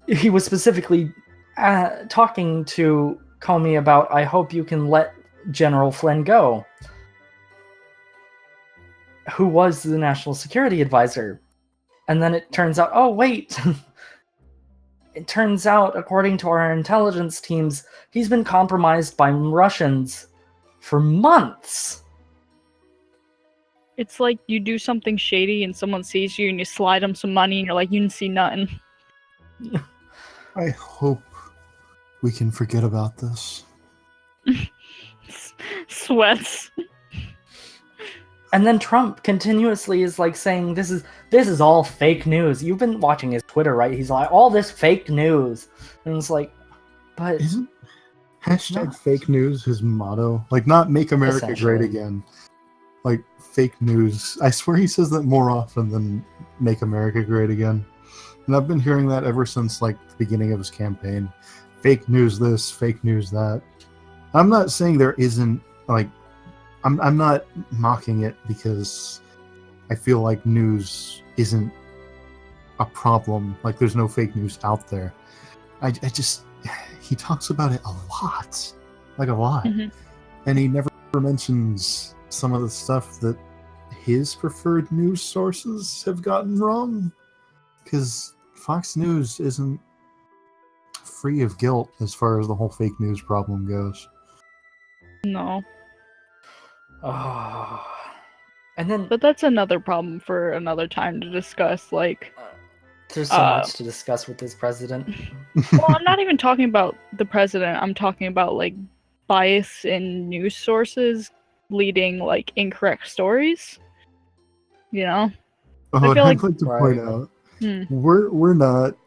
He was specifically talking to Comey about, I hope you can let General Flynn go, who was the national security advisor. And then it turns out, oh wait, it turns out, according to our intelligence teams, he's been compromised by Russians for months. It's like you do something shady and someone sees you and you slide them some money and you're like, you didn't see nothing. I hope we can forget about this. Sweats. And then Trump continuously is like saying, this is all fake news. You've been watching his Twitter, right? He's like, all this fake news. And it's like, but... Isn't #fake news his motto? Like, not make America great again. Like, fake news. I swear he says that more often than make America great again. And I've been hearing that ever since, like, the beginning of his campaign. Fake news this, fake news that. I'm not saying there isn't, like... I'm not mocking it because I feel like news isn't a problem. Like, there's no fake news out there. I just... He talks about it a lot. Like, a lot. Mm-hmm. And he never mentions some of the stuff that his preferred news sources have gotten wrong. Because Fox News isn't free of guilt as far as the whole fake news problem goes. No. Oh. And then... But that's another problem for another time to discuss, like... There's so much to discuss with this president. Well, I'm not even talking about the president. I'm talking about, like, bias in news sources leading, like, incorrect stories. You know? Oh, I'd like to point out, we're not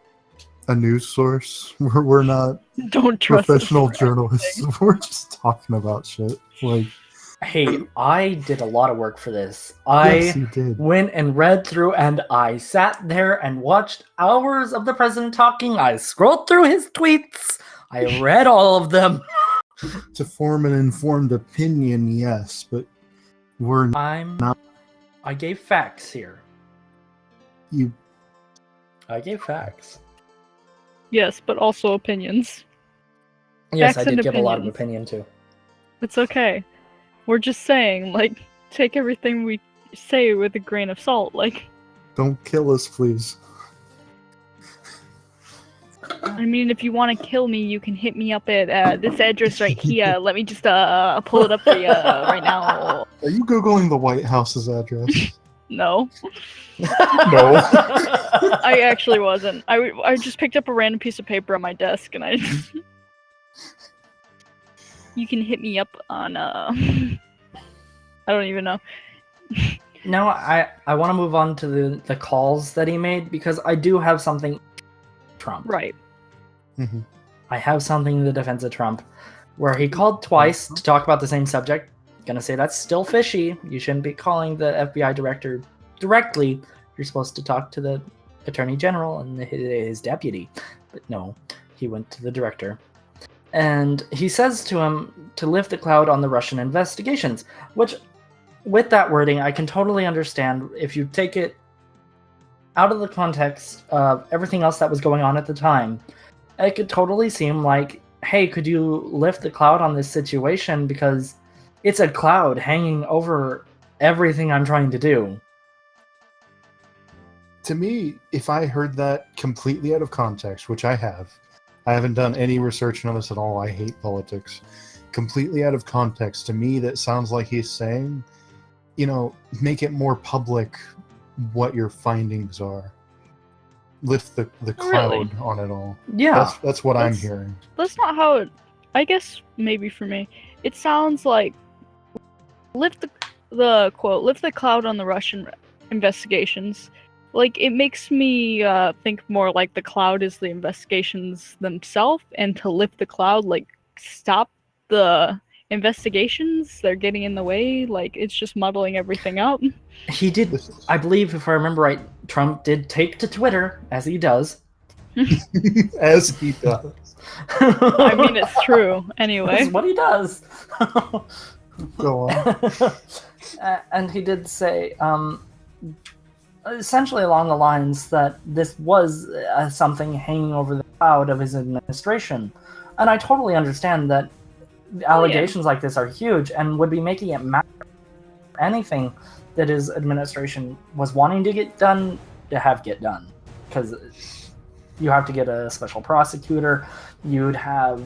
a news source. We're not Don't trust professional journalists. We're just talking about shit. Like... Hey, I did a lot of work for this. I went and read through, and I sat there and watched hours of the president talking. I scrolled through his tweets. I read all of them. To form an informed opinion, yes, but we're not. I gave facts here. I gave facts. Yes, but also opinions. Yes, facts I did give a lot of opinion too. It's okay. We're just saying, like, take everything we say with a grain of salt, like... Don't kill us, please. I mean, if you want to kill me, you can hit me up at this address right here. Let me just pull it up for you right now. Are you Googling the White House's address? No. No. I actually wasn't. I just picked up a random piece of paper on my desk, and I... You can hit me up on, I don't even know. No, I want to move on to the calls that he made, because I do have something Trump. Right. Mm-hmm. I have something in the defense of Trump, where he called twice to talk about the same subject. Gonna say that's still fishy. You shouldn't be calling the FBI director directly. You're supposed to talk to the attorney general and his deputy. But no, he went to the director. And he says to him to lift the cloud on the Russian investigations, which, with that wording, I can totally understand. If you take it out of the context of everything else that was going on at the time, it could totally seem like, hey, could you lift the cloud on this situation, because it's a cloud hanging over everything I'm trying to do. To me, if I heard that completely out of context, which I haven't done any research on this at all. I hate politics. Completely out of context, to me, that sounds like he's saying, make it more public what your findings are. Lift the cloud Really? on it all. Yeah. That's what I'm hearing. That's not how it... I guess maybe for me, it sounds like lift the quote, lift the cloud on the Russian investigations. Like, it makes me think more like the cloud is the investigations themselves, and to lift the cloud, like, stop the investigations. They're getting in the way. Like, it's just muddling everything up. He did, I believe, if I remember right, Trump did take to Twitter, as he does. As he does. I mean, it's true. Anyway. That's what he does. Go on. And he did say, essentially along the lines that this was something hanging over the cloud of his administration. And I totally understand that allegations like this are huge and would be making it matter anything that his administration was wanting to get done to get done. Because you have to get a special prosecutor, you'd have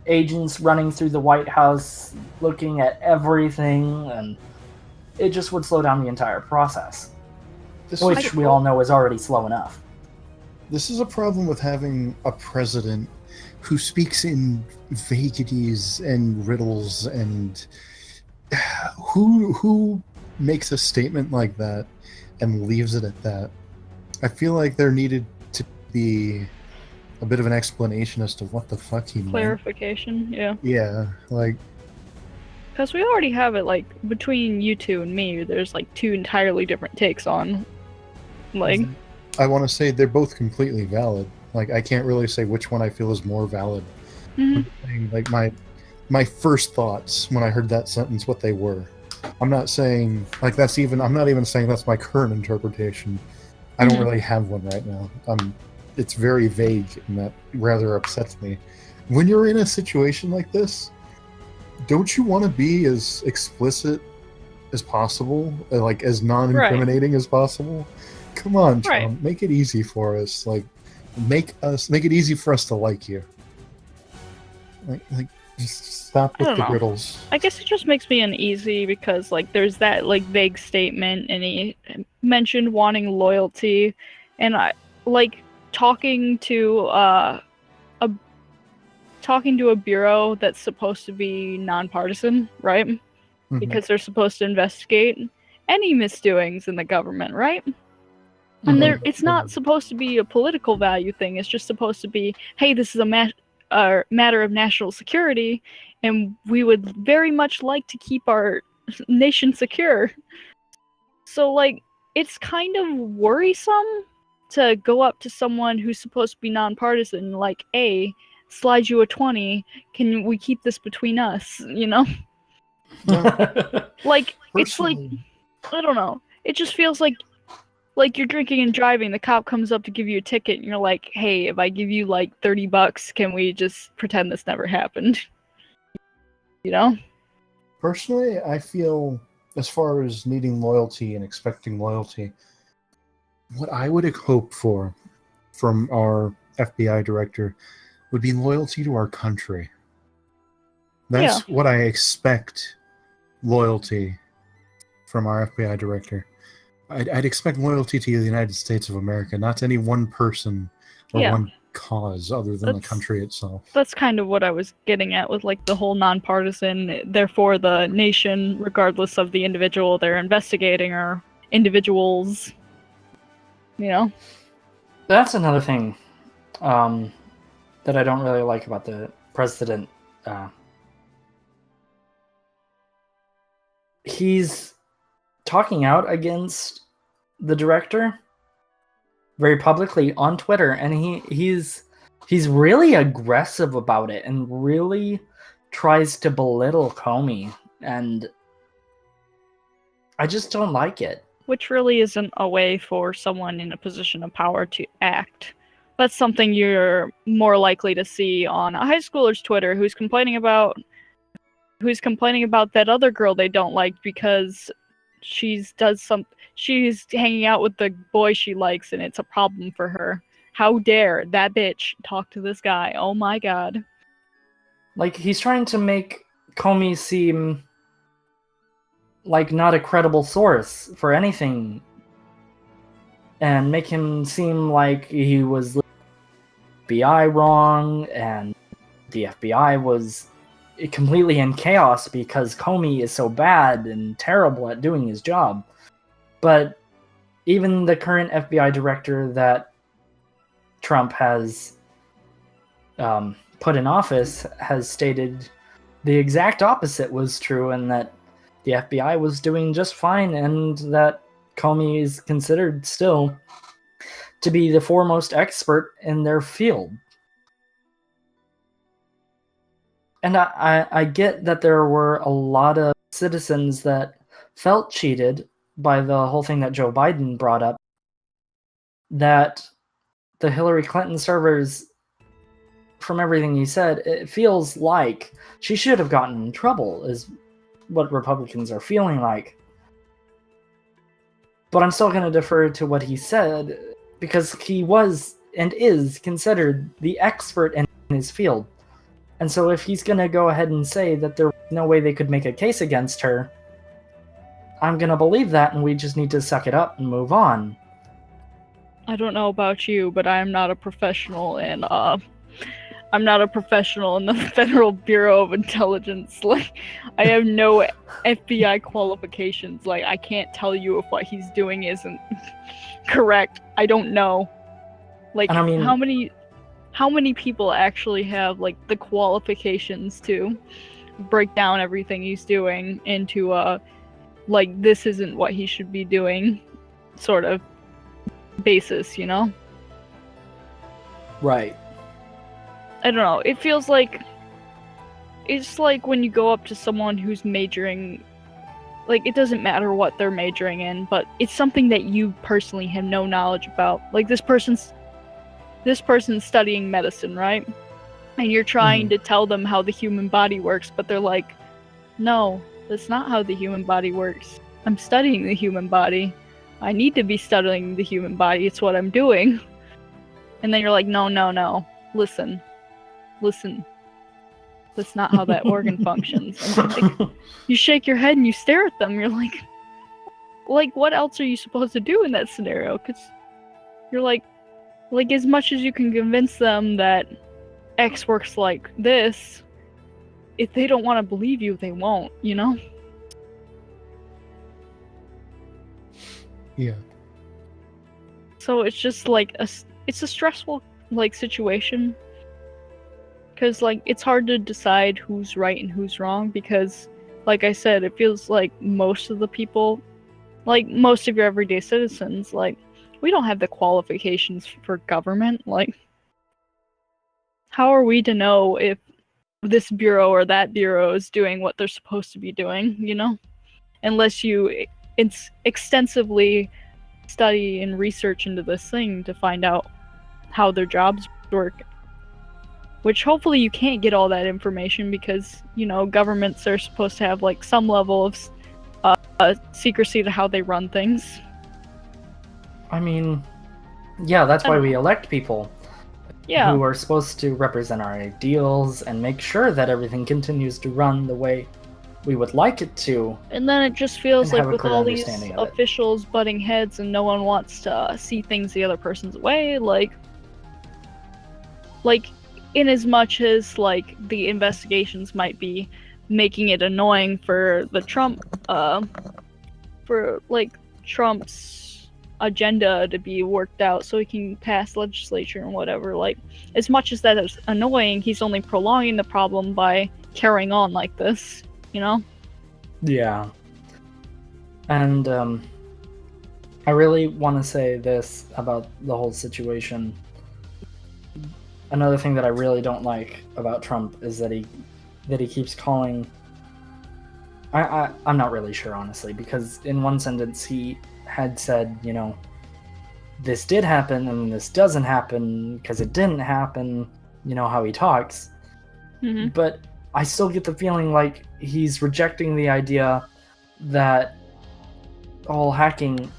agents running through the White House looking at everything, and it just would slow down the entire process. Which we all know is already slow enough. This is a problem with having a president who speaks in vaguities and riddles, and who makes a statement like that and leaves it at that. I feel like there needed to be a bit of an explanation as to what the fuck he meant. Clarification, yeah. Yeah, like... Because we already have it, like, between you two and me, there's, like, two entirely different takes on, like... I want to say they're both completely valid. Like, I can't really say which one I feel is more valid. Mm-hmm. Like, my first thoughts when I heard that sentence, what they were. I'm not saying, like, I'm not even saying that's my current interpretation. I don't really have one right now. It's very vague, and that rather upsets me. When you're in a situation like this, don't you want to be as explicit as possible? Like, as non-incriminating as possible? Come on, Trump. Make it easy for us. Like, make it easy for us to like you. Like just stop with the riddles. I guess it just makes me uneasy because, like, there's that, like, vague statement, and he mentioned wanting loyalty, and I, like, talking to a bureau that's supposed to be nonpartisan, right? Mm-hmm. Because they're supposed to investigate any misdoings in the government, right? And it's not supposed to be a political value thing. It's just supposed to be, hey, this is a matter of national security, and we would very much like to keep our nation secure. So, like, it's kind of worrisome to go up to someone who's supposed to be nonpartisan, like, hey, slide you a 20, can we keep this between us, you know? Like, it's like, I don't know. It just feels like you're drinking and driving, the cop comes up to give you a ticket, and you're like, hey, if I give you, like, $30, can we just pretend this never happened? You know? Personally, I feel, as far as needing loyalty and expecting loyalty, what I would hope for from our FBI director would be loyalty to our country. That's what I expect loyalty from our FBI director. I'd expect loyalty to the United States of America, not to any one person or one cause other than the country itself. That's kind of what I was getting at with like the whole nonpartisan, therefore the nation, regardless of the individual they're investigating or individuals, you know? That's another thing that I don't really like about the president. He's talking out against the director very publicly on Twitter, and he's really aggressive about it and really tries to belittle Comey, and I just don't like it. Which really isn't a way for someone in a position of power to act. That's something you're more likely to see on a high schooler's Twitter who's complaining about that other girl they don't like because she's hanging out with the boy she likes and it's a problem for her. How dare that bitch talk to this guy? Oh my god. Like, he's trying to make Comey seem like not a credible source for anything and make him seem like he was FBI wrong and the FBI was completely in chaos because Comey is so bad and terrible at doing his job. But even the current FBI director that Trump has put in office has stated the exact opposite was true, and that the FBI was doing just fine, and that Comey is considered still to be the foremost expert in their field. And I get that there were a lot of citizens that felt cheated by the whole thing that Joe Biden brought up, that the Hillary Clinton servers, from everything he said, it feels like she should have gotten in trouble, is what Republicans are feeling like. But I'm still going to defer to what he said, because he was and is considered the expert in his field. And so if he's going to go ahead and say that there was no way they could make a case against her, I'm going to believe that, and we just need to suck it up and move on. I don't know about you, but I am not a professional, and I'm not a professional in the Federal Bureau of Intelligence. Like, I have no FBI qualifications. Like, I can't tell you if what he's doing isn't correct. I don't know. Like, And I mean, how many people actually have like the qualifications to break down everything he's doing into like, this isn't what he should be doing sort of basis, you know? right. I don't know. It feels like it's like when you go up to someone who's majoring, like, it doesn't matter what they're majoring in, but it's something that you personally have no knowledge about. Like, this person's studying medicine, right? And you're trying to tell them how the human body works, but they're like, no, that's not how the human body works. I'm studying the human body. I need to be studying the human body. It's what I'm doing. And then you're like, no. Listen. That's not how that organ functions. And you shake your head and you stare at them. You're like, what else are you supposed to do in that scenario? Because you're like, as much as you can convince them that X works like this, if they don't want to believe you, they won't, you know? Yeah. So it's just like it's a stressful like situation, because like it's hard to decide who's right and who's wrong, because like I said, it feels like most of the people, like most of your everyday citizens, like, we don't have the qualifications for government. Like, how are we to know if this bureau or that bureau is doing what they're supposed to be doing, you know? Unless you extensively study and research into this thing to find out how their jobs work. Which hopefully you can't get all that information, because, you know, governments are supposed to have like some level of secrecy to how they run things. I mean, yeah, that's why we elect people Yeah. who are supposed to represent our ideals and make sure that everything continues to run the way we would like it to. And then it just feels And like have a with clear all these understanding of it. officials butting heads and no one wants to see things the other person's way, like, like, in as much as like the investigations might be making it annoying for the Trump, for like Trump's agenda to be worked out so he can pass legislation and whatever. Like, as much as that is annoying, he's only prolonging the problem by carrying on like this, you know? Yeah. And I really want to say this about the whole situation. Another thing that I really don't like about Trump is that he keeps calling. I'm not really sure, honestly, because in one sentence he had said, you know, this did happen and this doesn't happen because it didn't happen. You know how he talks. Mm-hmm. But I still get the feeling like he's rejecting the idea that all hacking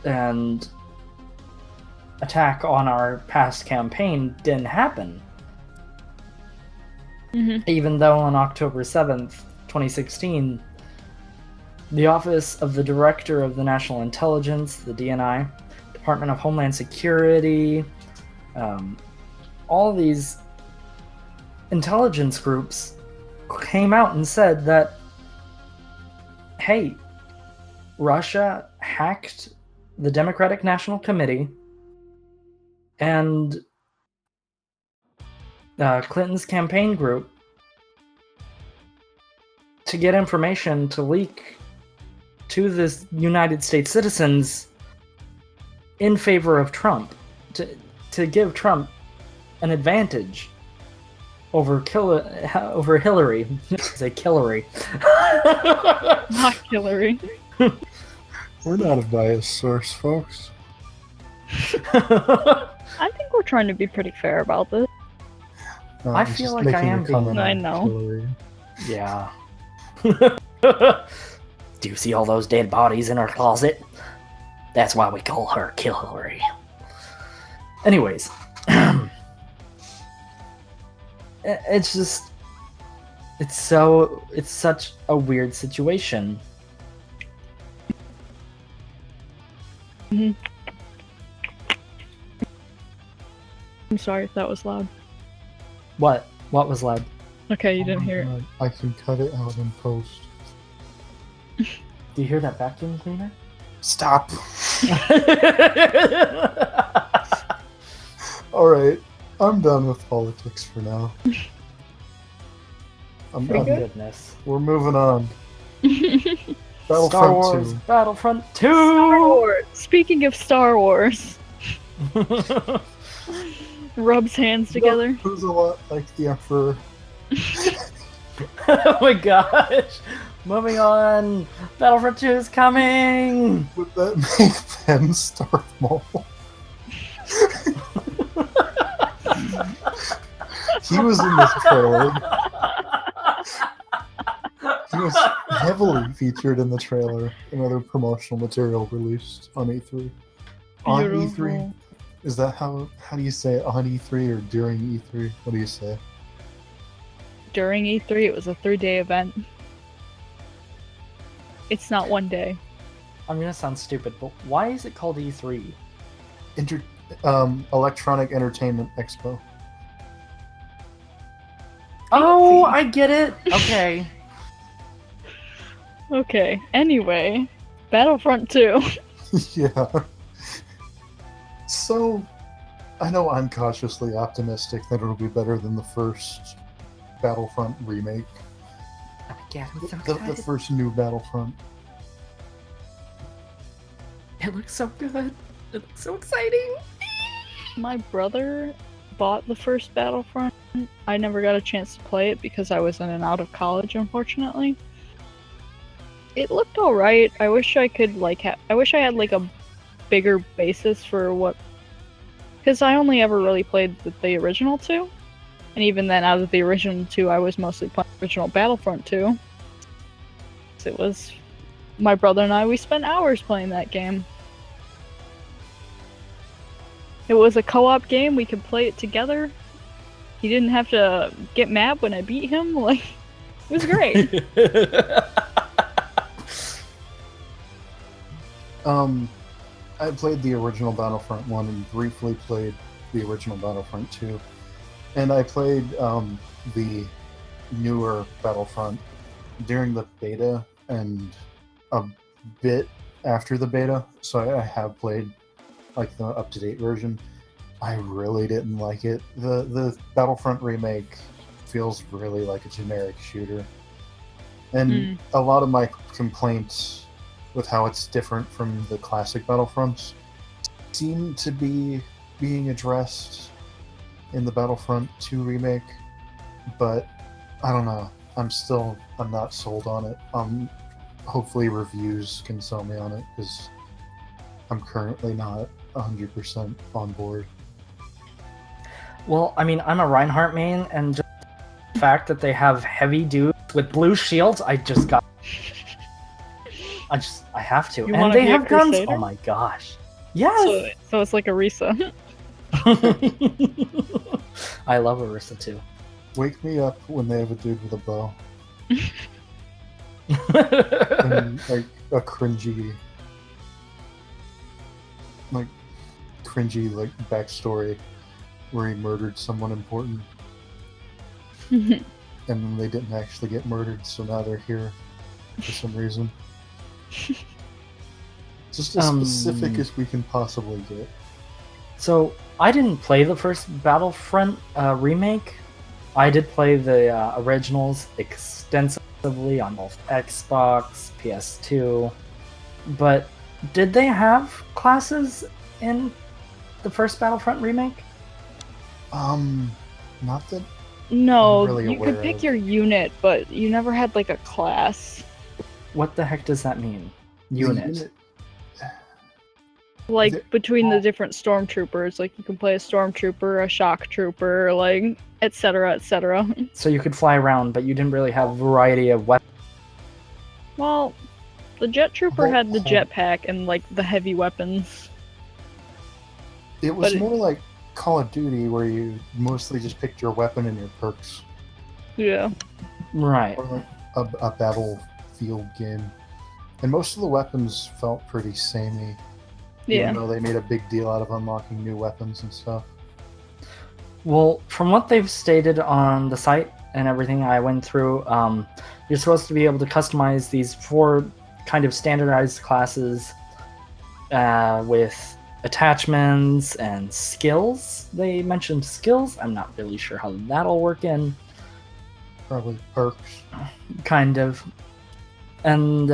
and attack on our past campaign didn't happen. Mm-hmm. Even though on October 7th, 2016, the Office of the Director of the National Intelligence, the DNI, Department of Homeland Security, all these intelligence groups came out and said that, hey, Russia hacked the Democratic National Committee and Clinton's campaign group to get information to leak to the United States citizens in favor of Trump, to give Trump an advantage over Hillary. Say Hillary. Not Hillary. We're not a biased source, folks. I think we're trying to be pretty fair about this. No, I was feel just like I making a am being- comment I on know. Hillary. Yeah. Do you see all those dead bodies in her closet? That's why we call her Kill Hillary. Anyways, it's just, it's such a weird situation. I'm sorry if that was loud. What was loud? Okay, you didn't hear it. I can cut it out in post. Do you hear that vacuum cleaner? Stop. Alright, I'm done with politics for now. I'm Pretty Oh good. goodness. We're moving on. Battlefront Star Wars 2. Battlefront 2! Star Wars. Speaking of Star Wars, rubs hands together. Who's a lot like the Emperor. Oh my gosh! Moving on! Battlefront 2 is coming! Would that make Ben Darth Maul? He was in this trailer. He was heavily featured in the trailer and other promotional material released on E3. On E3? Beautiful. Is that how do you say it? On E3 or during E3? What do you say? During E3, it was a 3-day event. It's not one day. I'm gonna sound stupid, but why is it called E3? Electronic Entertainment Expo. Oh, I get it! Okay. Okay, anyway, Battlefront 2. Yeah. So, I know I'm cautiously optimistic that it'll be better than the first Battlefront remake. Oh my god, I'm so The excited. first new Battlefront. It looks so good. It looks so exciting. My brother bought the first Battlefront. I never got a chance to play it because I was in and out of college, unfortunately. It looked alright. I wish I could, I wish I had, a bigger basis for what... Because I only ever really played the original 2. And even then, out of the original 2, I was mostly playing original Battlefront 2. It was... My brother and I, we spent hours playing that game. It was a co-op game, we could play it together. He didn't have to get mad when I beat him, it was great. I played the original Battlefront 1 and briefly played the original Battlefront 2. And I played the newer Battlefront during the beta and a bit after the beta, so I have played like the up-to-date version. I really didn't like it. The Battlefront remake feels really like a generic shooter. And a lot of my complaints with how it's different from the classic Battlefronts seem to be being addressed in the Battlefront 2 remake, but I don't know. I'm not sold on it. Hopefully reviews can sell me on it, because I'm currently not 100% on board. Well, I mean, I'm a Reinhardt main, and just the fact that they have heavy dudes with blue shields, I have to. You And wanna they be a have guns. Crusader? Oh my gosh. Yes! So it's like Orisa. I love Orisa too. Wake me up when they have a dude with a bow. And like a cringy backstory where he murdered someone important. And then they didn't actually get murdered, so now they're here for some reason. Just as specific as we can possibly get. So, I didn't play the first Battlefront remake. I did play the originals extensively on both Xbox, PS2. But did they have classes in the first Battlefront remake? Not that No, I'm really you could aware pick of. your unit, but you never had like a class. What the heck does that mean? Unit. Like Is it- between the different stormtroopers, like you can play a stormtrooper, a shock trooper, like etc. etc. So you could fly around, but you didn't really have a variety of weapons. Well, the jet trooper Well, had the jetpack and like the heavy weapons. It was But more like Call of Duty, where you mostly just picked your weapon and your perks. Yeah. Right. Or like a battlefield game. And most of the weapons felt pretty samey. Yeah. Even though they made a big deal out of unlocking new weapons and stuff. Well, from what they've stated on the site and everything I went through, you're supposed to be able to customize these 4 kind of standardized classes with attachments and skills. They mentioned skills. I'm not really sure how that'll work in. Probably perks. Kind of. And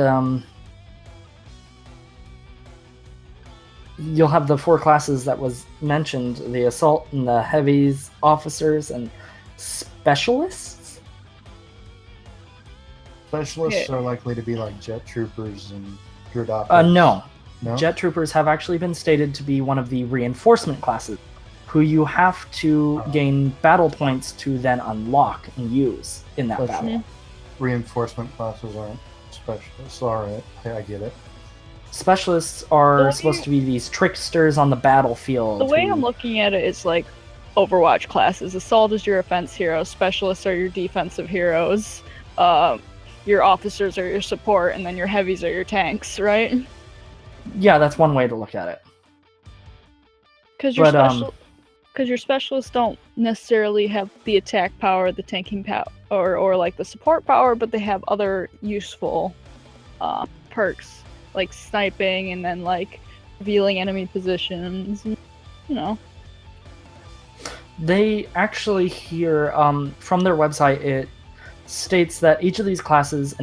you'll have the 4 classes that was mentioned, the assault and the heavies, officers, and specialists. Specialists are likely to be like jet troopers and Gerdakas. No. No? Jet troopers have actually been stated to be one of the reinforcement classes, who you have to gain battle points to then unlock and use in that That's battle. Reinforcement classes aren't specialists. Alright, I get it. Specialists are supposed to be these tricksters on the battlefield. The way who- I'm looking at it is like Overwatch classes. Assault is your offense hero, specialists are your defensive heroes, your officers are your support, and then your heavies are your tanks, right? Yeah, that's one way to look at it. Because your specialists don't necessarily have the attack power, the tanking power, or like the support power, but they have other useful perks like sniping and then like revealing enemy positions. And, you know. They actually here, from their website, it states that each of these classes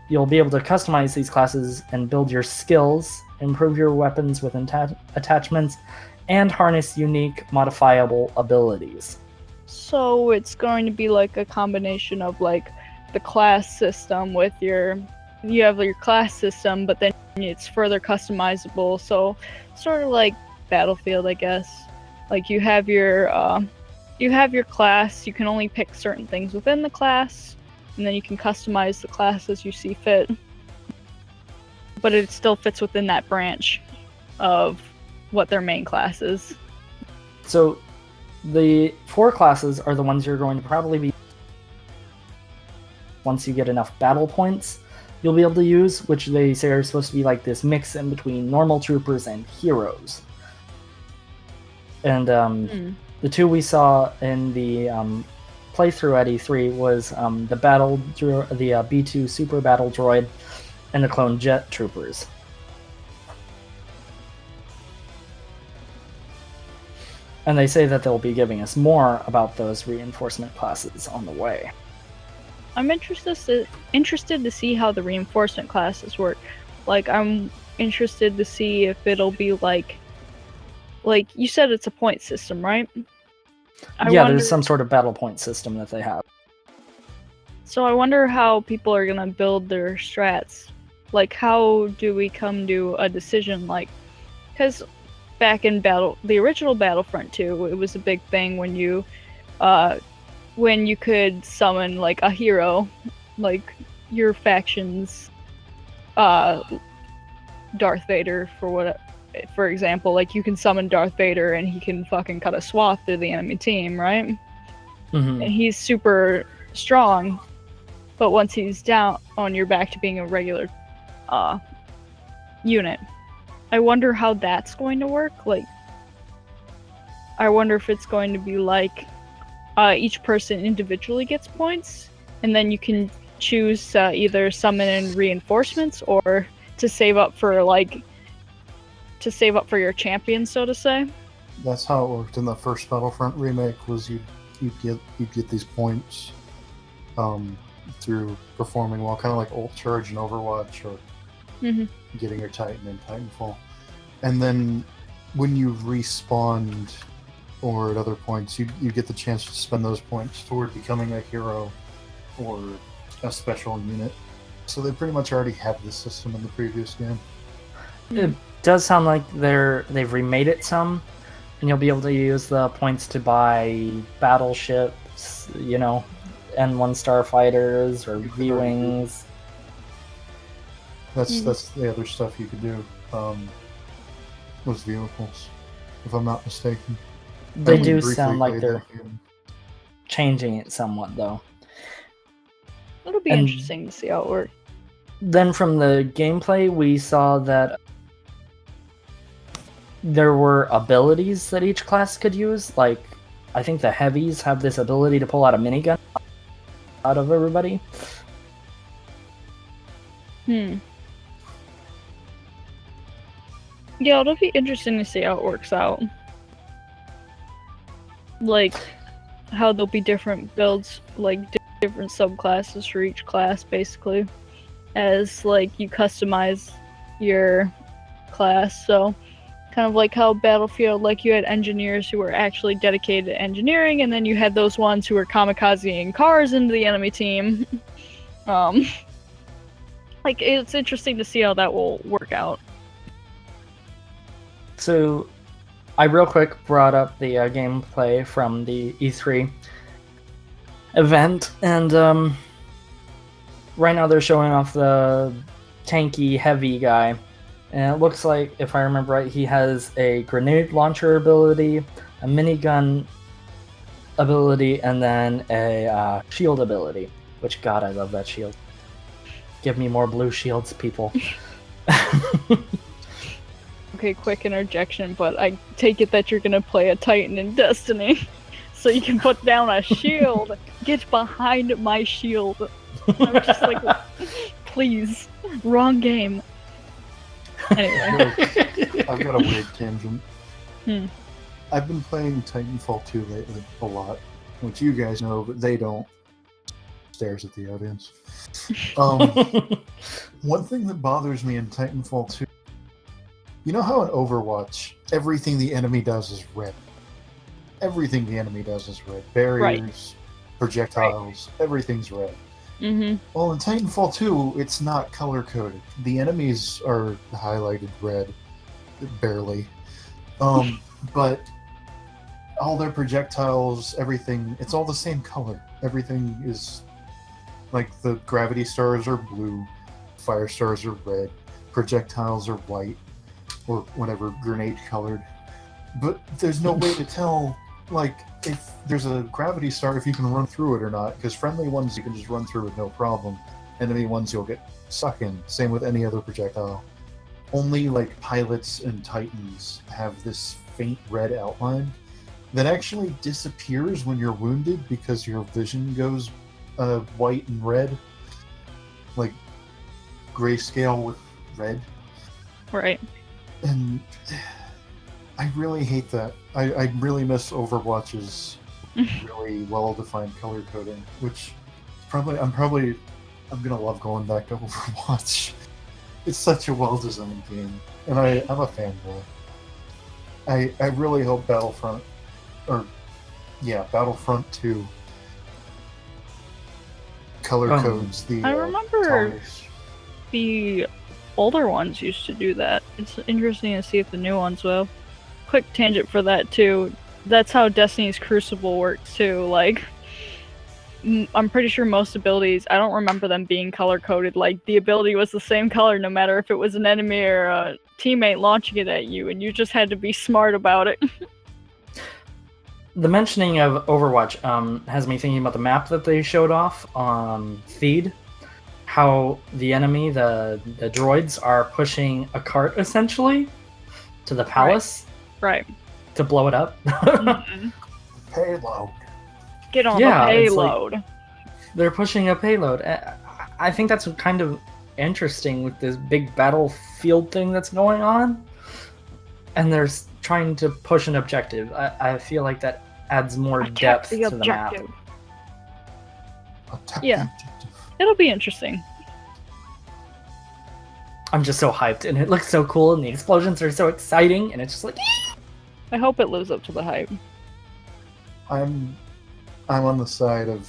you'll be able to customize these classes and build your skills, improve your weapons with attachments, and harness unique modifiable abilities. So it's going to be like a combination of like the class system with you have your class system, but then it's further customizable. So sort of like Battlefield, I guess. Like you have your class, you can only pick certain things within the class, and then you can customize the class as you see fit. But it still fits within that branch of what their main class is. So the 4 classes are the ones you're going to probably be, once you get enough battle points, you'll be able to use, which they say are supposed to be like this mix in between normal troopers and heroes. And The two we saw in the playthrough at E3 was the B2 Super Battle Droid and the Clone Jet Troopers. And they say that they'll be giving us more about those reinforcement classes on the way. I'm interested to see how the reinforcement classes work. Like, I'm interested to see if it'll be like you said, it's a point system, right? There's some sort of battle point system that they have. So I wonder how people are gonna build their strats. Like, how do we come to a decision? Like, because back in the original Battlefront 2, it was a big thing when you could summon like a hero, like your faction's Darth Vader for example, like you can summon Darth Vader and he can fucking cut a swath through the enemy team, right? Mm-hmm. And he's super strong, but once he's down, you're back to being a regular unit. I wonder how that's going to work. Like, I wonder if it's going to be like each person individually gets points, and then you can choose either summon in reinforcements or to save up for your champion, so to say. That's how it worked in the first Battlefront remake. Was you'd get these points through performing well, kind of like Ult Charge in Overwatch, or getting your Titan in Titanfall. And then when you respawned or at other points, you get the chance to spend those points toward becoming a hero or a special unit. So they pretty much already had this system in the previous game. It does sound like they've remade it some, and you'll be able to use the points to buy battleships, N1 starfighters or V-wings. That's the other stuff you could do. Those vehicles, if I'm not mistaken. They do sound like they're changing it somewhat, though. It'll be interesting to see how it works. Then from the gameplay, we saw that there were abilities that each class could use. Like, I think the heavies have this ability to pull out a minigun out of everybody. Yeah, it'll be interesting to see how it works out. Like, how there'll be different builds, like different subclasses for each class, basically, as like you customize your class. So kind of like how Battlefield, like you had engineers who were actually dedicated to engineering, and then you had those ones who were kamikazing cars into the enemy team. Like, it's interesting to see how that will work out. So, I real quick brought up the gameplay from the E3 event, and right now they're showing off the tanky, heavy guy. And it looks like, if I remember right, he has a grenade launcher ability, a minigun ability, and then a shield ability. Which, God, I love that shield. Give me more blue shields, people. Okay, quick interjection, but I take it that you're gonna play a Titan in Destiny, so you can put down a shield. Get behind my shield. I'm just like, please, wrong game. Anyway. I've got a weird tangent. I've been playing Titanfall 2 lately a lot, which you guys know, but they don't. Stares at the audience. One thing that bothers me in Titanfall 2, you know how in Overwatch, everything the enemy does is red? Everything the enemy does is red. Barriers, projectiles, everything's red. Well, in Titanfall 2, it's not color-coded. The enemies are highlighted red, barely. But all their projectiles, everything, it's all the same color. Everything is, like, the gravity stars are blue, fire stars are red, projectiles are white, or whatever, grenade colored. But there's no way to tell, like, if there's a gravity star, if you can run through it or not, because friendly ones you can just run through with no problem. Enemy ones you'll get stuck in. Same with any other projectile. Only, like, pilots and titans have this faint red outline, that actually disappears when you're wounded because your vision goes white and red, like grayscale with red. Right. And I really hate that. I really miss Overwatch's really well-defined color coding, which I'm gonna love going back to Overwatch. It's such a well-designed game, and I'm a fanboy. I really hope Battlefront 2 color codes the I remember colors. the older ones used to do that. It's interesting to see if the new ones will. Quick tangent for that too. That's how Destiny's Crucible works too. Like, I'm pretty sure most abilities, I don't remember them being color coded. Like, the ability was the same color no matter if it was an enemy or a teammate launching it at you, and you just had to be smart about it. The mentioning of Overwatch has me thinking about the map that they showed off on Feed. How the enemy, the droids, are pushing a cart essentially to the palace. Right. To blow it up. Payload. Get on Yeah, the it's like- payload. They're pushing a payload. I think that's kind of interesting with this big battlefield thing that's going on. And they're trying to push an objective. I feel like that adds more Attack depth the to the map. objective. Attack Yeah. the objective. It'll be interesting. I'm just so hyped, and it looks so cool, and the explosions are so exciting, and it's just like... I hope it lives up to the hype. I'm on the side of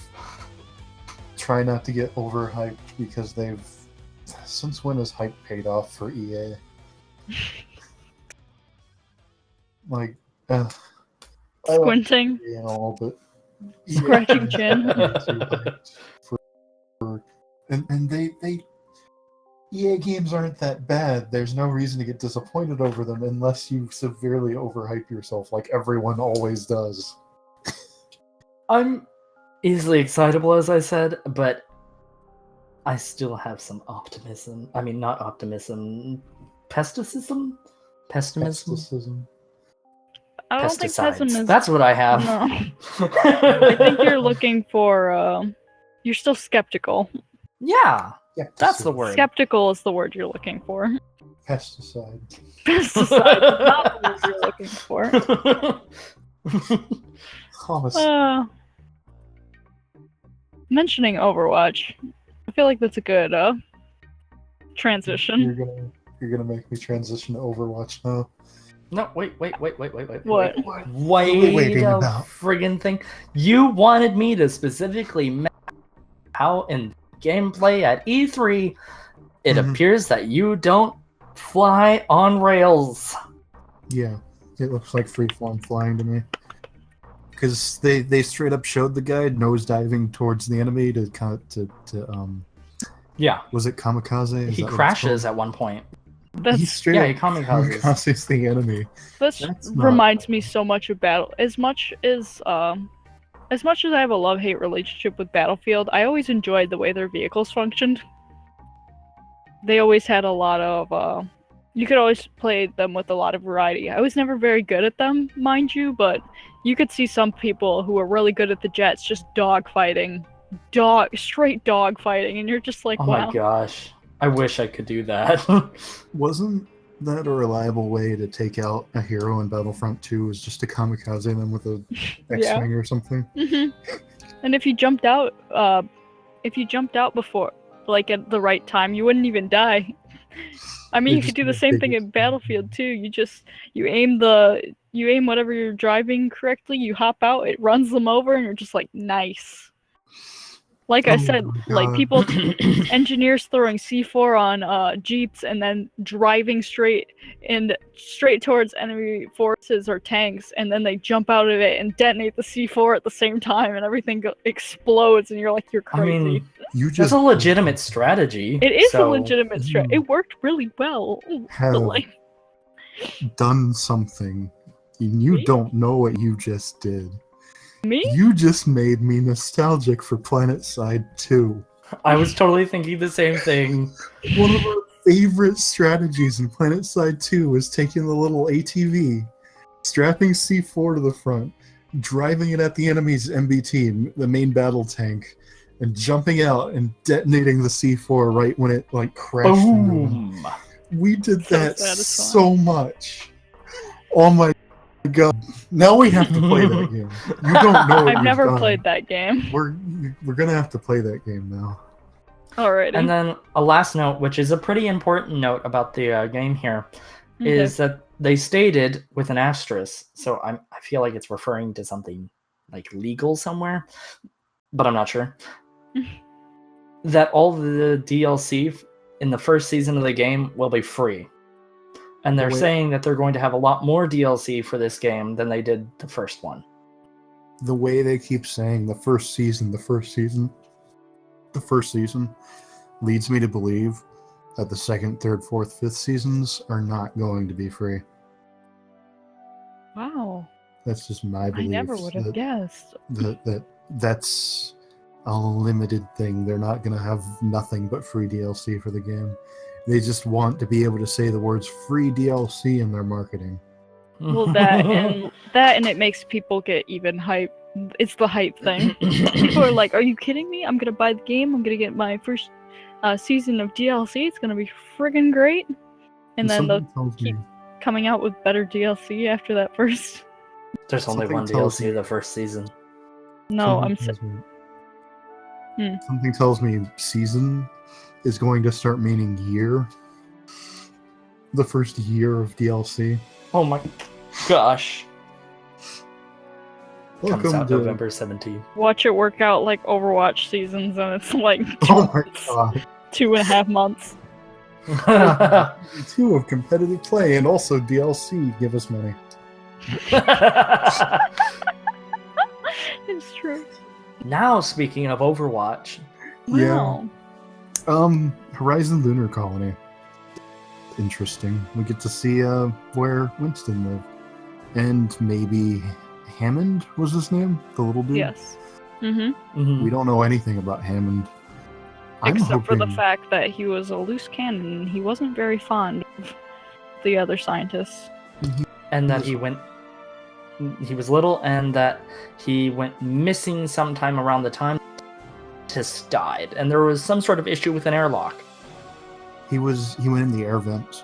try not to get overhyped because they've... Since when has hype paid off for EA? Like, I like Squinting, EA and all, but scratching chin. And they EA games aren't that bad. There's no reason to get disappointed over them unless you severely overhype yourself, like everyone always does. I'm easily excitable, as I said, but I still have some optimism. I mean, not optimism. Pessimism? Pessimism. I don't think pessimism is... That's what I have. No. I think you're looking for, you're still skeptical. Yeah, Yeah, that's the word. Skeptical is the word you're looking for. Pesticide. Pesticide is not the word you're looking for. Homicide. Mentioning Overwatch, I feel like that's a good transition. You're gonna make me transition to Overwatch now. No, wait. What? Wait waiting a about? friggin' thing. You wanted me to specifically map how in gameplay at E3, it appears that you don't fly on rails. Yeah, it looks like freeform flying to me. Because they straight up showed the guy nosediving towards the enemy to Yeah. was it kamikaze? Is He that what it's crashes called? at one point. He That's, straight Yeah, up he kamikazes. kamikazes the enemy. this That's not- reminds me so much of Battle. As much as I have a love-hate relationship with Battlefield, I always enjoyed the way their vehicles functioned. They always had a lot of you could always play them with a lot of variety. I was never very good at them, mind you, but you could see some people who were really good at the jets just straight dog fighting, and you're just like, Oh wow. my gosh. I wish I could do that. Wasn't that a reliable way to take out a hero in Battlefront 2? Was just to kamikaze them with a X-wing or something? And if you jumped out before, like at the right time, you wouldn't even die. I mean, They you just could do the do same big thing in explosions. Battlefield too. You aim whatever you're driving correctly, you hop out, it runs them over, and you're just like, nice. Like I Oh said, my like God. people, engineers throwing C4 on jeeps and then driving straight towards enemy forces or tanks, and then they jump out of it and detonate the C4 at the same time, and everything explodes, and you're like, you're I crazy. mean, You that's just a legitimate strategy. It is so- a legitimate strat. It worked really well. have But like, done something. You Me? don't know what you just did. me? You just made me nostalgic for PlanetSide 2. I was totally thinking the same thing. One of our favorite strategies in PlanetSide 2 was taking the little ATV, strapping C4 to the front, driving it at the enemy's MBT, the main battle tank, and jumping out and detonating the C4 right when it like crashed into him. Boom! We did So that satisfying. so much. Oh my god! Now we have to play that game. You don't know. What I've never done. played that game. We're gonna have to play that game now. Alrighty. And then a last note, which is a pretty important note about the game here, is that they stated with an asterisk. So I feel like it's referring to something like legal somewhere, but I'm not sure. That all the DLC in the first season of the game will be free. And they're Wait. saying that they're going to have a lot more DLC for this game than they did the first one. The way they keep saying the first season leads me to believe that the second, third, fourth, fifth seasons are not going to be free. Wow. That's just my belief. I never would have guessed. That's a limited thing. They're not going to have nothing but free DLC for the game. They just want to be able to say the words free DLC in their marketing. Well, that and it makes people get even hype. It's the hype thing. People are like, "Are you kidding me? I'm gonna buy the game. I'm gonna get my first season of DLC. It's gonna be friggin' great." And then they'll Something tells keep me- coming out with better DLC after that first. There's only Something one tells DLC me- the first season. No, Something tells me season is going to start meaning year. The first year of DLC. Oh my gosh. Comes Welcome out to November 17th. watch it work out like Overwatch seasons, and it's like Oh my god. 2.5 months. 2 of competitive play and also DLC. Give us money. It's true. Now, speaking of Overwatch, Yeah. Wow. Horizon Lunar Colony. Interesting. We get to see where Winston lived. And maybe Hammond was his name? The little dude? Yes. Mm-hmm. mhm, We don't know anything about Hammond. I'm Except for the hoping- fact that he was a loose cannon and he wasn't very fond of the other scientists. and that he was little, and that he went missing sometime around the time just died, and there was some sort of issue with an airlock. He went in the air vents.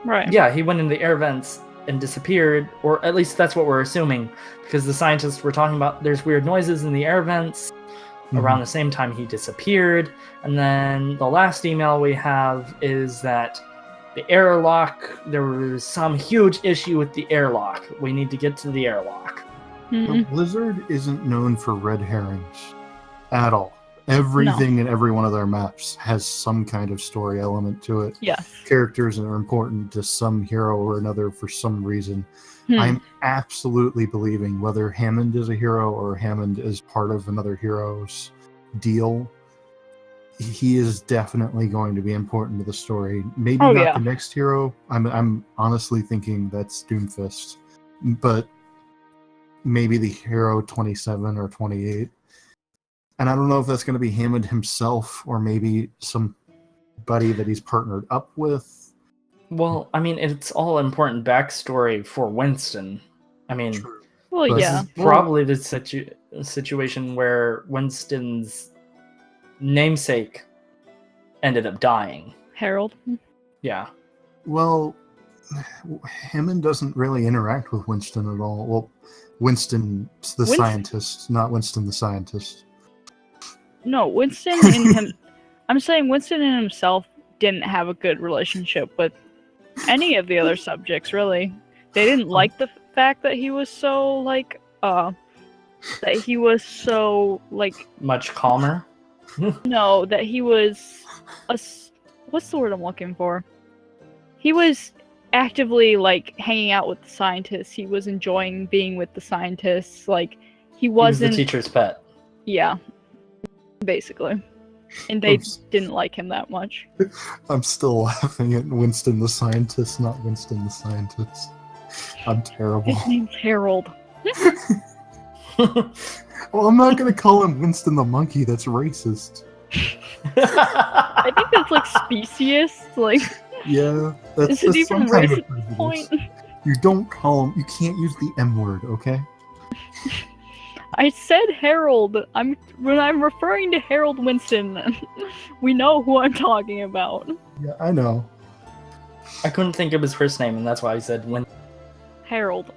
Right. Yeah, he went in the air vents and disappeared, or at least that's what we're assuming, because the scientists were talking about there's weird noises in the air vents. Around the same time he disappeared, and then the last email we have is that the airlock, there was some huge issue with the airlock. We need to get to the airlock. Mhm. But Blizzard isn't known for red herrings at all. Everything in every one of their maps has some kind of story element to it. Yes. Characters are important to some hero or another for some reason. Hmm. I'm absolutely believing whether Hammond is a hero or Hammond is part of another hero's deal, he is definitely going to be important to the story. Maybe Oh, not yeah. the next hero. I'm honestly thinking that's Doomfist, but maybe the hero 27 or 28. And I don't know if that's going to be Hammond himself or maybe somebody that he's partnered up with. Well, I mean, it's all important backstory for Winston. I mean, True. Well, But- yeah. probably the situation where Winston's namesake ended up dying. Harold. Yeah. Well, Hammond doesn't really interact with Winston at all. Well, Winston's the Winston- scientist, not Winston the scientist. No, Winston and him. I'm saying Winston and himself didn't have a good relationship with any of the other subjects, really. They didn't like the fact that he was so, like, Much calmer. no, that he was what's the word I'm looking for? He was actively, like, hanging out with the scientists. He was enjoying being with the scientists. Like, he He was the wasn't. teacher's pet. Yeah, basically. And they Oops. didn't like him that much. I'm still laughing at Winston the scientist, not Winston the scientist. I'm terrible. His name's Harold. Well, I'm not going to call him Winston the monkey. That's racist. I think that's like specious. Like, Yeah, that's is it even some kind of racist prejudice. point? You don't call him. You can't use the M word, okay? I said Harold. When I'm referring to Harold Winston, we know who I'm talking about. Yeah, I know. I couldn't think of his first name, and that's why I said Harold.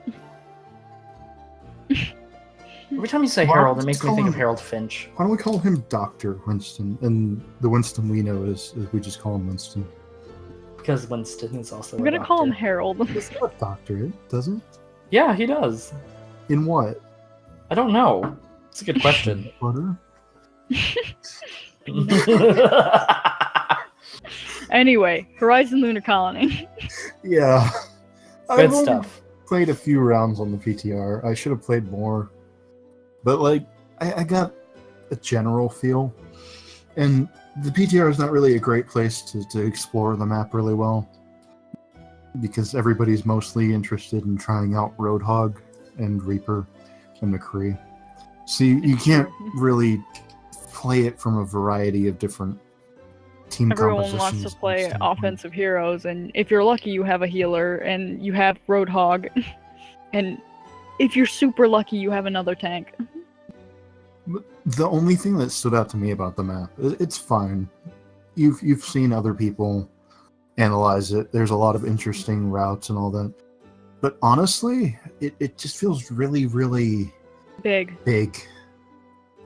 Every time you say Why Harold, don't it you makes me call think of him- Harold Finch. Why don't we call him Dr. Winston? And the Winston we know is we just call him Winston. Because Winston is also I'm a gonna call him doctor. Harold. It's not doctorate, does it? Yeah, he does. In what? I don't know. It's a good question. Butter? Anyway, Horizon Lunar Colony. Yeah. Good I've only stuff. played a few rounds on the PTR. I should have played more. But, like, I got a general feel. And the PTR is not really a great place to explore the map really well. Because everybody's mostly interested in trying out Roadhog and Reaper and McCree. So you can't really play it from a variety of different team Everyone compositions. wants to play and offensive heroes, and if you're lucky, you have a healer, and you have Roadhog, and if you're super lucky, you have another tank. The only thing that stood out to me about the map, it's fine. You've seen other people analyze it. There's a lot of interesting routes and all that. But honestly, it just feels really, really Big. big.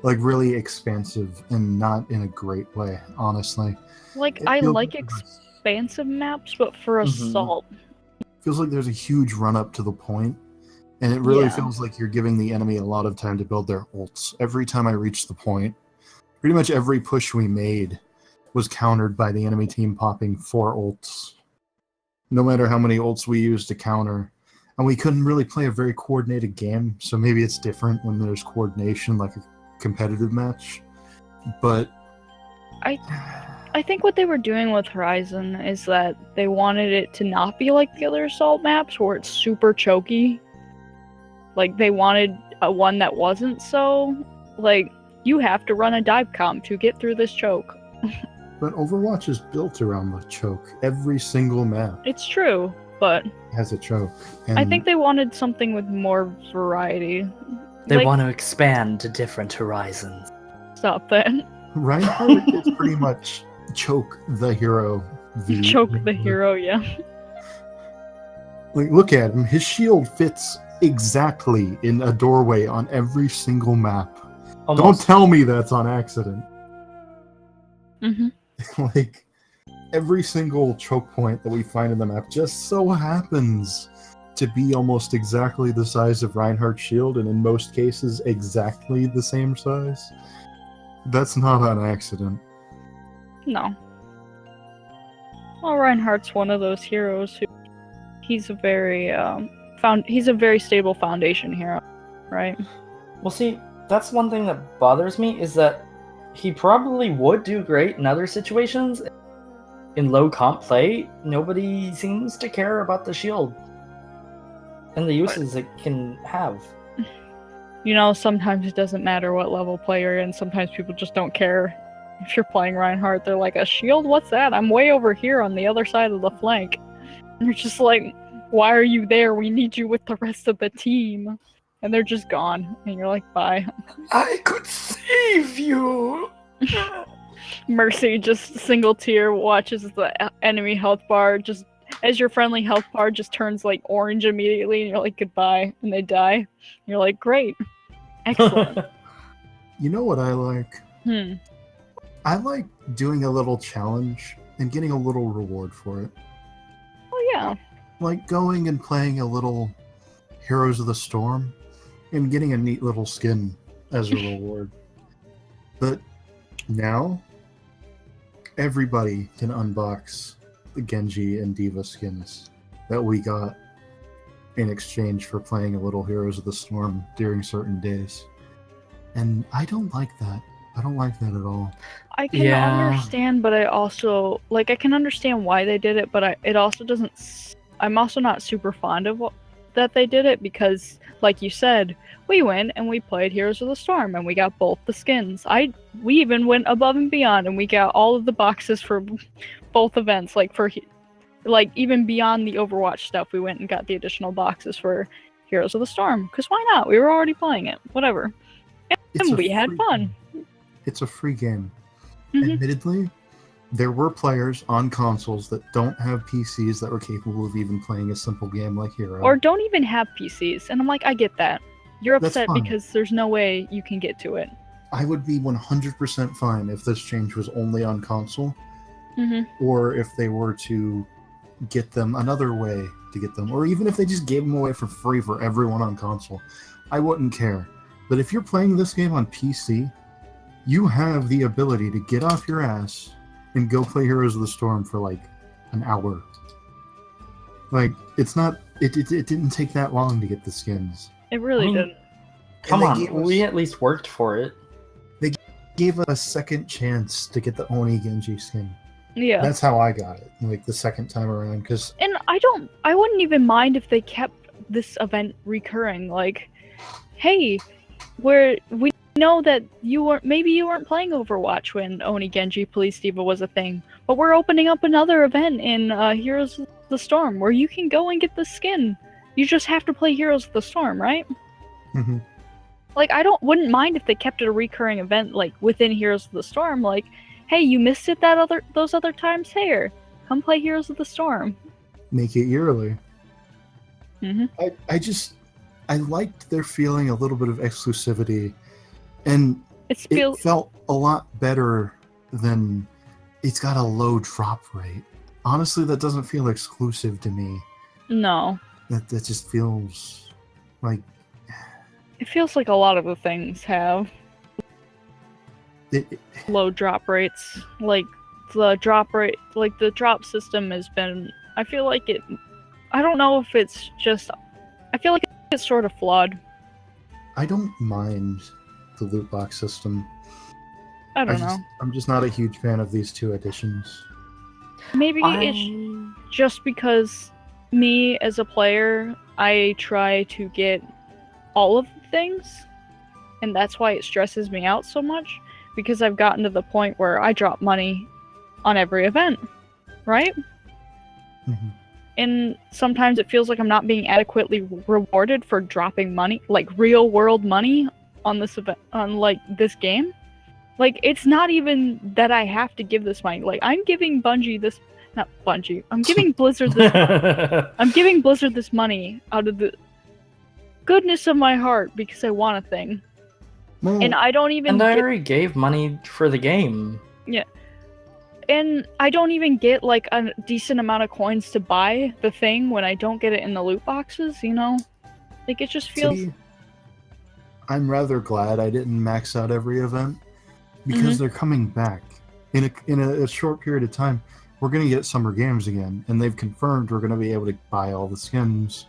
Like really expansive and not in a great way, honestly. Like, It I feels like there's- expansive maps, but for Assault. feels like there's a huge run up to the point, and it really Yeah. feels like you're giving the enemy a lot of time to build their ults. Every time I reached the point, pretty much every push we made was countered by the enemy team popping 4 ults. No matter how many ults we used to counter. And we couldn't really play a very coordinated game, so maybe it's different when there's coordination like a competitive match. But I think what they were doing with Horizon is that they wanted it to not be like the other Assault maps where it's super choky. Like, they wanted a one that wasn't so. Like, you have to run a dive comp to get through this choke. But Overwatch is built around the choke. Every single map It's true, but has a choke. I And think they wanted something with more variety. They Like, want to expand to different horizons. Stop that. Reinhardt is pretty much choke the hero. Choke the hero, yeah. Like, look at him. His shield fits exactly in a doorway on every single map. Don't Almost. tell me that's on accident. hmm Like, every single choke point that we find in the map just so happens to be almost exactly the size of Reinhardt's shield, and in most cases, exactly the same size. That's not on accident. No. Well, Reinhardt's one of those heroes who he's a very he's a very stable foundation hero, right? Well, see, that's one thing that bothers me is that he probably would do great in other situations. In low comp play, nobody seems to care about the shield and the uses it can have. You know, sometimes it doesn't matter what level play you're in. Sometimes people just don't care. If you're playing Reinhardt, they're like, a shield? What's that? I'm way over here on the other side of the flank. And you're just like, why are you there? We need you with the rest of the team. And they're just gone. And you're like, bye. I could save you! Mercy, just single tier, watches the enemy health bar, just as your friendly health bar just turns like orange immediately, and you're like, goodbye, and they die. And you're like, great. Excellent. You know what I like? I like doing a little challenge and getting a little reward for it. Oh, yeah. Like going and playing a little Heroes of the Storm and getting a neat little skin as a reward. But now, everybody can unbox the Genji and Diva skins that we got in exchange for playing a little Heroes of the Storm during certain days. And I don't like that. I don't like that at all. I can Yeah. understand, but I also, like, I can understand why they did it, but it also doesn't, I'm also not super fond of that they did it, because, like you said, we went and we played Heroes of the Storm, and we got both the skins. We even went above and beyond, and we got all of the boxes for both events, like for like even beyond the Overwatch stuff, we went and got the additional boxes for Heroes of the Storm. Because why not? We were already playing it. Whatever. It's a And we had free fun. game. It's a free game. Mhm. Admittedly, there were players on consoles that don't have PCs that were capable of even playing a simple game like Hero. Or don't even have PCs. And I'm like, I get that. You're That's upset fine. because there's no way you can get to it. I would be 100% fine if this change was only on console, Mm-hmm. or if they were to get them another way to get them, or even if they just gave them away for free for everyone on console. I wouldn't care. But if you're playing this game on PC, you have the ability to get off your ass and go play Heroes of the Storm for like an hour. Like, it's not... It didn't take that long to get the skins. It really I mean, didn't. Come And they on, we at least worked for it. gave us a second chance to get the Oni Genji skin. Yeah. That's how I got it, like the second time around, because And I wouldn't even mind if they kept this event recurring. Like, hey, we know that maybe you weren't playing Overwatch when Oni Genji Police Diva was a thing, but we're opening up another event in Heroes of the Storm where you can go and get the skin. You just have to play Heroes of the Storm, right? Mhm. Like, wouldn't mind if they kept it a recurring event, like within Heroes of the Storm. Like, hey, you missed it those other times. Here, come play Heroes of the Storm. make it yearly. Mhm. I liked their feeling a little bit of exclusivity, and It it feels felt a lot better than it's got a low drop rate. Honestly, that doesn't feel exclusive to me. no. That just feels like It feels like a lot of the things have it, low drop rates. Like the drop system has been. I feel like it. I don't know if it's just. I feel like it's sort of flawed. I don't mind the loot box system. I don't know. I'm just not a huge fan of these two additions. Maybe it's just because me as a player, I try to get all of the things, and that's why it stresses me out so much, because I've gotten to the point where I drop money on every event, right? Mhm. And sometimes it feels like I'm not being adequately rewarded for dropping money, like real world money on this event, on like this game. Like, it's not even that I have to give this money. Like, I'm giving not Bungie. I'm giving Blizzard this I'm giving Blizzard this money out of the goodness of my heart because I want a thing. Well, And I don't even And I get, already gave money for the game. and I don't even get like a decent amount of coins to buy the thing when I don't get it in the loot boxes, you know? Like, it just feels see, I'm rather glad I didn't max out every event because they're coming back in a short period of time. We're going to get Summer Games again, and they've confirmed we're going to be able to buy all the skins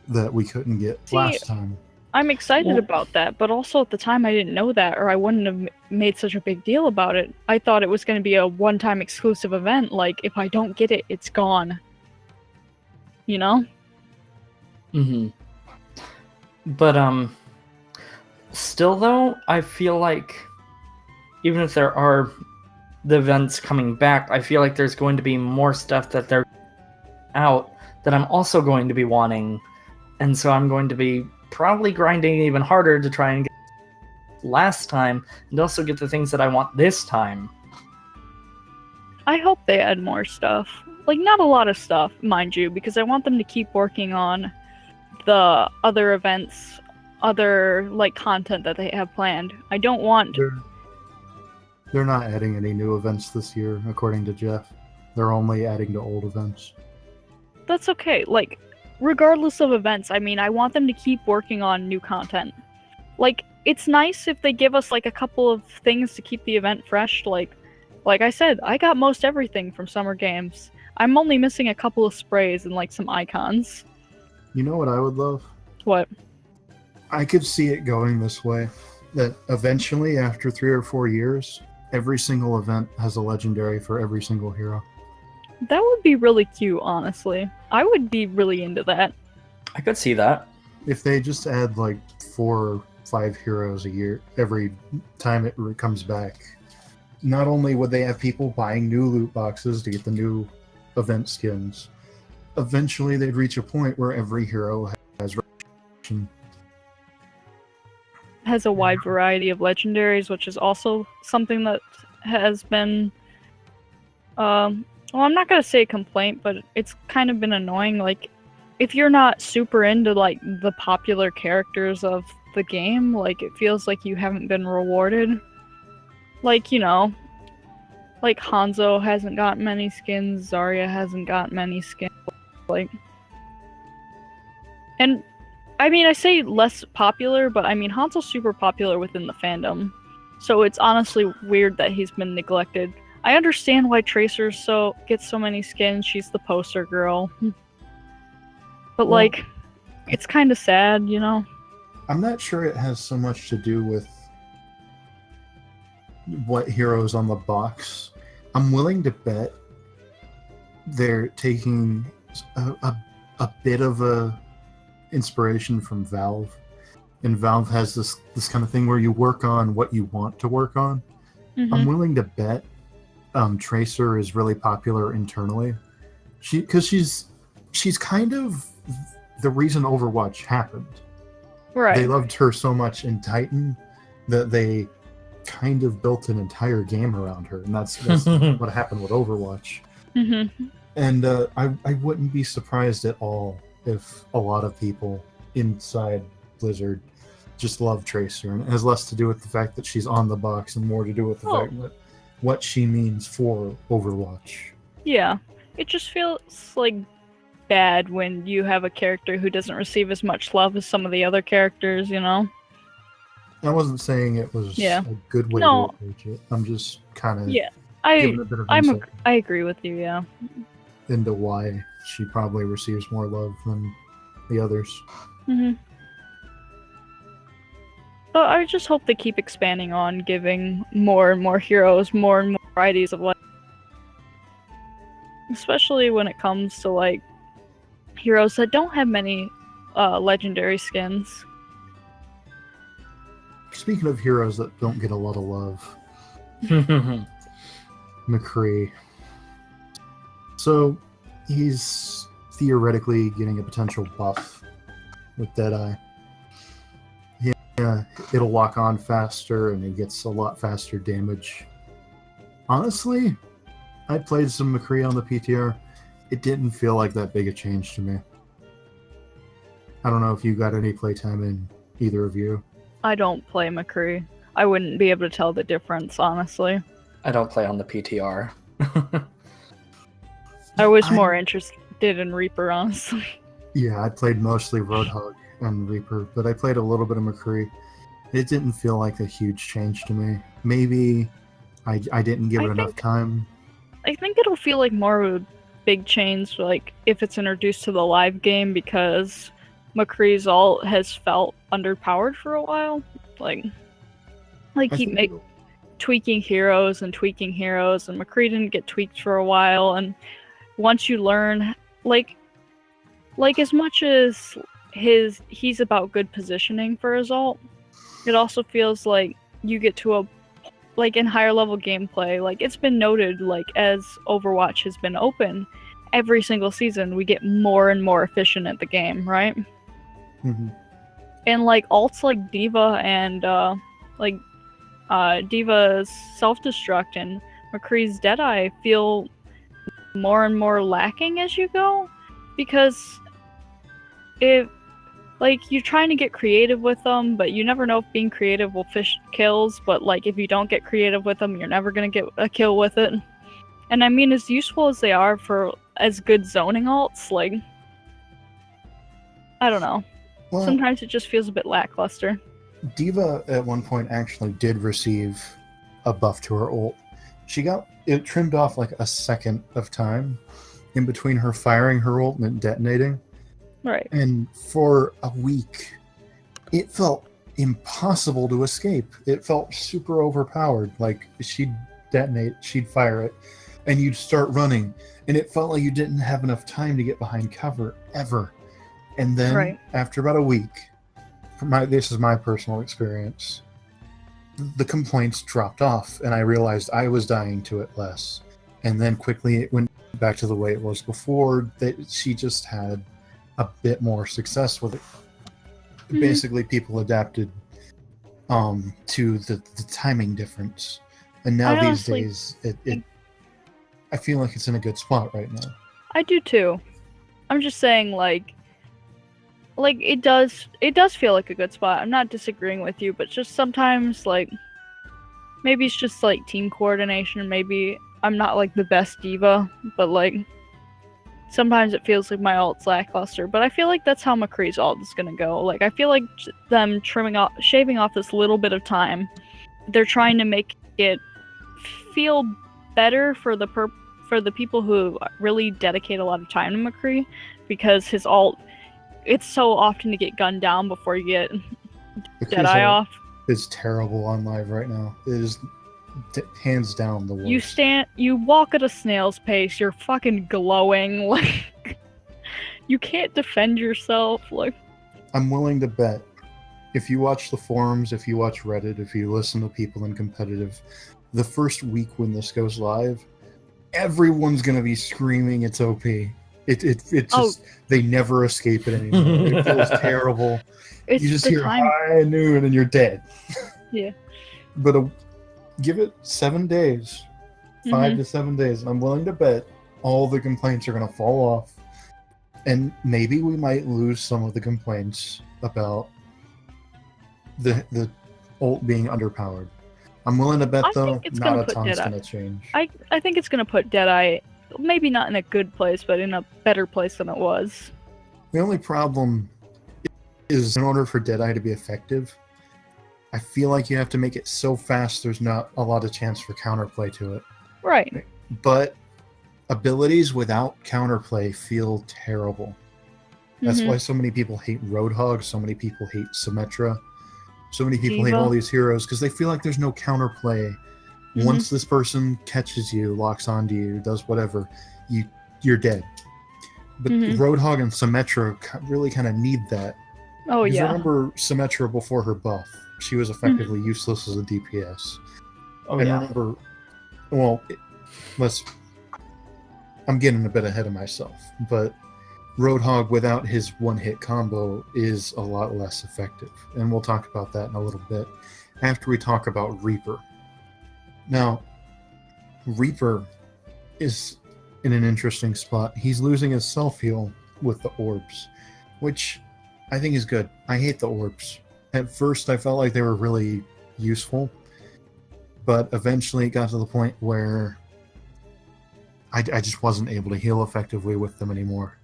that we couldn't get last time. I'm excited Well- about that, but also at the time I didn't know that, or I wouldn't have made such a big deal about it. I thought it was going to be a one-time exclusive event, like, if I don't get it, it's gone. You know? Mm-hmm. But still though, I feel like even if there are the events coming back, I feel like there's going to be more stuff that they're out that I'm also going to be wanting, and so I'm going to be probably grinding even harder to try and get last time and also get the things that I want this time. I hope they add more stuff. Like, not a lot of stuff, mind you, because I want them to keep working on the other events, other, like, content that they have planned. I don't want... They're not adding any new events this year, according to Jeff. They're only adding to old events. That's okay. Like, regardless of events, I mean, I want them to keep working on new content. Like, it's nice if they give us, like, a couple of things to keep the event fresh. Like I said, I got most everything from Summer Games. I'm only missing a couple of sprays and, like, some icons. You know what I would love? What? I could see it going this way, that eventually, after 3 or 4 years, every single event has a legendary for every single hero. That would be really cute, honestly. I would be really into that. I could see that. If they just add like 4 or 5 heroes a year every time it comes back, not only would they have people buying new loot boxes to get the new event skins, eventually they'd reach a point where every hero has redemption. Has a wide variety of legendaries, which is also something that has been, well, I'm not gonna say a complaint, but it's kind of been annoying. Like, if you're not super into like the popular characters of the game, like it feels like you haven't been rewarded. Like, you know, like Hanzo hasn't gotten many skins, Zarya hasn't gotten many skins, like, and I mean, I say less popular, but I mean, Hanzo's super popular within the fandom, so it's honestly weird that he's been neglected. I understand why Tracer gets so many skins, she's the poster girl. But, Well, like, it's kind of sad, you know? I'm not sure it has so much to do with what heroes on the box. I'm willing to bet they're taking a bit of a inspiration from Valve, and Valve has this kind of thing where you work on what you want to work on. I'm willing to bet Tracer is really popular internally, because she's kind of the reason Overwatch happened. Right. They loved her so much in Titan that they kind of built an entire game around her, and that's what happened with Overwatch. And I wouldn't be surprised at all if a lot of people inside Blizzard just love Tracer, and it has less to do with the fact that she's on the box and more to do with the fact that what she means for Overwatch. Yeah, it just feels like bad when you have a character who doesn't receive as much love as some of the other characters, you know? I wasn't saying it was a good way to approach it. I'm just kind of giving a bit of insight I agree with you, yeah. into why she probably receives more love than the others. But I just hope they keep expanding on giving more and more heroes more and more varieties of life. Especially when it comes to, like, heroes that don't have many legendary skins. Speaking of heroes that don't get a lot of love, McCree. So he's theoretically getting a potential buff with Deadeye. Yeah, it'll lock on faster and it gets a lot faster damage. Honestly, I played some McCree on the PTR. It didn't feel like that big a change to me. I don't know if you got any playtime in either of you. I don't play McCree. I wouldn't be able to tell the difference, honestly. I don't play on the PTR. I was more interested in Reaper, honestly. Yeah, I played mostly Roadhog and Reaper, but I played a little bit of McCree. It didn't feel like a huge change to me. Maybe I didn't give it enough time. I think it'll feel like more of a big change, like, if it's introduced to the live game, because McCree's ult has felt underpowered for a while. Like keep tweaking heroes, and McCree didn't get tweaked for a while, and once you learn, like as much as he's about good positioning for his ult, it also feels like you get to in higher level gameplay, like, it's been noted, like, as Overwatch has been open, every single season we get more and more efficient at the game, right? And like ults like Diva and Diva's self-destruct and McCree's Deadeye feel more and more lacking as you go, because you're trying to get creative with them, but you never know if being creative will fish kills, but like if you don't get creative with them, you're never gonna get a kill with it. And I mean, as useful as they are for as good zoning ults, like, I don't know. Well, sometimes it just feels a bit lackluster. Diva at one point actually did receive a buff to her ult. She got it trimmed off like a second of time in between her firing her ult and it detonating. Right. And for a week, it felt impossible to escape. It felt super overpowered. Like, she'd detonate, she'd fire it, and you'd start running, and it felt like you didn't have enough time to get behind cover ever. And then after about a week, this is my personal experience, the complaints dropped off, and I realized I was dying to it less. and then quickly it went back to the way it was before. That she just had a bit more success with it. Basically, people adapted to the timing difference, and now I these honestly days I feel like it's in a good spot right now. I do too. I'm just saying, like it does feel like a good spot. I'm not disagreeing with you, but just sometimes, like, maybe it's just like team coordination. Maybe I'm not like the best diva, but like sometimes it feels like my ult's lackluster. But I feel like that's how McCree's ult is gonna go. Like, I feel like them shaving off this little bit of time, they're trying to make it feel better for the people who really dedicate a lot of time to McCree, because his ult, it's so often to get gunned down before you get Deadeye off. It's terrible on live right now. It is hands down the worst. You walk at a snail's pace, you're fucking glowing, like, you can't defend yourself, like. I'm willing to bet, if you watch the forums, if you watch Reddit, if you listen to people in competitive, the first week when this goes live, everyone's gonna be screaming it's OP. It just they never escape it anymore. It feels terrible. You just hear high noon and you're dead. Yeah. But give it 7 days, 5 to 7 days. I'm willing to bet all the complaints are gonna fall off, and maybe we might lose some of the complaints about the ult being underpowered. I'm willing to bet, though, not a ton's going to change. I think it's going to put Deadeye, maybe not in a good place, but in a better place than it was. The only problem is, in order for Deadeye to be effective, I feel like you have to make it so fast there's not a lot of chance for counterplay to it. Right. But abilities without counterplay feel terrible. That's why so many people hate Roadhog, so many people hate Symmetra. So many people hate all these heroes because they feel like there's no counterplay. Once this person catches you, locks onto you, does whatever, you're dead. But Roadhog and Symmetra really kind of need that. Oh, yeah. Remember Symmetra before her buff? She was effectively useless as a DPS. Oh, and yeah. remember, well, I'm getting a bit ahead of myself, but Roadhog without his one-hit combo is a lot less effective, and we'll talk about that in a little bit after we talk about Reaper. Now, Reaper is in an interesting spot. He's losing his self-heal with the orbs, which I think is good. I hate the orbs. At first, I felt like they were really useful, but eventually it got to the point where I just wasn't able to heal effectively with them anymore.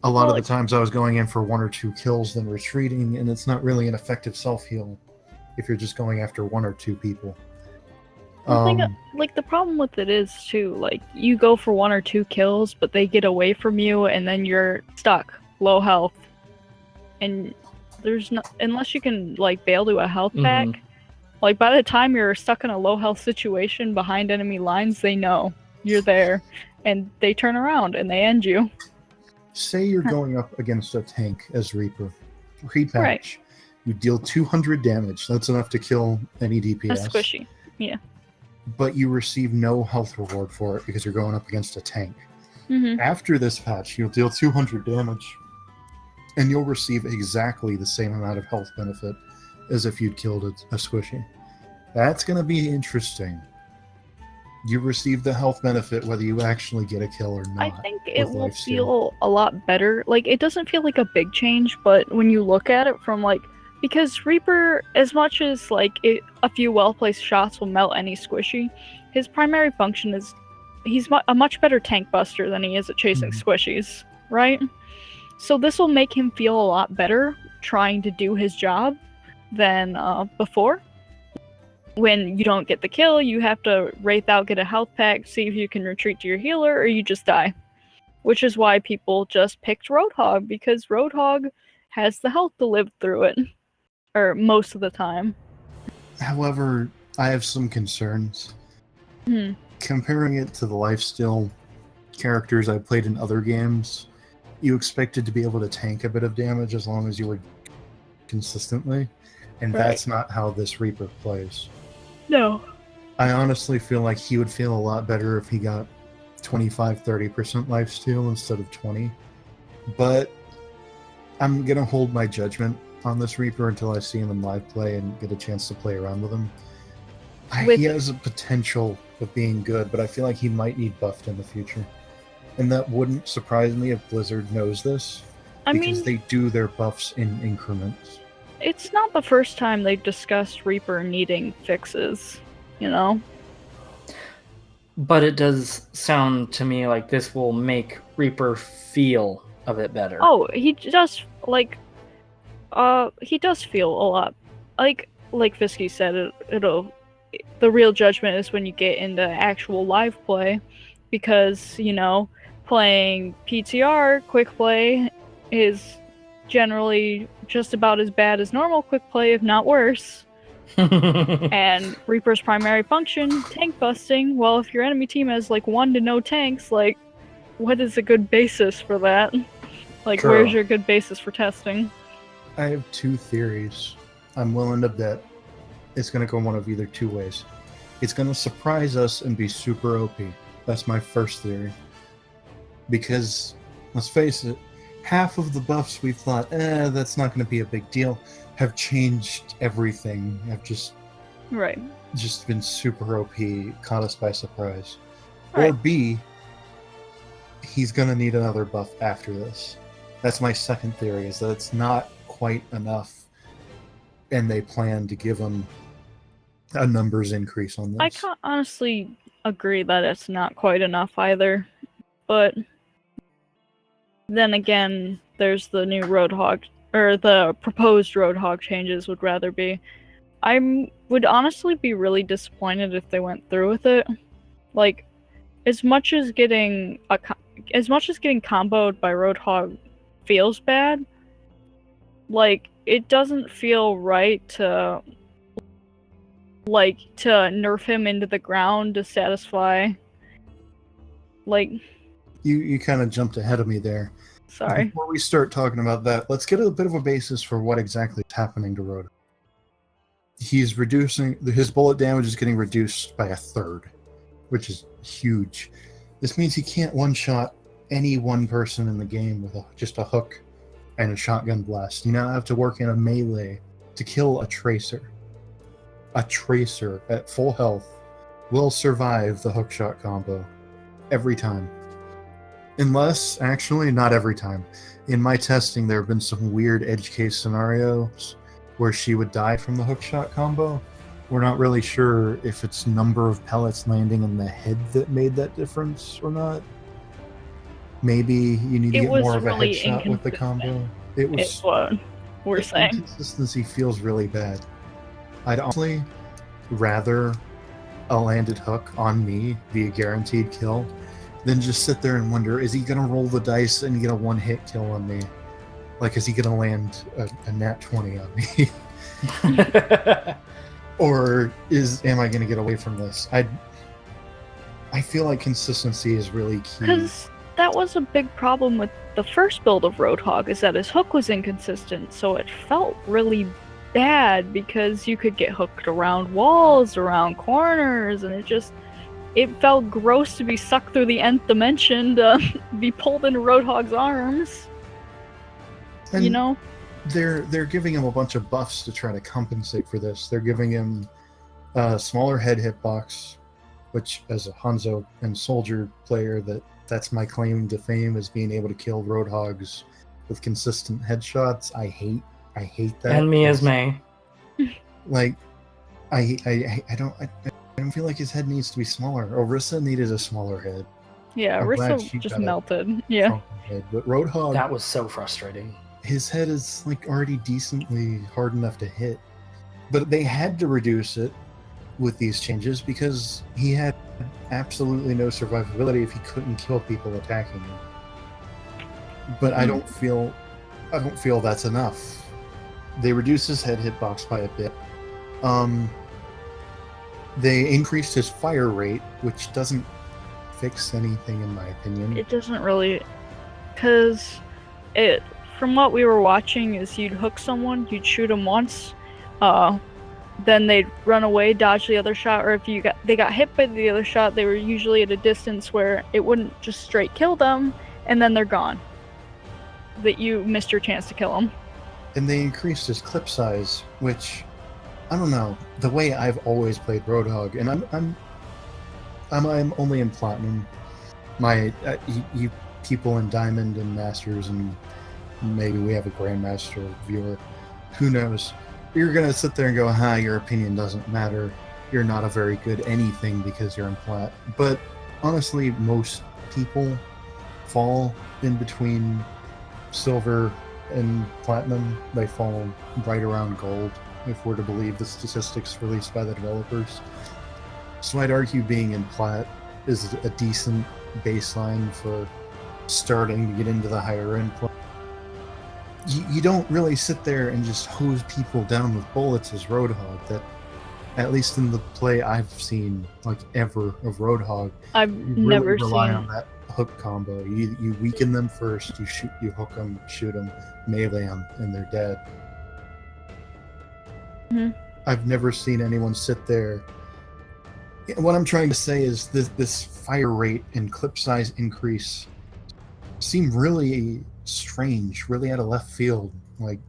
A lot of the times I was going in for 1 or 2 kills, then retreating, and it's not really an effective self-heal if you're just going after 1 or 2 people. The problem with it is, too, like, you go for 1 or 2 kills, but they get away from you, and then you're stuck, low health. And there's no, unless you can, like, bail to a health pack, like, by the time you're stuck in a low health situation behind enemy lines, they know you're there, and they turn around, and they end you. Say you're going up against a tank as Reaper. Repatch. Right. You deal 200 damage. That's enough to kill any DPS. That's squishy. Yeah. But you receive no health reward for it because you're going up against a tank. After this patch, you'll deal 200 damage, and you'll receive exactly the same amount of health benefit as if you'd killed a squishy. That's going to be interesting. You receive the health benefit whether you actually get a kill or not. I think it will feel a lot better. Like, it doesn't feel like a big change, but when you look at it from, like, because Reaper, as much as, like, a few well-placed shots will melt any squishy, his primary function is he's a much better tank buster than he is at chasing squishies, right? So this will make him feel a lot better trying to do his job than before. When you don't get the kill, you have to wraith out, get a health pack, see if you can retreat to your healer, or you just die. Which is why people just picked Roadhog, because Roadhog has the health to live through it. Or most of the time. However, I have some concerns. Comparing it to the lifesteal characters I played in other games, you expected to be able to tank a bit of damage as long as you were consistently, and that's not how this Reaper plays. No. I honestly feel like he would feel a lot better if he got 25-30% lifesteal instead of 20. But I'm going to hold my judgment on this Reaper until I see him in live play and get a chance to play around with him. He has a potential of being good, but I feel like he might need buffed in the future. And that wouldn't surprise me if Blizzard knows this, because they do their buffs in increments. It's not the first time they've discussed Reaper needing fixes, you know? But it does sound to me like this will make Reaper feel a bit better. Oh, he does, he does feel a lot. Like Fisky said, the real judgment is when you get into actual live play, because, you know, playing PTR quick play is generally just about as bad as normal quick play, if not worse. And Reaper's primary function, tank busting, well, if your enemy team has like 1 to no tanks, like, what is a good basis for that? Like, True. Where's your good basis for testing? I have 2 theories. I'm willing to bet it's going to go one of either 2 ways. It's going to surprise us and be super OP. That's my first theory. Because, let's face it, half of the buffs we thought, that's not going to be a big deal, have changed everything. Have just been super OP, caught us by surprise. Right. Or B, he's going to need another buff after this. That's my second theory, is that it's not quite enough, and they plan to give him a numbers increase on this. I can't honestly agree that it's not quite enough either, but then again, there's the new Roadhog, or the proposed Roadhog changes would rather be. I would honestly be really disappointed if they went through with it. Like, as much as getting comboed by Roadhog feels bad, like, it doesn't feel right to nerf him into the ground to satisfy, like... You kind of jumped ahead of me there. Sorry. Before we start talking about that, let's get a bit of a basis for what exactly is happening to Rhoda. He's reducing... His bullet damage is getting reduced by 1/3, which is huge. This means he can't one-shot any one person in the game with just a hook and a shotgun blast. You now have to work in a melee to kill a tracer. A tracer at full health will survive the hookshot combo every time. Unless, actually, not every time. In my testing, there have been some weird edge case scenarios where she would die from the hookshot combo. We're not really sure if it's number of pellets landing in the head that made that difference or not. Maybe you need to get more of a headshot with the combo. It's what we're saying. Inconsistency feels really bad. I'd honestly rather a landed hook on me be a guaranteed kill than just sit there and wonder, is he going to roll the dice and get a one-hit kill on me? Like, is he going to land a nat 20 on me? Or am I going to get away from this? I feel like consistency is really key. Because that was a big problem with the first build of Roadhog, is that his hook was inconsistent, so it felt really bad because you could get hooked around walls, around corners, and it felt gross to be sucked through the nth dimension to be pulled into Roadhog's arms. And you know? They're giving him a bunch of buffs to try to compensate for this. They're giving him a smaller head hitbox, which, as a Hanzo and Soldier player, that's my claim to fame, is being able to kill Roadhogs with consistent headshots. I hate that. And me as May. Like, I don't feel like his head needs to be smaller. Orisa needed a smaller head. Yeah, I'm glad Orisa she just got a melted. Yeah. Head. But Roadhog, That was so frustrating. his head is like already decently hard enough to hit. But they had to reduce it with these changes because he had absolutely no survivability if he couldn't kill people attacking him. But I don't feel that's enough. They reduced his head hitbox by a bit. They increased his fire rate, which doesn't fix anything in my opinion. It doesn't really, because from what we were watching is you'd hook someone, you'd shoot them once, then they'd run away, dodge the other shot, or if they got hit by the other shot, they were usually at a distance where it wouldn't just straight kill them, and then they're gone. That you missed your chance to kill them. And they increased his clip size, which, I don't know, the way I've always played Roadhog, and I'm only in Platinum. You people in Diamond and Masters, and maybe we have a Grandmaster viewer, who knows? You're gonna sit there and go, your opinion doesn't matter. You're not a very good anything because you're in Plat. But honestly, most people fall in between Silver and Platinum. They fall right around Gold, if we're to believe the statistics released by the developers. So I'd argue being in Plat is a decent baseline for starting to get into the higher end play. You don't really sit there and just hose people down with bullets as Roadhog. That, at least in the play I've seen, like, ever of Roadhog, I've you never really rely seen on that hook combo. You weaken them first, you hook them, shoot them, melee them, and they're dead. Mhm. I've never seen anyone sit there. What I'm trying to say is this fire rate and clip size increase seem really strange, really out of left field. Like,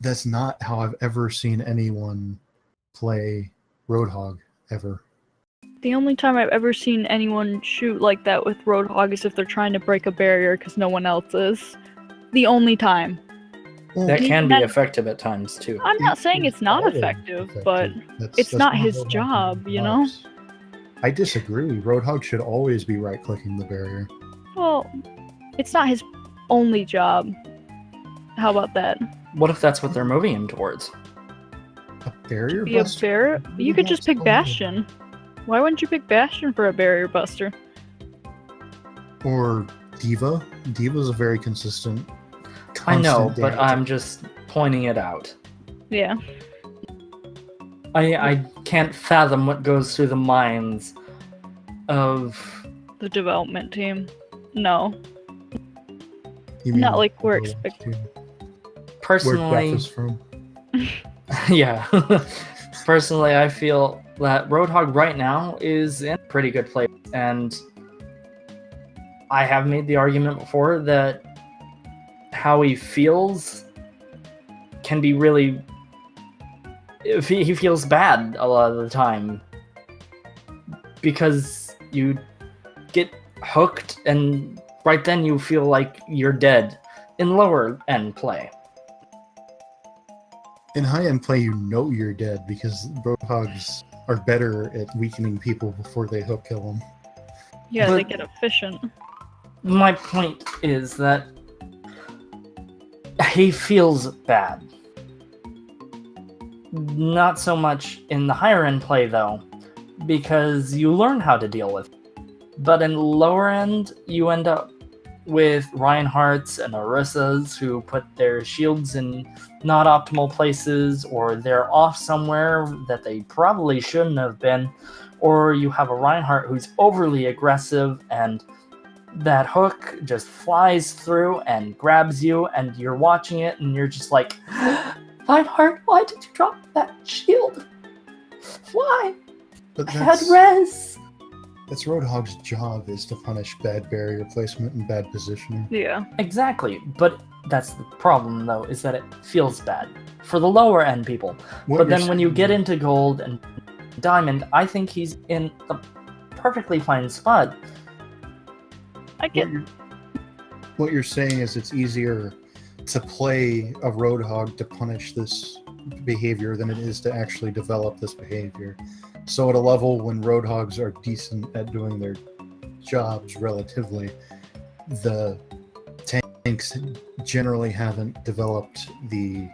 that's not how I've ever seen anyone play Roadhog, ever. The only time I've ever seen anyone shoot like that with Roadhog is if they're trying to break a barrier because no one else is. The only time. Well, That can be That- effective at times too. I'm not saying it's not always effective, but That's it's not what his Roadhog job, you know? does. I disagree. Roadhog should always be right-clicking the barrier. Well, it's not his only job. How about that? What if that's what they're moving him towards? A barrier Be a buster? barrier? Who You could just wants pick to- Bastion. Why wouldn't you pick Bastion for a barrier buster? Or Diva. Diva's a very consistent. I know, constant but damage. I'm just pointing it out. Yeah. I can't fathom what goes through the minds of... The development team. No. You mean not like we're Overwatch expecting- 2, Where Personally, Jeff is from. yeah. Personally, I feel that Roadhog right now is in a pretty good place, and I have made the argument before that how he feels can be really... If he feels bad a lot of the time because you get hooked and right then you feel like you're dead in lower end play. In high-end play, you know you're dead because Roadhogs are better at weakening people before they hook kill them. Yeah, But- they get efficient. My point is that he feels bad. Not so much in the higher end play though, because you learn how to deal with it. But in lower end, you end up with Reinhardt's and Orissas who put their shields in not optimal places, or they're off somewhere that they probably shouldn't have been, or you have a Reinhardt who's overly aggressive and that hook just flies through and grabs you, and you're watching it and you're just like, Reinhardt, why did you drop that shield? Why? But I had that's res. Roadhog's job, is to punish bad barrier placement and bad positioning. Yeah. Exactly, but that's the problem though, is that it feels bad for the lower end people. What But you're then when you saying- get into gold and diamond, I think he's in a perfectly fine spot. I get what you're saying is it's easier to play a Roadhog to punish this behavior than it is to actually develop this behavior. So at a level when Roadhogs are decent at doing their jobs relatively, the tanks generally haven't developed the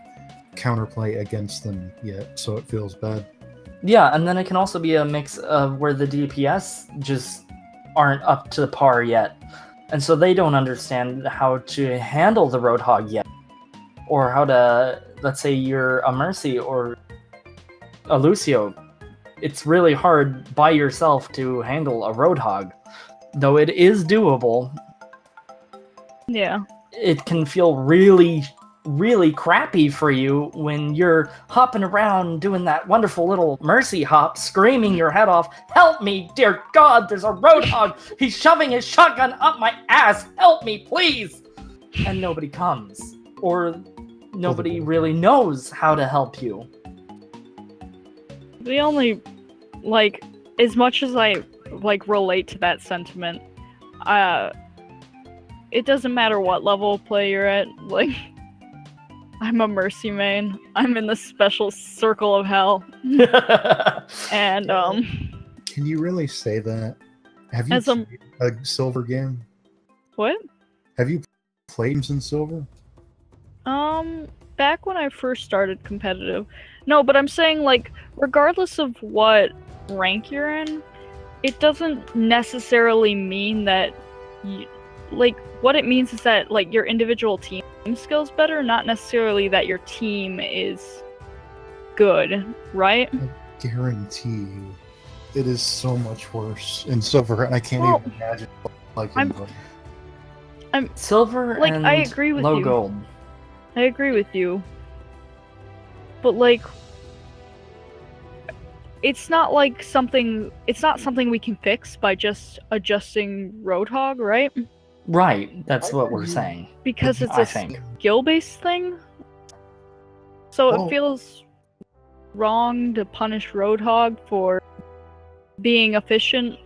counterplay against them yet, so it feels bad. Yeah, and then it can also be a mix of where the DPS just aren't up to par yet. And so they don't understand how to handle the Roadhog yet. Or how to, let's say you're a Mercy or a Lucio. It's really hard by yourself to handle a Roadhog. Though it is doable, yeah. it can feel really really crappy for you when you're hopping around doing that wonderful little mercy hop, screaming your head off, "Help me, dear God, there's a roadhog! He's shoving his shotgun up my ass! Help me, please!" And nobody comes. Or nobody really knows how to help you. The only, like, as much as I, like, relate to that sentiment, it doesn't matter what level of play you're at, like, I'm a Mercy main. I'm in the special circle of hell. And, Can you really say that? Have you As a- played a silver game? what? Have you played games in silver? Back when I first started competitive. No, but I'm saying, like, regardless of what rank you're in, it doesn't necessarily mean that you, like, what it means is that, like, your individual team skills better, not necessarily that your team is good, right? I guarantee you, it is so much worse in silver, and I can't even imagine like Silver like, and I agree with low you. gold. I agree with you. But, like, it's not something we can fix by just adjusting Roadhog, right? Right, that's what we're saying. Because it's I a think. skill-based thing. So Well- it feels wrong to punish Roadhog for being efficient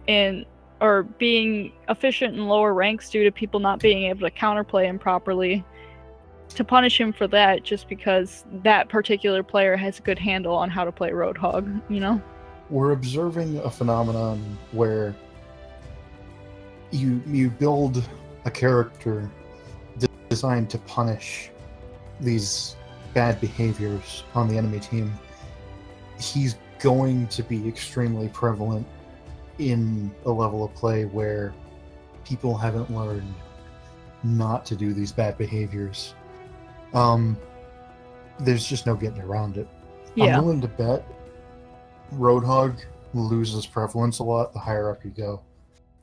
in lower ranks due to people not being able to counterplay him properly. To punish him for that just because that particular player has a good handle on how to play Roadhog, you know? We're observing a phenomenon where you build a character designed to punish these bad behaviors on the enemy team. He's going to be extremely prevalent in a level of play where people haven't learned not to do these bad behaviors. There's just no getting around it. Yeah. I'm willing to bet Roadhog loses prevalence a lot the higher up you go.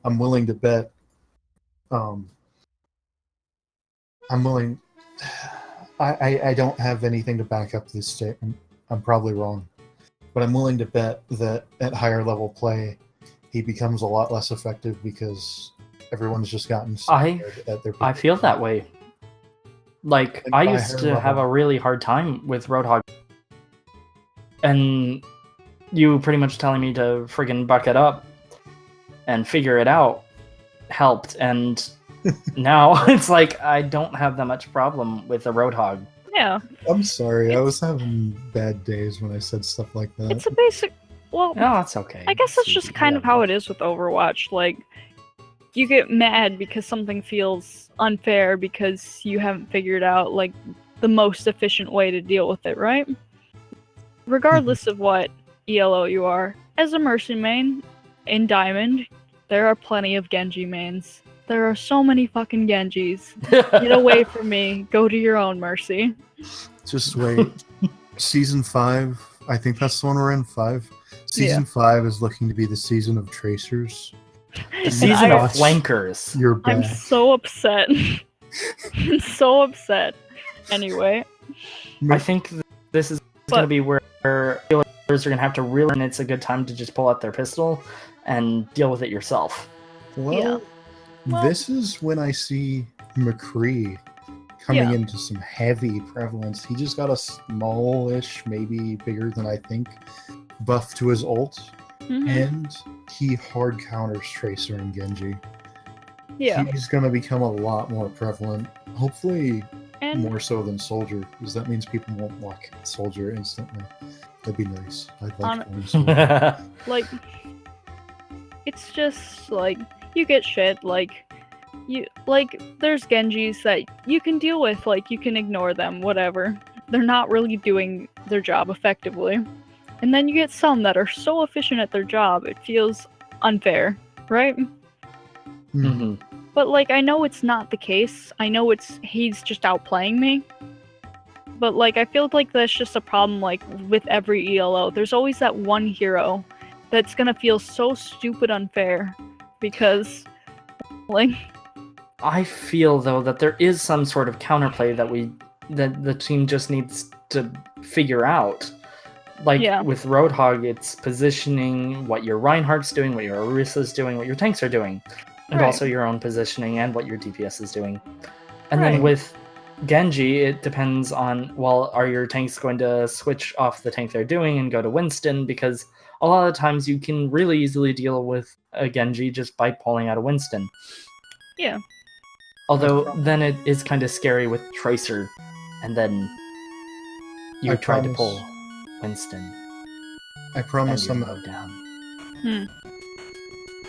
I'm willing to bet. I don't have anything to back up this statement. I'm probably wrong, but I'm willing to bet that at higher level play, he becomes a lot less effective because everyone's just gotten scared at their. I feel that way. Like, And I by used her to level- have a really hard time with Roadhog. And you pretty much telling me to friggin' buck it up and figure it out helped. And now it's like I don't have that much problem with the Roadhog. Yeah. I'm sorry, I was having bad days when I said stuff like that. It's a basic... Well, No, that's okay. I guess that's just kind of how it is with Overwatch. Like, you get mad because something feels unfair because you haven't figured out, like, the most efficient way to deal with it, right? Regardless of what ELO you are, as a Mercy main in Diamond, there are plenty of Genji mains. There are so many fucking Genjis. Get away from me. Go to your own Mercy. Just wait. Season 5, I think that's the one we're in, 5. Season 5 is looking to be the season of Tracers. The season I- of flankers. You're back. I'm so upset. I'm so upset. Anyway. I think this is going to be where healers are going to have to really, and it's a good time to just pull out their pistol and deal with it yourself. Well, Well- this is when I see McCree coming Yeah. into some heavy prevalence. He just got a smallish, maybe bigger than I think, buff to his ult, Mhm. and he hard counters Tracer and Genji. Yeah. He's going to become a lot more prevalent. Hopefully And more so than Soldier, because that means people won't walk Soldier instantly. That'd be nice. I'd like one. So. like, it's just like you get shit. Like, there's Genjis that you can deal with. Like, you can ignore them. Whatever. They're not really doing their job effectively. And then you get some that are so efficient at their job, it feels unfair, right? Mhm. But, like, I know it's not the case. I know he's just outplaying me. But, like, I feel like that's just a problem, like, with every ELO. There's always that one hero that's gonna feel so stupid unfair. Because, like... I feel, though, that there is some sort of counterplay that we that the team just needs to figure out. Like Yeah. with Roadhog, it's positioning, what your Reinhardt's doing, what your Orisa's doing, what your tanks are doing, and Right. also your own positioning and what your DPS is doing. And Right. then with Genji, it depends on, well, are your tanks going to switch off the tank they're doing and go to Winston? Because a lot of times you can really easily deal with a Genji just by pulling out a Winston. Yeah. Although then it is kind of scary with Tracer, and then you I try to promise- pull Winston I and promise you I'm go down. I,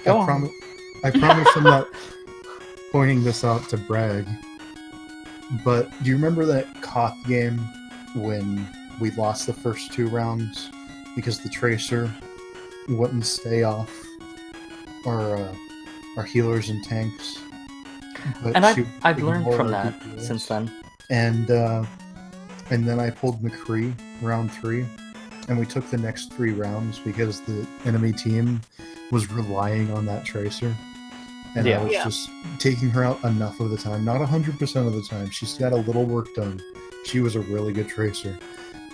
Go on. I promise I'm not pointing this out to brag. But do you remember that Koth game when we lost the first 2 rounds because the Tracer wouldn't stay off our healers and tanks? But And she I've learned ignored from our that DPS. since then. And then I pulled McCree round 3, and we took the next 3 rounds because the enemy team was relying on that Tracer. And Yeah. I was Yeah. just taking her out enough of the time, not 100% of the time. She's got a little work done. She was a really good Tracer.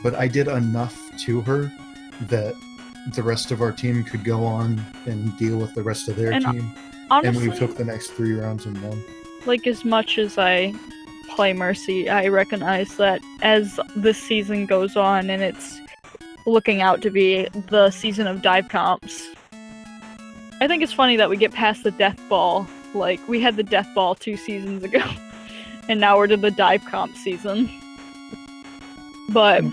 But I did enough to her that the rest of our team could go on and deal with the rest of their And team. Honestly, And we took the next 3 rounds and won. like, as much as I play Mercy, I recognize that as this season goes on and it's looking out to be the season of dive comps, I think it's funny that we get past the death ball. Like, we had the death ball 2 seasons ago, and now we're to the dive comp season. But,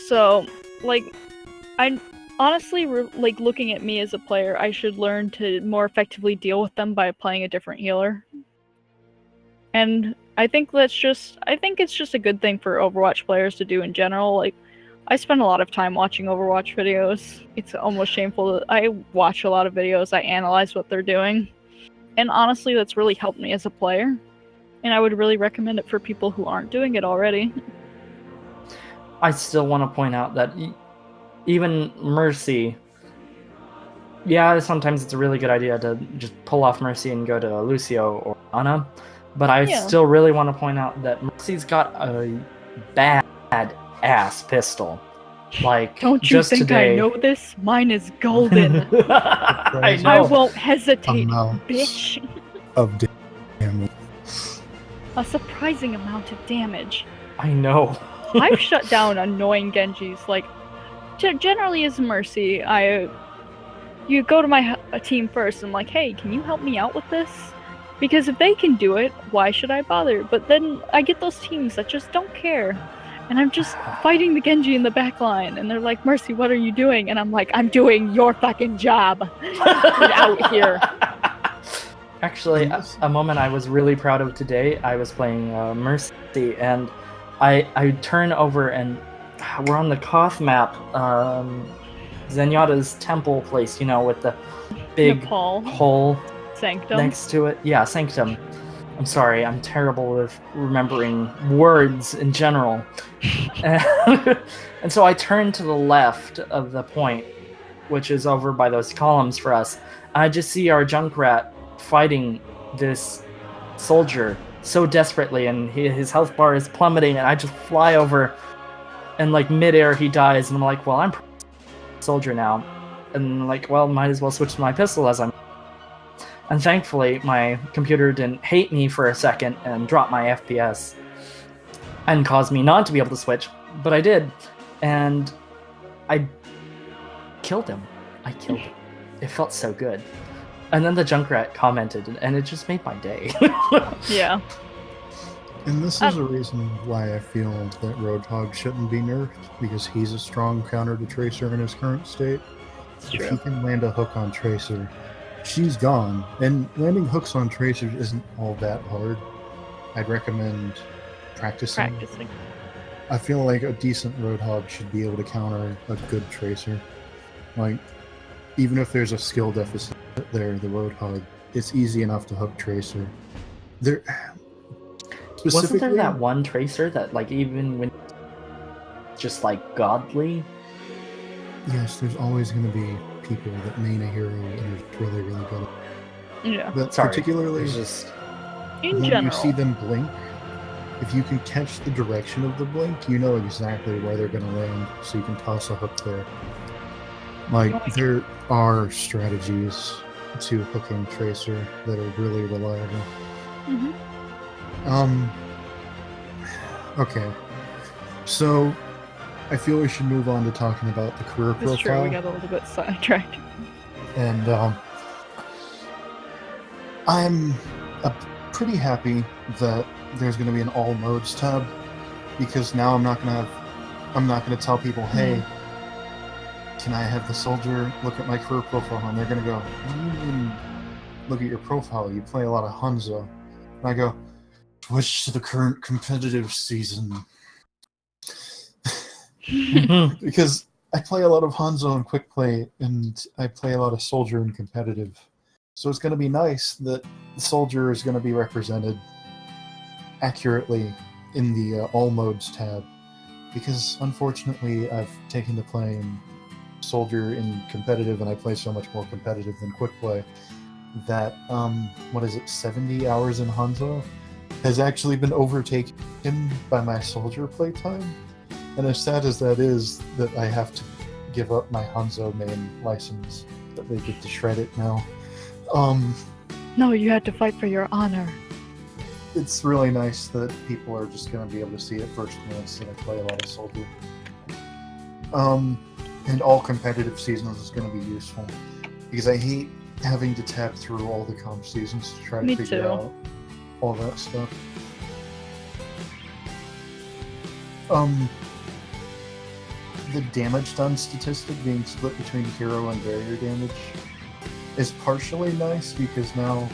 so, like, I honestly, like, looking at me as a player, I should learn to more effectively deal with them by playing a different healer. And I think it's just a good thing for Overwatch players to do in general. Like, I spend a lot of time watching Overwatch videos. It's almost shameful. I watch a lot of videos. I analyze what they're doing. And honestly, that's really helped me as a player. And I would really recommend it for people who aren't doing it already. I still want to point out that even Mercy, yeah, sometimes it's a really good idea to just pull off Mercy and go to Lucio or Ana, but I Yeah. still really want to point out that Mercy's got a bad ass pistol. Like, Don't you just think today... I know this? Mine is golden. I I know. won't hesitate, Amounts bitch. of damage. A surprising amount of damage. I know. I've shut down annoying Genjis. Like, generally as Mercy, you go to my team first and like, hey, can you help me out with this? Because if they can do it, why should I bother? But then I get those teams that just don't care. And I'm just fighting the Genji in the back line. And they're like, Mercy, what are you doing? And I'm like, I'm doing your fucking job. Get out here. Actually, a moment I was really proud of today, I was playing Mercy, and I turn over and we're on the Koth map, Zenyatta's temple place, with the big Nepal. hole Sanctum. next to it. Yeah, Sanctum. I'm sorry, I'm terrible with remembering words in general. And so I turn to the left of the point, which is over by those columns for us. I just see our Junkrat fighting this soldier so desperately, and his health bar is plummeting, and I just fly over, and like midair he dies, and I'm like, well, I'm a soldier now, and like, well, might as well switch to my pistol as I'm. And thankfully, my computer didn't hate me for a second and drop my FPS and cause me not to be able to switch, but I did, and I killed him. It felt so good. And then the Junkrat commented, and it just made my day. Yeah. And this is a reason why I feel that Roadhog shouldn't be nerfed, because he's a strong counter to Tracer in his current state. It's If true. he can land a hook on Tracer, she's gone. And landing hooks on Tracer isn't all that hard. I'd recommend practicing. I feel like a decent Roadhog should be able to counter a good Tracer. Like, even if there's a skill deficit there, the Roadhog, it's easy enough to hook Tracer. Wasn't there that one Tracer that, like, even when just like godly? Yes, there's always going to be people that main a hero and are really, really good. Yeah. But Sorry, particularly it's just In when general. you see them blink if you can catch the direction of the blink, you know exactly where they're going to land, so you can toss a hook there. Like, there are strategies to hooking Tracer that are really reliable. Okay. So, I feel we should move on to talking about the career profile. It's true, we got a little bit sidetracked. And I'm pretty happy that there's going to be an all modes tab, because now I'm not going to tell people, hey, can I have the soldier look at my career profile? And they're going to go, what do you mean look at your profile? You play a lot of Hanzo. And I go, switch to the current competitive season. Because I play a lot of Hanzo and Quick Play, and I play a lot of Soldier and competitive. So it's going to be nice that the Soldier is going to be represented accurately in the All Modes tab. Because unfortunately, I've taken to playing Soldier in competitive, and I play so much more competitive than Quick Play, that, 70 hours in Hanzo has actually been overtaken by my Soldier playtime. And as sad as that is, that I have to give up my Hanzo main license, that they get to shred it now. No, you had to fight for your honor. It's really nice that people are just going to be able to see it first glance that I play a lot of Soldier. And all competitive seasons is going to be useful, because I hate having to tap through all the comp seasons to try to figure out all that stuff. The damage done statistic being split between hero and barrier damage is partially nice, because now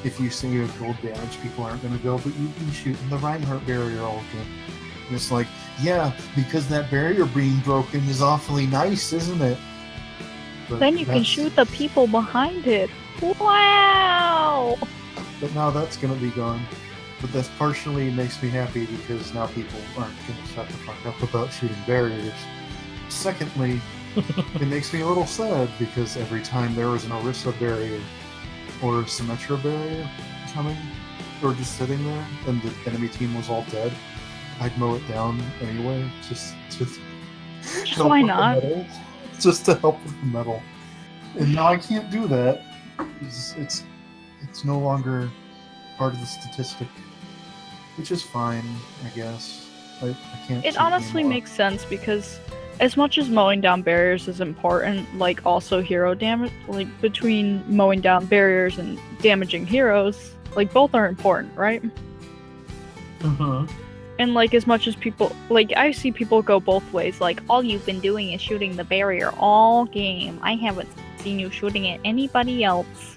if you say you have gold damage, people aren't going to go, but you've been shooting the Reinhardt barrier all game. And it's like, yeah, because that barrier being broken is awfully nice, isn't it? But then you can shoot the people behind it. Wow! But now that's going to be gone. But that partially makes me happy, because now people aren't going to shut the fuck up about shooting barriers. Secondly, it makes me a little sad, because every time there was an Orisa barrier or a Symmetra barrier coming, or just sitting there, and the enemy team was all dead, I'd mow it down anyway, just why not? Just to help with the metal. And now I can't do that. It's no longer part of the statistic, which is fine, I guess. I can't. It honestly makes sense, because as much as mowing down barriers is important, like also hero damage, like between mowing down barriers and damaging heroes, like both are important, right? And like as much as people, like I see people go both ways, like all you've been doing is shooting the barrier all game. I haven't seen you shooting at anybody else.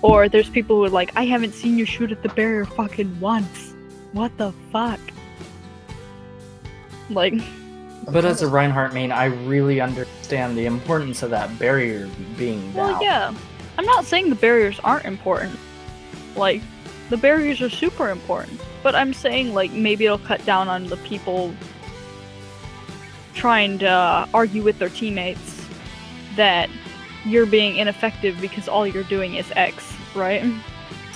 Or there's people who are like, I haven't seen you shoot at the barrier fucking once. What the fuck? Like... But as a Reinhardt main, I really understand the importance of that barrier being down. Well, yeah. I'm not saying the barriers aren't important. Like, the barriers are super important. But I'm saying, like, maybe it'll cut down on the people trying to argue with their teammates that you're being ineffective because all you're doing is X, right?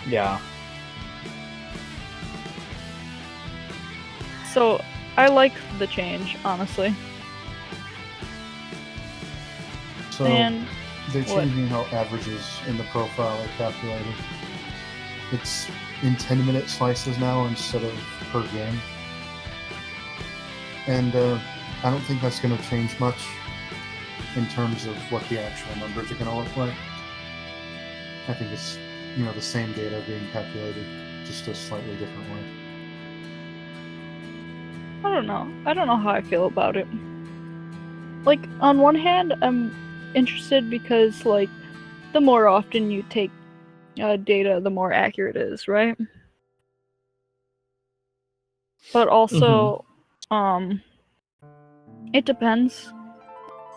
Yeah. So, I like the change, honestly. So, they're changing how averages in the profile are calculated. It's in 10-minute slices now instead of per game. And I don't think that's going to change much in terms of what the actual numbers are going to look like. I think it's, the same data being calculated, just a slightly different way. I don't know how I feel about it. Like, on one hand, I'm interested because, like, the more often you take data, the more accurate it is, right? But also, it depends.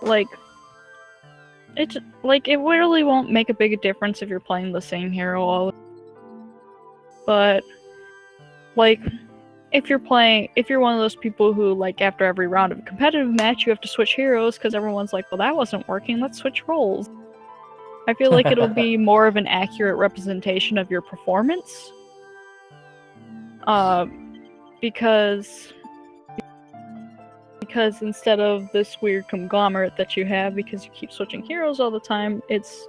Like, it really won't make a big difference if you're playing the same hero all. But, like, if you're one of those people who, like, after every round of a competitive match, you have to switch heroes because everyone's like, well, that wasn't working, let's switch roles. I feel like it'll be more of an accurate representation of your performance. because instead of this weird conglomerate that you have because you keep switching heroes all the time, it's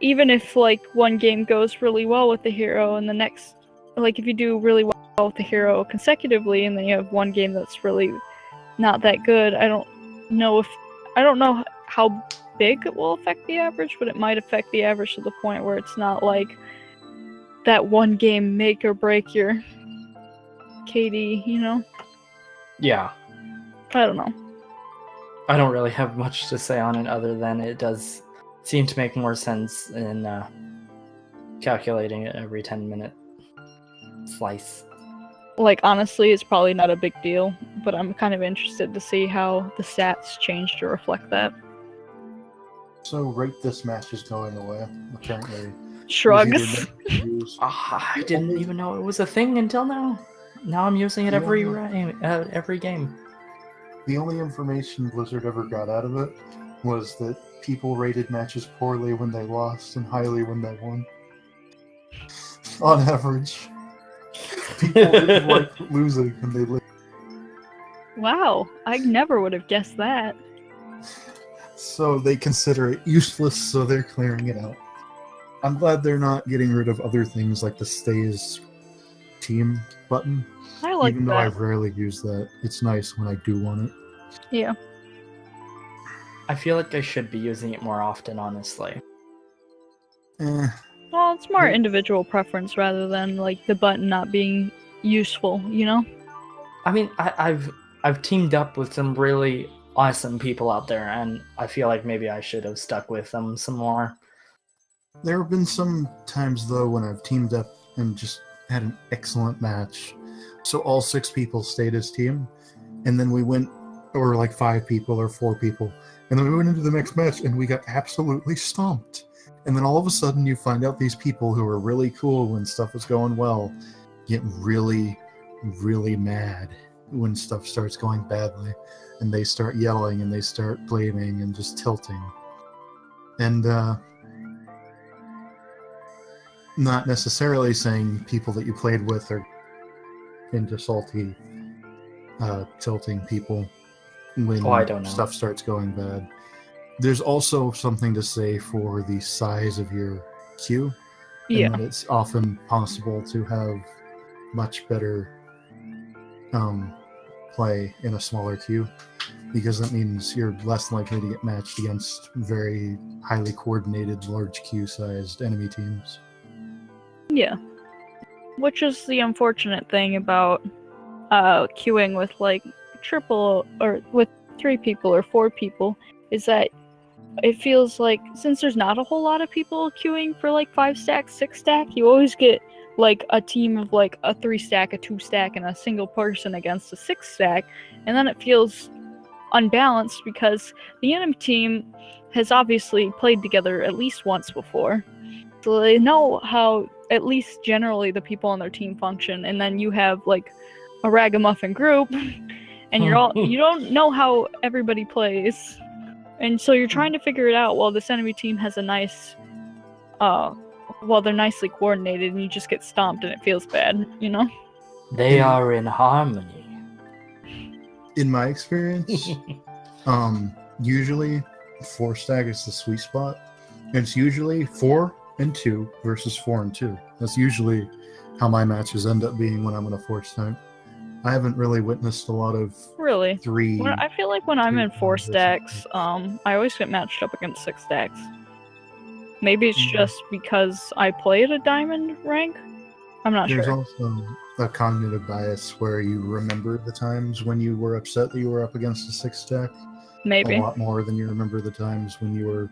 even if like one game goes really well with the hero and the next, like if you do really well with the hero consecutively and then you have one game that's really not that good, I don't know how big it will affect the average, but it might affect the average to the point where it's not like that one game make or break your KD, you know? Yeah. I don't know. I don't really have much to say on it other than it does seem to make more sense in calculating it every 10-minute slice. Like, honestly, it's probably not a big deal, but I'm kind of interested to see how the stats change to reflect that. So, rate this match is going away. Apparently, Shrugs. I didn't even know it was a thing until now. Now I'm using it every game. The only information Blizzard ever got out of it was that people rated matches poorly when they lost and highly when they won. On average. People didn't like losing when they lived. Wow, I never would have guessed that. So they consider it useless, so they're clearing it out. I'm glad they're not getting rid of other things like the stays team button. I like even that. though I rarely use that. It's nice when I do want it. Yeah. I feel like I should be using it more often, honestly. Well, it's more individual preference rather than like the button not being useful, you know? I mean, I've teamed up with some really awesome people out there, and I feel like maybe I should have stuck with them some more. There have been some times, though, when I've teamed up and just had an excellent match. So all 6 people stayed as team, and then we went, or like 5 people or 4 people, and then we went into the next match and we got absolutely stomped. And then all of a sudden you find out these people who are really cool when stuff is going well get really, really mad when stuff starts going badly. And they start yelling and they start blaming and just tilting. And not necessarily saying people that you played with are into salty, tilting people when stuff starts going bad. There's also something to say for the size of your queue. Yeah. And that it's often possible to have much better play in a smaller queue, because that means you're less likely to get matched against very highly coordinated, large queue-sized enemy teams. Yeah. Which is the unfortunate thing about queuing with like triple or with 3 people or 4 people, is that it feels like since there's not a whole lot of people queuing for like 5 stack, 6 stack, you always get like a team of like a 3 stack, a 2 stack, and a single person against a 6 stack, and then it feels unbalanced because the enemy team has obviously played together at least once before, so they know how at least generally the people on their team function, and then you have like a ragamuffin group and you don't know how everybody plays, and so you're trying to figure it out while this enemy team has a nice while they're nicely coordinated, and you just get stomped and it feels bad, you know? They are in harmony. In my experience, usually 4 stack is the sweet spot. It's usually 4 and 2 versus 4 and 2. That's usually how my matches end up being when I'm in a 4 stack. I haven't really witnessed a lot of 3. I feel like when I'm in 4 stacks, I always get matched up against 6 stacks. Maybe it's just because I play at a diamond rank? I'm not sure. There's also a cognitive bias where you remember the times when you were upset that you were up against a 6 stack. Maybe. A lot more than you remember the times when you were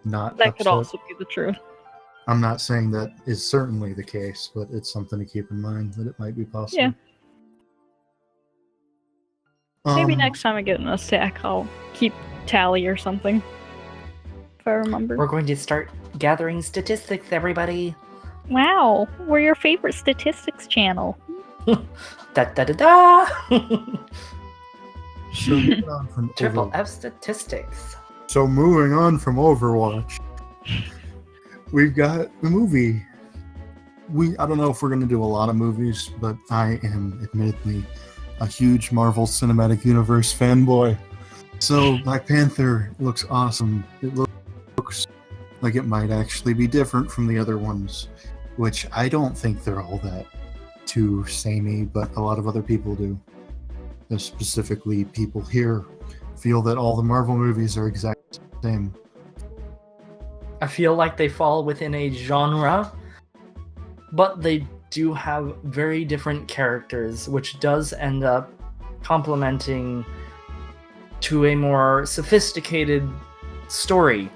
not That upset. could also be the truth. I'm not saying that is certainly the case, but it's something to keep in mind that it might be possible. Yeah. Maybe next time I get in a stack, I'll keep tally or something. If I remember. We're going to start gathering statistics, everybody. Wow, we're your favorite statistics channel. Da da da da! So moving on from Triple F statistics. So moving on from Overwatch, we've got the movie I don't know if we're going to do a lot of movies, but I am admittedly a huge Marvel Cinematic Universe fanboy. So Black Panther looks awesome. It looks like it might actually be different from the other ones, which I don't think they're all that too samey, but a lot of other people do. Specifically, people here feel that all the Marvel movies are exactly the same. I feel like they fall within a genre, but they do have very different characters, which does end up complementing to a more sophisticated story.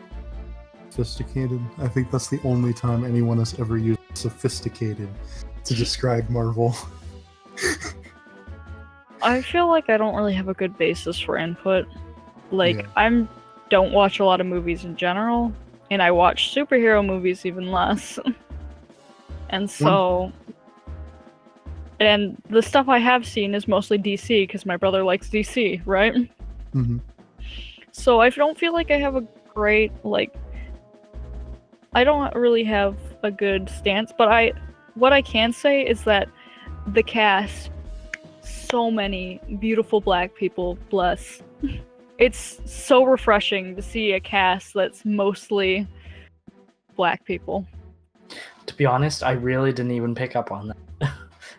Sophisticated? I think that's the only time anyone has ever used sophisticated to describe Marvel. I feel like I don't really have a good basis for input. Like, Yeah. Don't watch a lot of movies in general, and I watch superhero movies even less. And so... And the stuff I have seen is mostly DC, because my brother likes DC, right? Mm-hmm. So I don't feel like I have a great, I don't really have a good stance, but what I can say is that the cast, so many beautiful black people, bless. It's so refreshing to see a cast that's mostly black people. To be honest, I really didn't even pick up on that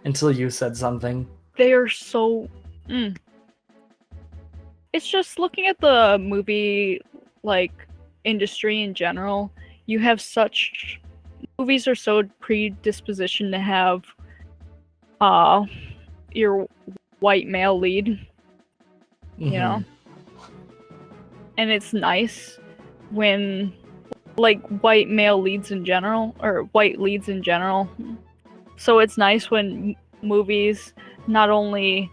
until you said something. They are so... It's just looking at the movie, industry in general, you have such... Movies are so predispositioned to have your white male lead, you know? And it's nice when, white male leads in general, or white leads in general. So it's nice when movies not only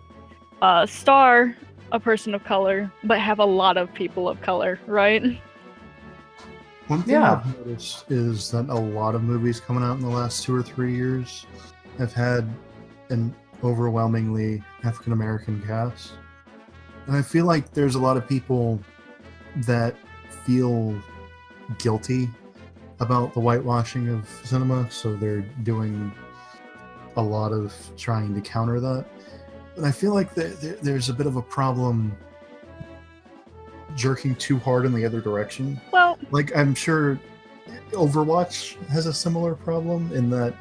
star a person of color, but have a lot of people of color, right? One thing I've noticed is that a lot of movies coming out in the last 2 or 3 years have had an overwhelmingly African-American cast. And I feel like there's a lot of people that feel guilty about the whitewashing of cinema, so they're doing a lot of trying to counter that. But I feel like there's a bit of a problem jerking too hard in the other direction. Well, I'm sure Overwatch has a similar problem in that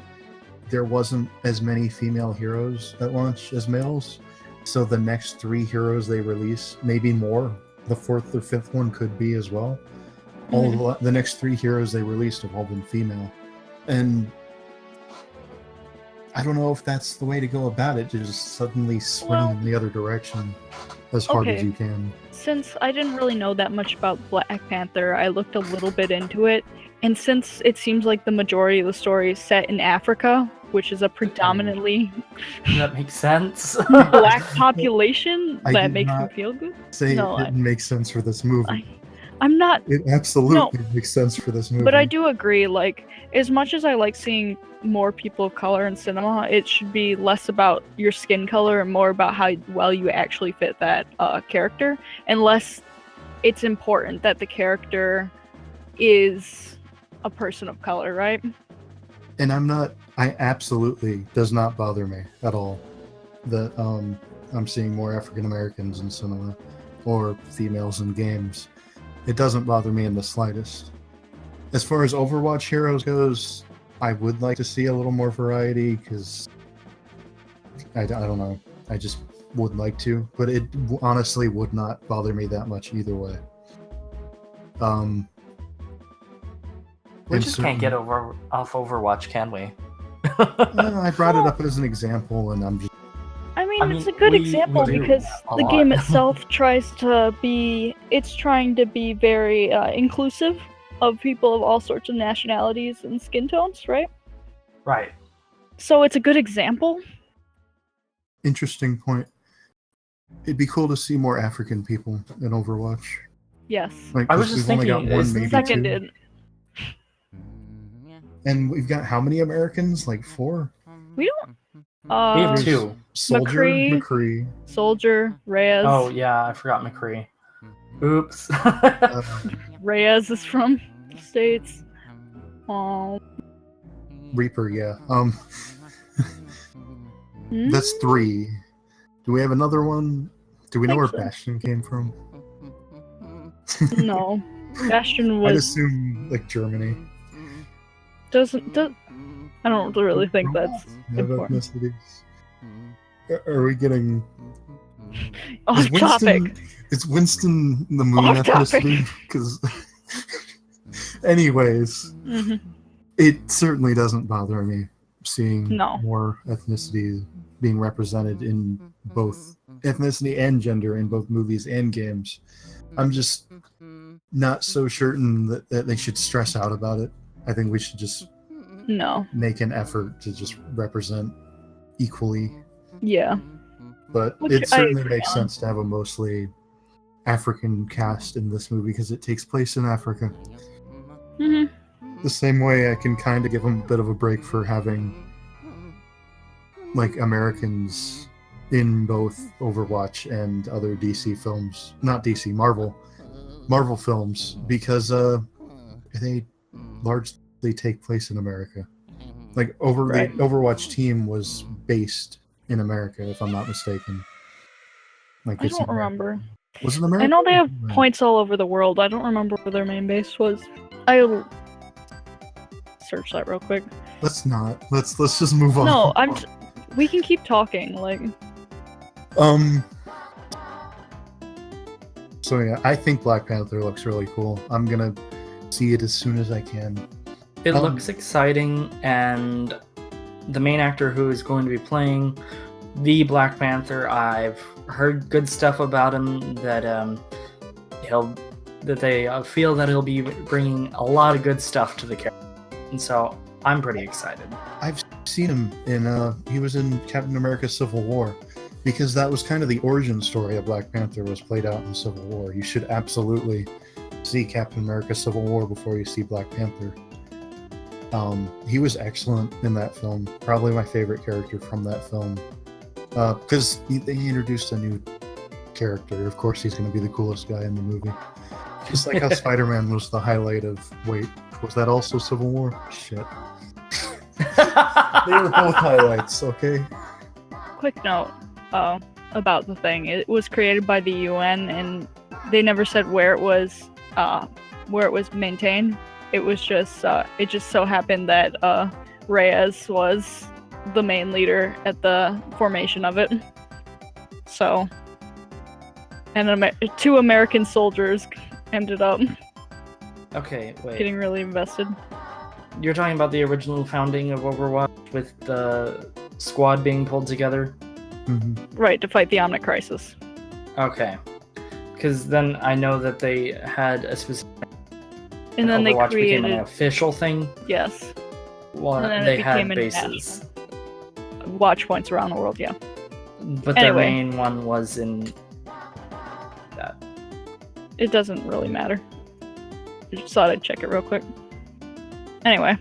there wasn't as many female heroes at launch as males, so the next 3 heroes they release, maybe more, the 4th or 5th one could be as well. All the next 3 heroes they released have all been female, and I don't know if that's the way to go about it, to just suddenly swing in the other direction as hard as you can. Since I didn't really know that much about Black Panther, I looked a little bit into it, and since it seems like the majority of the story is set in Africa, which is a predominantly that makes sense. black population, that makes me feel good. It didn't make sense for this movie. I'm not... It absolutely makes sense for this movie. But I do agree, as much as I like seeing more people of color in cinema, it should be less about your skin color and more about how well you actually fit that character, unless it's important that the character is a person of color, right? And I absolutely does not bother me at all that I'm seeing more African Americans in cinema or females in games. It doesn't bother me in the slightest. As far as Overwatch heroes goes, I would like to see a little more variety, because I don't know. I just would like to, but it honestly would not bother me that much either way. We just can't get off Overwatch, can we? I brought it up as an example, and I'm just... I mean, it's a good example because the game itself tries to be... It's trying to be very inclusive of people of all sorts of nationalities and skin tones, right? Right. So it's a good example. Interesting point. It'd be cool to see more African people in Overwatch. Yes. I was just thinking, seconded. And we've got how many Americans? 4? We don't... we have 2. Soldier, McCree. Soldier, Reyes. Oh, yeah, I forgot McCree. Oops. Reyes is from the States. Reaper, yeah. Hmm? That's 3. Do we have another one? Do we know where Think so. Bastion came from? No. Bastion I'd was assume like Germany. I don't really think that's Have important. ethnicities. Are we getting? Off topic. Is Winston the moon Off topic. ethnicity? Because, anyways, Mhm. it certainly doesn't bother me seeing No. more ethnicity being represented in both ethnicity and gender in both movies and games. I'm just not so certain that they should stress out about it. I think we should just No. make an effort to just represent equally. Yeah. But Which it I certainly agree makes on. sense to have a mostly African cast in this movie because it takes place in Africa. Hmm. The same way I can kind of give them a bit of a break for having like Americans in both Overwatch and other DC films. Not DC, Marvel films, because they largely take place in America. Like Right. the Overwatch team was based in America, if I'm not mistaken. Like I it's don't America. remember. Was it America? I know they have Right. points all over the world. I don't remember where their main base was. I'll search that real quick. Let's not. Let's just move on. No, we can keep talking. Like, So yeah, I think Black Panther looks really cool. I'm gonna see it as soon as I can. It Um, looks exciting, and the main actor who is going to be playing the Black Panther, I've heard good stuff about him. That they feel that he'll be bringing a lot of good stuff to the character, and so I'm pretty excited. I've seen him in he was in Captain America Civil War, because that was kind of the origin story of Black Panther was played out in Civil War. You should absolutely see Captain America Civil War before you see Black Panther. He was excellent in that film. Probably my favorite character from that film. Because they introduced a new character. Of course, he's going to be the coolest guy in the movie. Just like how Spider-Man was the highlight of... Wait, was that also Civil War? Shit. They were both highlights, okay? quick note about the thing. It was created by the UN, and they never said where it was maintained. It was just it just so happened that Reyes was the main leader at the formation of it. So, and 2 American soldiers ended up Okay, wait. getting really invested. You're talking about the original founding of Overwatch with the squad being pulled together? Mm-hmm. Right, to fight the Omnic Crisis. Okay. Because then I know that they had a specific... And then Overwatch they became created... an official thing. Yes. Well, And then it they became had an bases. Watch points around the world, yeah. But their Anyway. main one was in... that. It doesn't really matter. I just thought I'd check it real quick. Anyway.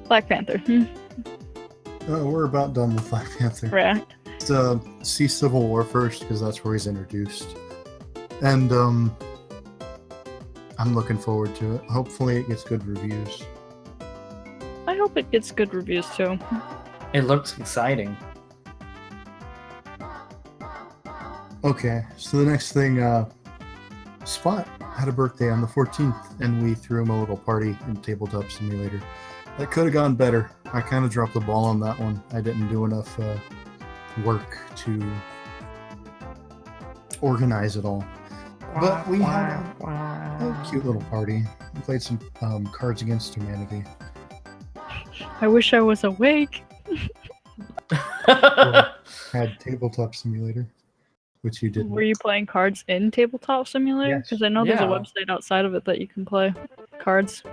Black Panther. We're about done with Black Panther. Right. Let's see Civil War first, because that's where he's introduced. And I'm looking forward to it. Hopefully it gets good reviews. I hope it gets good reviews too. It looks exciting. Okay, so the next thing, Spot had a birthday on the 14th, and we threw him a little party in Tabletop Simulator. That could have gone better. I kind of dropped the ball on that one. I didn't do enough work to organize it all. But we had a cute little party. We played some Cards Against Humanity. I wish I was awake. Had Tabletop Simulator, which you didn't. Were you playing cards in Tabletop Simulator? Yes. Because I know there's a Yeah. website outside of it that you can play cards.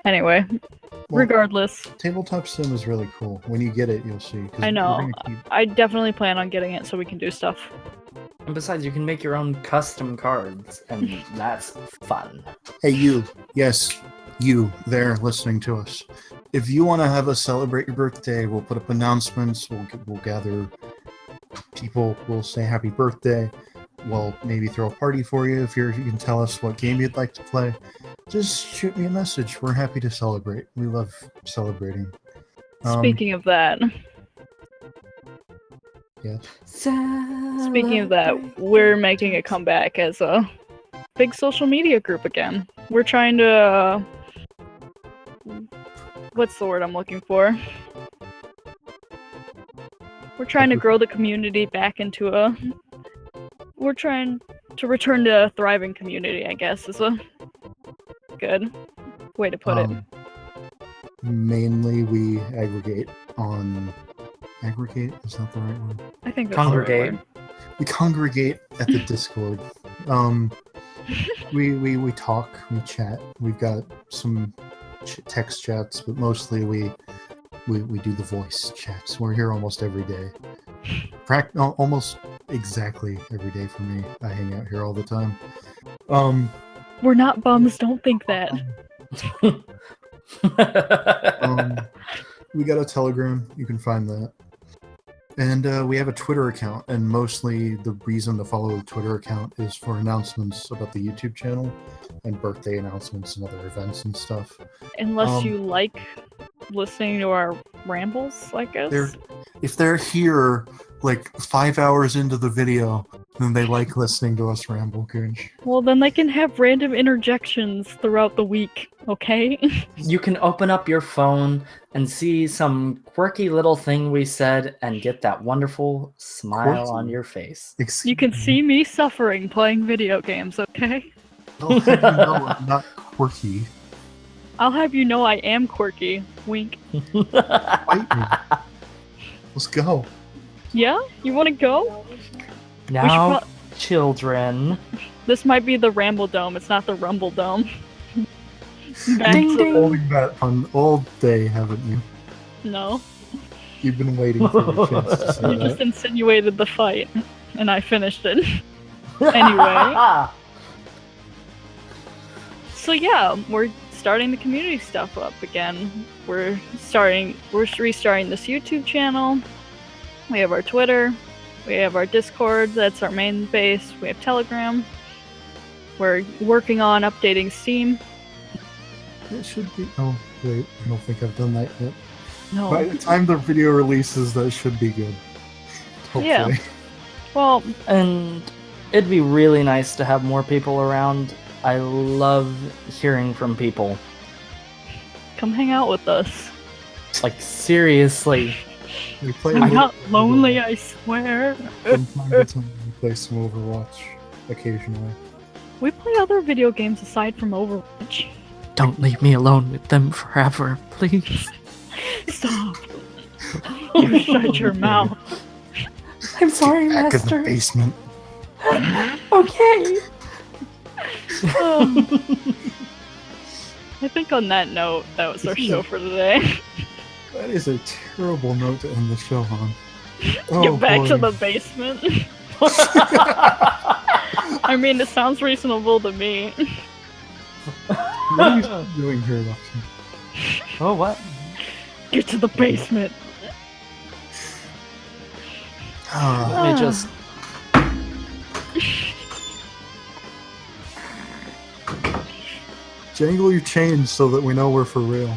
Anyway, Well, regardless, Tabletop Sim is really cool. When you get it, you'll see. 'cause I know. we're gonna keep- I definitely plan on getting it so we can do stuff. And besides, you can make your own custom cards, and that's fun. Hey, you. Yes, you there listening to us. If you want to have us celebrate your birthday, we'll put up announcements. We'll gather people. We'll say happy birthday. we'll maybe throw a party for you if you can tell us what game you'd like to play. Just shoot me a message. We're happy to celebrate. We love celebrating. Speaking of that, Yes. speaking of that, we're making a comeback as a big social media group again. We're trying to what's the word I'm looking for? We're trying to grow the community back into a... We're trying to return to a thriving community, I guess, is a good way to put it. Mainly, we aggregate on... Aggregate? Is that the right word? I think that's Congregate. the right word. We congregate at the Discord. We talk, we chat. We've got some text chats, but mostly we do the voice chats. We're here almost every day. Almost exactly every day for me. I hang out here all the time. We're not bums, don't think that. We got a Telegram. You can find that. And we have a Twitter account, and mostly the reason to follow the Twitter account is for announcements about the YouTube channel and birthday announcements and other events and stuff. Unless you like listening to our rambles, I guess. If they're here like 5 hours into the video, then they like listening to us ramble, Grinch. Well, then they can have random interjections throughout the week, okay? You can open up your phone and see some quirky little thing we said and get that wonderful smile on your face. You can see me suffering playing video games, okay? I'll have you know I'm not quirky. I'll have you know I am quirky. Wink. Fight me. Let's go. Yeah? You want to go? Now, children. This might be the Rambledome, it's not the Rambledome. Ding, ding. Holding that pun all day, haven't you? No. You've been waiting for your chance to say You just that. insinuated the fight, and I finished it. Anyway. So yeah, we're starting the community stuff up again. We're restarting this YouTube channel. We have our Twitter. We have our Discord, that's our main base. We have Telegram. We're working on updating Steam. It should be. Oh, wait. I don't think I've done that yet. No. By the time the video releases, that should be good. Hopefully. Yeah. Well, And it'd be really nice to have more people around. I love hearing from people. come hang out with us. Like, seriously. We play I'm not lonely, I swear. From time to time, we play some Overwatch occasionally. We play other video games aside from Overwatch. Don't leave me alone with them forever, please. Stop. You shut your mouth. I'm sorry, Back in the Master. basement. Okay. I think on that note, that was our show for today. That is a terrible note to end the show on. Get back to boy. the basement. I mean, it sounds reasonable to me. What are you doing here, Lexi? Oh, what? Get to the basement. Ah, Let me just... jangle your chains so that we know we're for real.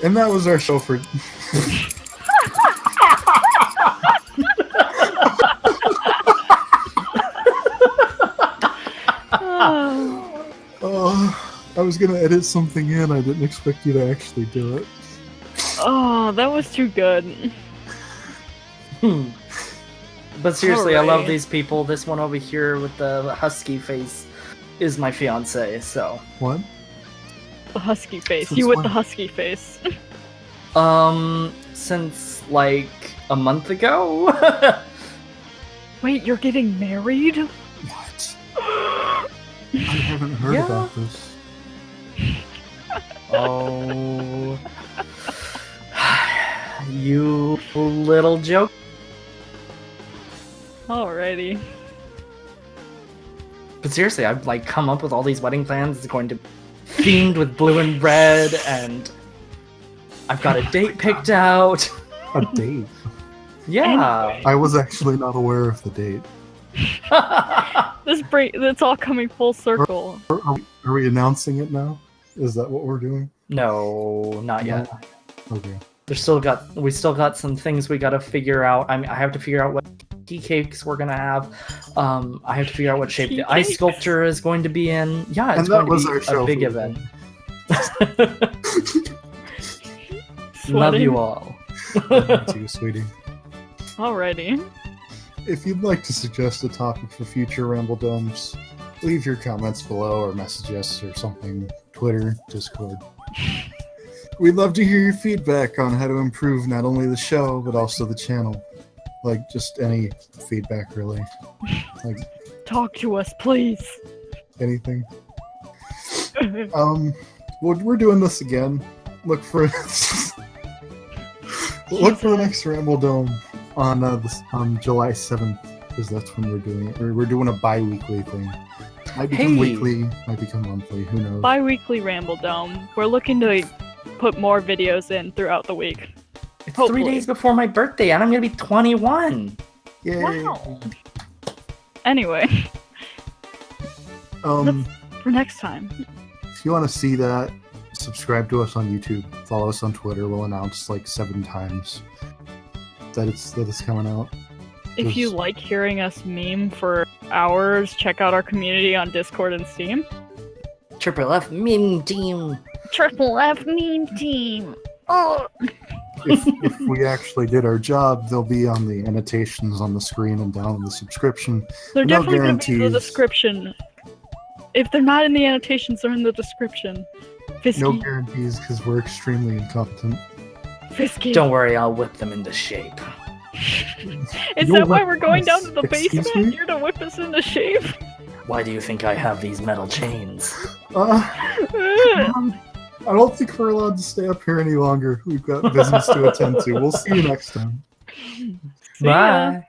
And that was our show for... I was gonna edit something in. I didn't expect you to actually do it. Oh, that was too good. But seriously, I love Alright. these people. This one over here with the husky face is my fiance, so... What? The husky face. Since You with when? the husky face. Since, like, a month ago? Wait, you're getting married? What? I haven't heard Yeah. about this. Oh... You little joke. Alrighty. But seriously, I've, like, come up with all these wedding plans. It's going to be themed with blue and red, and I've got a date picked out. A date? Yeah. I was actually not aware of the date. It's all coming full circle. Are we announcing it now? Is that what we're doing? No, not yet. Okay. We still got some things we gotta figure out. I mean, I have to figure out what tea cakes we're gonna have. I have to figure out what shape Tea the ice cakes? sculpture is going to be in. Yeah, it's And going that was to our be show a big for event. Sweating. Love you all. Thank you, sweetie. Alrighty. If you'd like to suggest a topic for future Rambledomes, leave your comments below or message us or something. Twitter, Discord. We'd love to hear your feedback on how to improve not only the show, but also the channel. Like, just any feedback, really. Like, Talk to us, please. anything. We're doing this again. Look for the next Rambledome on July 7th, because that's when we're doing it. We're doing a bi-weekly thing. Might become weekly, might become monthly, who knows. Bi-weekly Rambledome. We're looking to put more videos in throughout the week. It's Hopefully. 3 days before my birthday, and I'm gonna be 21. Yay! Wow. Anyway, for next time. If you want to see that, subscribe to us on YouTube. Follow us on Twitter. We'll announce like 7 times that it's coming out. If you like hearing us meme for hours, check out our community on Discord and Steam. Triple F meme team. Triple F meme team. Oh. If we actually did our job, they'll be on the annotations on the screen and down in the subscription. They're No definitely going to be in the guarantees. description. If they're not in the annotations, they're in the description. Fisky. No guarantees because we're extremely incompetent. Fisky. Don't worry, I'll whip them into shape. Is You'll that why whip we're going us. down to the Excuse basement? me? You're to whip us into shape? Why do you think I have these metal chains? I don't think we're allowed to stay up here any longer. We've got business to attend to. We'll see you next time. See ya. Bye.